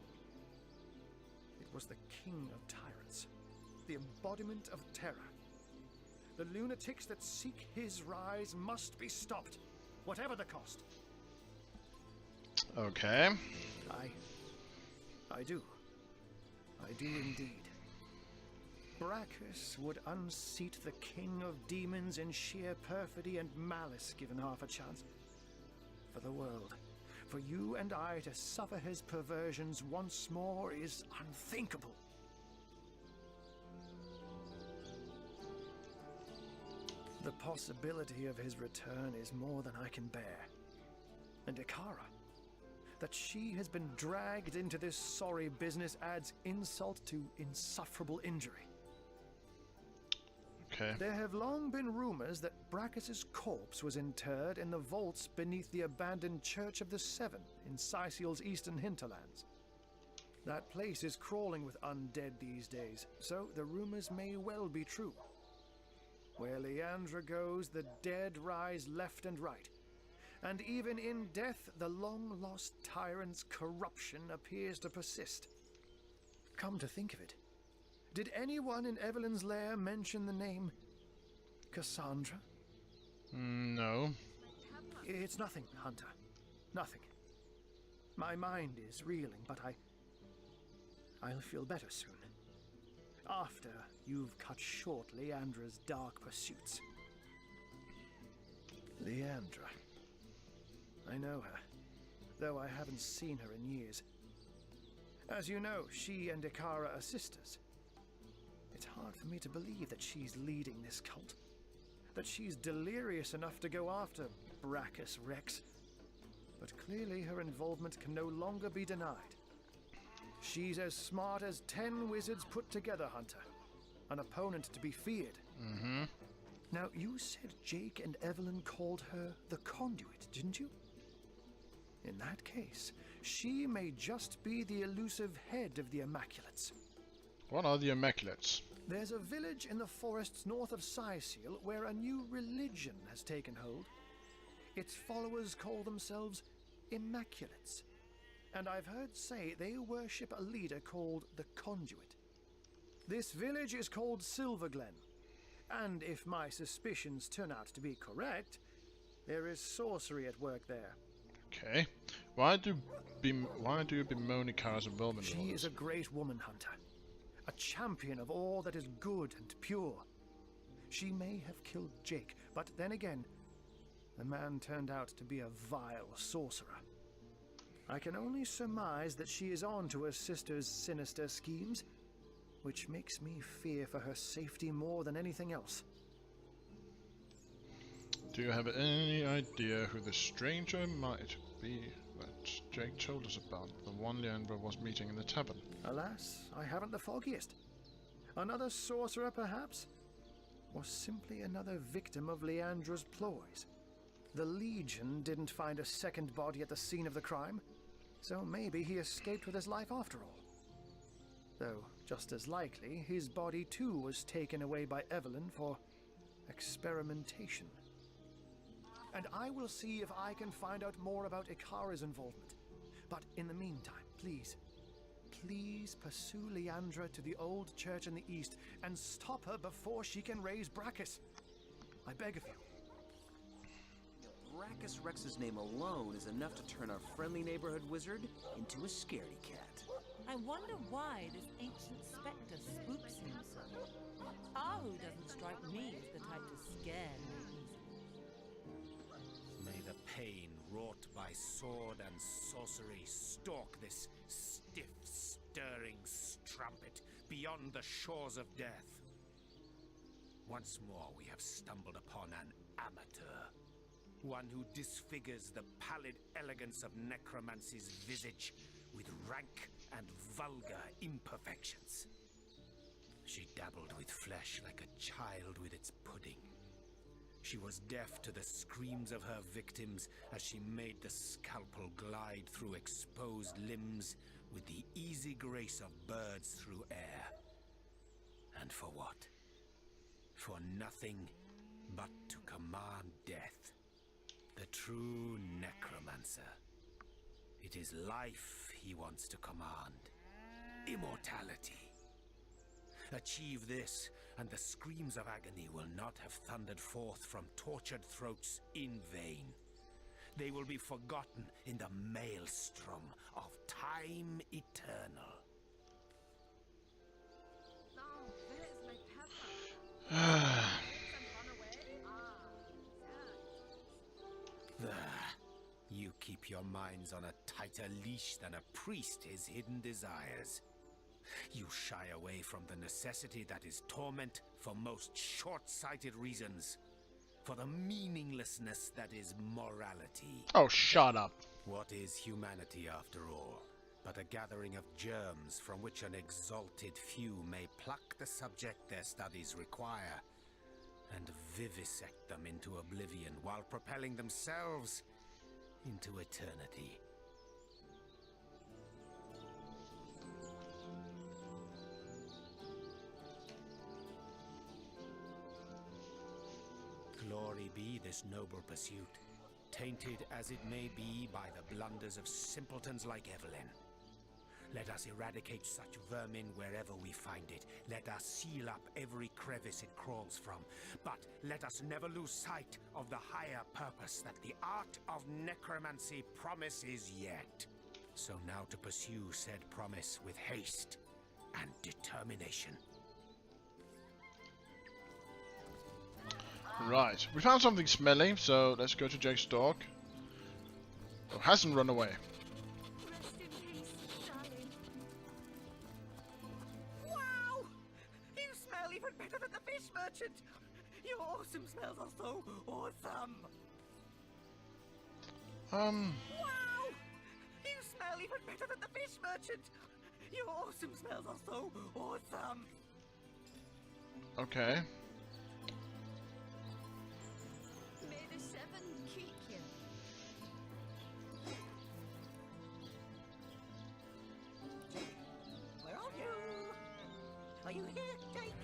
It was the king of tyrants. The embodiment of terror. The lunatics that seek his rise must be stopped, whatever the cost. Okay. I do. I do indeed. Brachus would unseat the king of demons in sheer perfidy and malice given half a chance. For the world, for you and I to suffer his perversions once more is unthinkable. The possibility of his return is more than I can bear. And Ikara, that she has been dragged into this sorry business adds insult to insufferable injury. Okay. There have long been rumors that Brachus's corpse was interred in the vaults beneath the abandoned Church of the Seven in Sicil's eastern hinterlands. That place is crawling with undead these days, so the rumors may well be true. Where Leandra goes, the dead rise left and right. And even in death, the long-lost tyrant's corruption appears to persist. Come to think of it, did anyone in Evelyn's lair mention the name Cassandra? No. It's nothing, Hunter. Nothing. My mind is reeling, but I'll feel better soon. After you've cut short Leandra's dark pursuits. Leandra. I know her, though I haven't seen her in years. As you know, she and Ikara are sisters. It's hard for me to believe that she's leading this cult. That she's delirious enough to go after Brachus Rex. But clearly her involvement can no longer be denied. She's as smart as 10 wizards put together, Hunter. An opponent to be feared. Mm-hmm. Now, you said Jake and Evelyn called her the Conduit, didn't you? In that case, she may just be the elusive head of the Immaculates. What are the Immaculates? There's a village in the forests north of Sicil where a new religion has taken hold. Its followers call themselves Immaculates. And I've heard say they worship a leader called the Conduit. This village is called Silverglen. And if my suspicions turn out to be correct, there is sorcery at work there. Okay. Why do you bemoan Ikara's involvement in all She this? is a great woman, Hunter. A champion of all that is good and pure. She may have killed Jake, but then again, the man turned out to be a vile sorcerer. I can only surmise that she is on to her sister's sinister schemes, which makes me fear for her safety more than anything else. Do you have any idea who the stranger might be that Jake told us about? The one Leandra was meeting in the tavern? Alas, I haven't the foggiest. Another sorcerer, perhaps? Or simply another victim of Leandra's ploys? The Legion didn't find a second body at the scene of the crime, so maybe he escaped with his life after all. Though, just as likely, his body too was taken away by Evelyn for experimentation. And I will see if I can find out more about Ikara's involvement. But in the meantime, please pursue Leandra to the old church in the east and stop her before she can raise Brachus. I beg of you. Brachus Rex's name alone is enough to turn our friendly neighborhood wizard into a scaredy cat. I wonder why this ancient spectre spooks him so. Ahu doesn't strike me as the type to scare me easily. May the pain wrought by sword and sorcery stalk this stiff, stirring strumpet beyond the shores of death. Once more we have stumbled upon an amateur. One who disfigures the pallid elegance of necromancy's visage with rank and vulgar imperfections. She dabbled with flesh like a child with its pudding. She was deaf to the screams of her victims as she made the scalpel glide through exposed limbs with the easy grace of birds through air. And for what? For nothing but to command death. The true necromancer. It is life he wants to command. Immortality. Achieve this, and the screams of agony will not have thundered forth from tortured throats in vain. They will be forgotten in the maelstrom of time eternal. You keep your minds on a tighter leash than a priest his hidden desires. You shy away from the necessity that is torment for most short-sighted reasons. For the meaninglessness that is morality. Oh, shut up. What is humanity after all? But a gathering of germs from which an exalted few may pluck the subject their studies require and vivisect them into oblivion while propelling themselves into eternity. Glory be this noble pursuit, tainted as it may be by the blunders of simpletons like Evelyn. Let us eradicate such vermin wherever we find it. Let us seal up every crevice it crawls from. But let us never lose sight of the higher purpose that the art of necromancy promises yet. So now to pursue said promise with haste and determination. Right, we found something smelly, so let's go to Jake's dog. Oh, hasn't run away. Wow! You merchant! Your awesome smells are so awesome! Wow! You smell even better than the fish merchant! Your awesome smells are so awesome! Okay. May the seven keep you. Where are you? Are you here, Jake?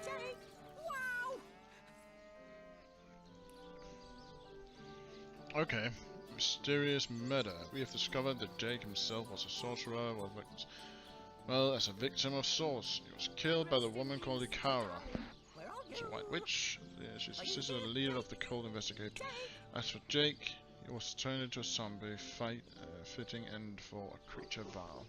Jake! Wow! Okay. Mysterious murder. We have discovered that Jake himself was a sorcerer. Well, as a victim of Source. He was killed by the woman called Ikara. She's a white witch. Yeah, she's the sister and leader of the Cold Investigate. As for Jake, he was turned into a zombie. Fitting end for a creature vow.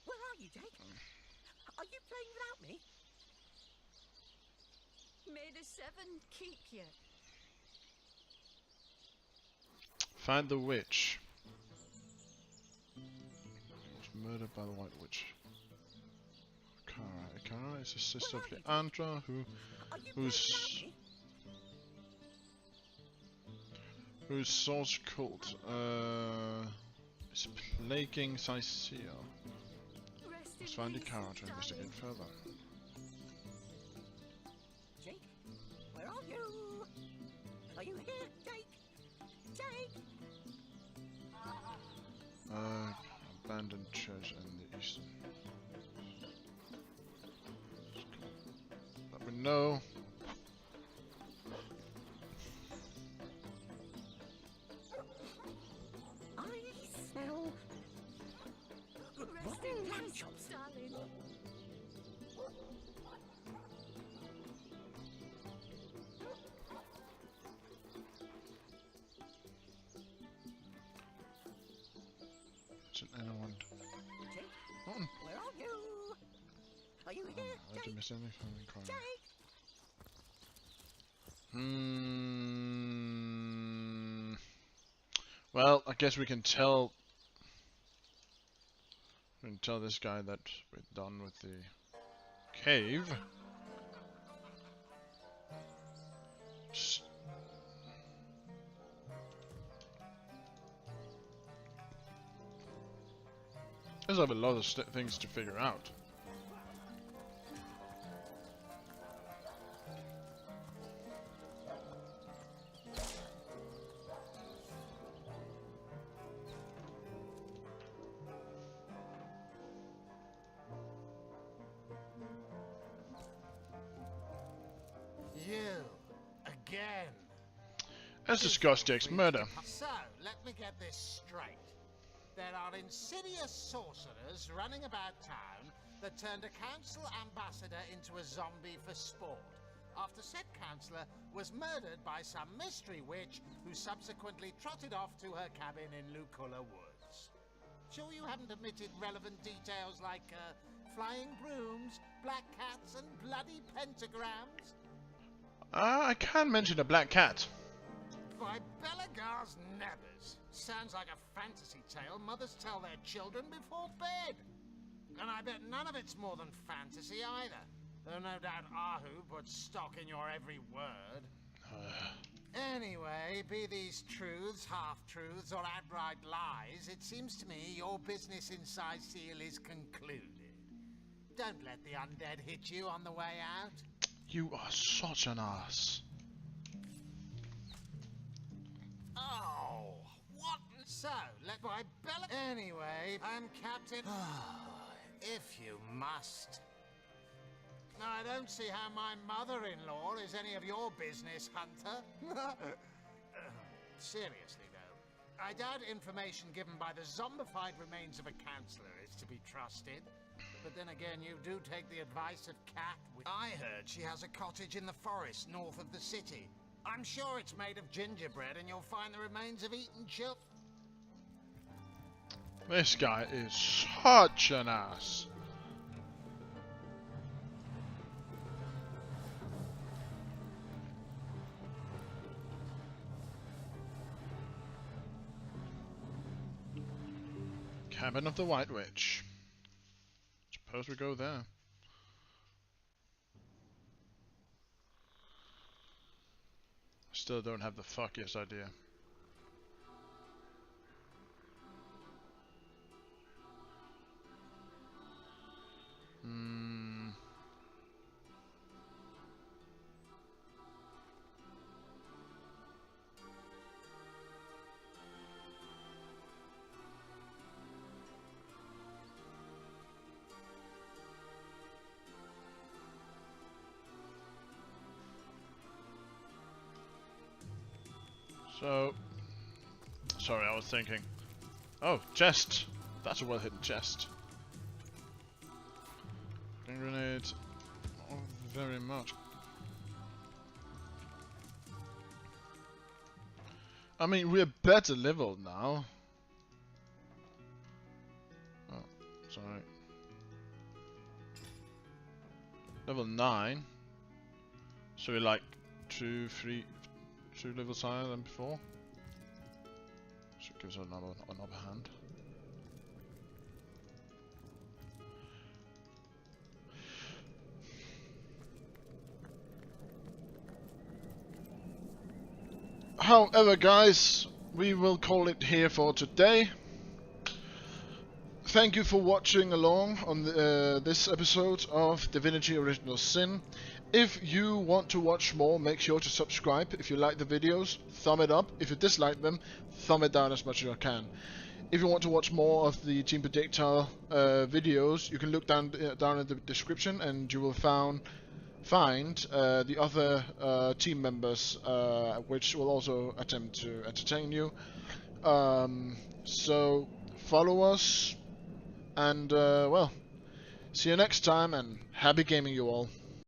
Where are you, Jake? Are you playing without me? May the seven keep you. Find the witch. Was murdered by the White Witch. Ikara. Ikara is a sister of Leandra, whose source cult is plaguing Thysia. Let's find Ikara to investigate further. Jake, where are you? Are you here, Jake? Jake! Abandoned church in the eastern. But we know. I smell rotten lamb chops. Darling. It's an anyone. Jake, Oh, where are you? Are you here, I didn't miss anything. Jake? Well, I guess we can tell. We can tell this guy that we're done with the cave. There's a lot of things to figure out. You again. Let's discuss Jake's murder. So, let me get this straight. There are insidious sorcerers running about town that turned a council ambassador into a zombie for sport, after said councillor was murdered by some mystery witch who subsequently trotted off to her cabin in Luculla Woods. Sure you haven't omitted relevant details like flying brooms, black cats, and bloody pentagrams? I can mention a black cat. By Belagar's nebbers. Sounds like a fantasy tale mothers tell their children before bed. And I bet none of it's more than fantasy either. Though no doubt Ahu puts stock in your every word. Anyway, be these truths, half-truths, or outright lies, it seems to me your business in Seal is concluded. Don't let the undead hit you on the way out. You are such an ass. Oh, what? So, let my Bella... Anyway, I'm Captain... if you must. Now, I don't see how my mother-in-law is any of your business, Hunter. Seriously, though, I doubt information given by the zombified remains of a councillor is to be trusted. But then again, you do take the advice of Cat. I heard she has a cottage in the forest north of the city. I'm sure it's made of gingerbread, and you'll find the remains of eaten children. This guy is such an ass. Cabin of the White Witch. Suppose we go there. Still don't have the fuckiest idea. So, sorry, I was thinking. Oh, chest! That's a well-hidden chest. Green grenade. Oh, very much. I mean, we're better leveled now. Oh, sorry. Level 9. So we're like 2 levels higher than before. So it gives us another hand. However, guys, we will call it here for today. Thank you for watching along on this episode of Divinity Original Sin. If you want to watch more, make sure to subscribe. If you like the videos, thumb it up. If you dislike them, thumb it down as much as you can. If you want to watch more of the Team Projectile videos, you can look down in the description and you will find the other team members, which will also attempt to entertain you. So follow us, and well, see you next time, and happy gaming, you all.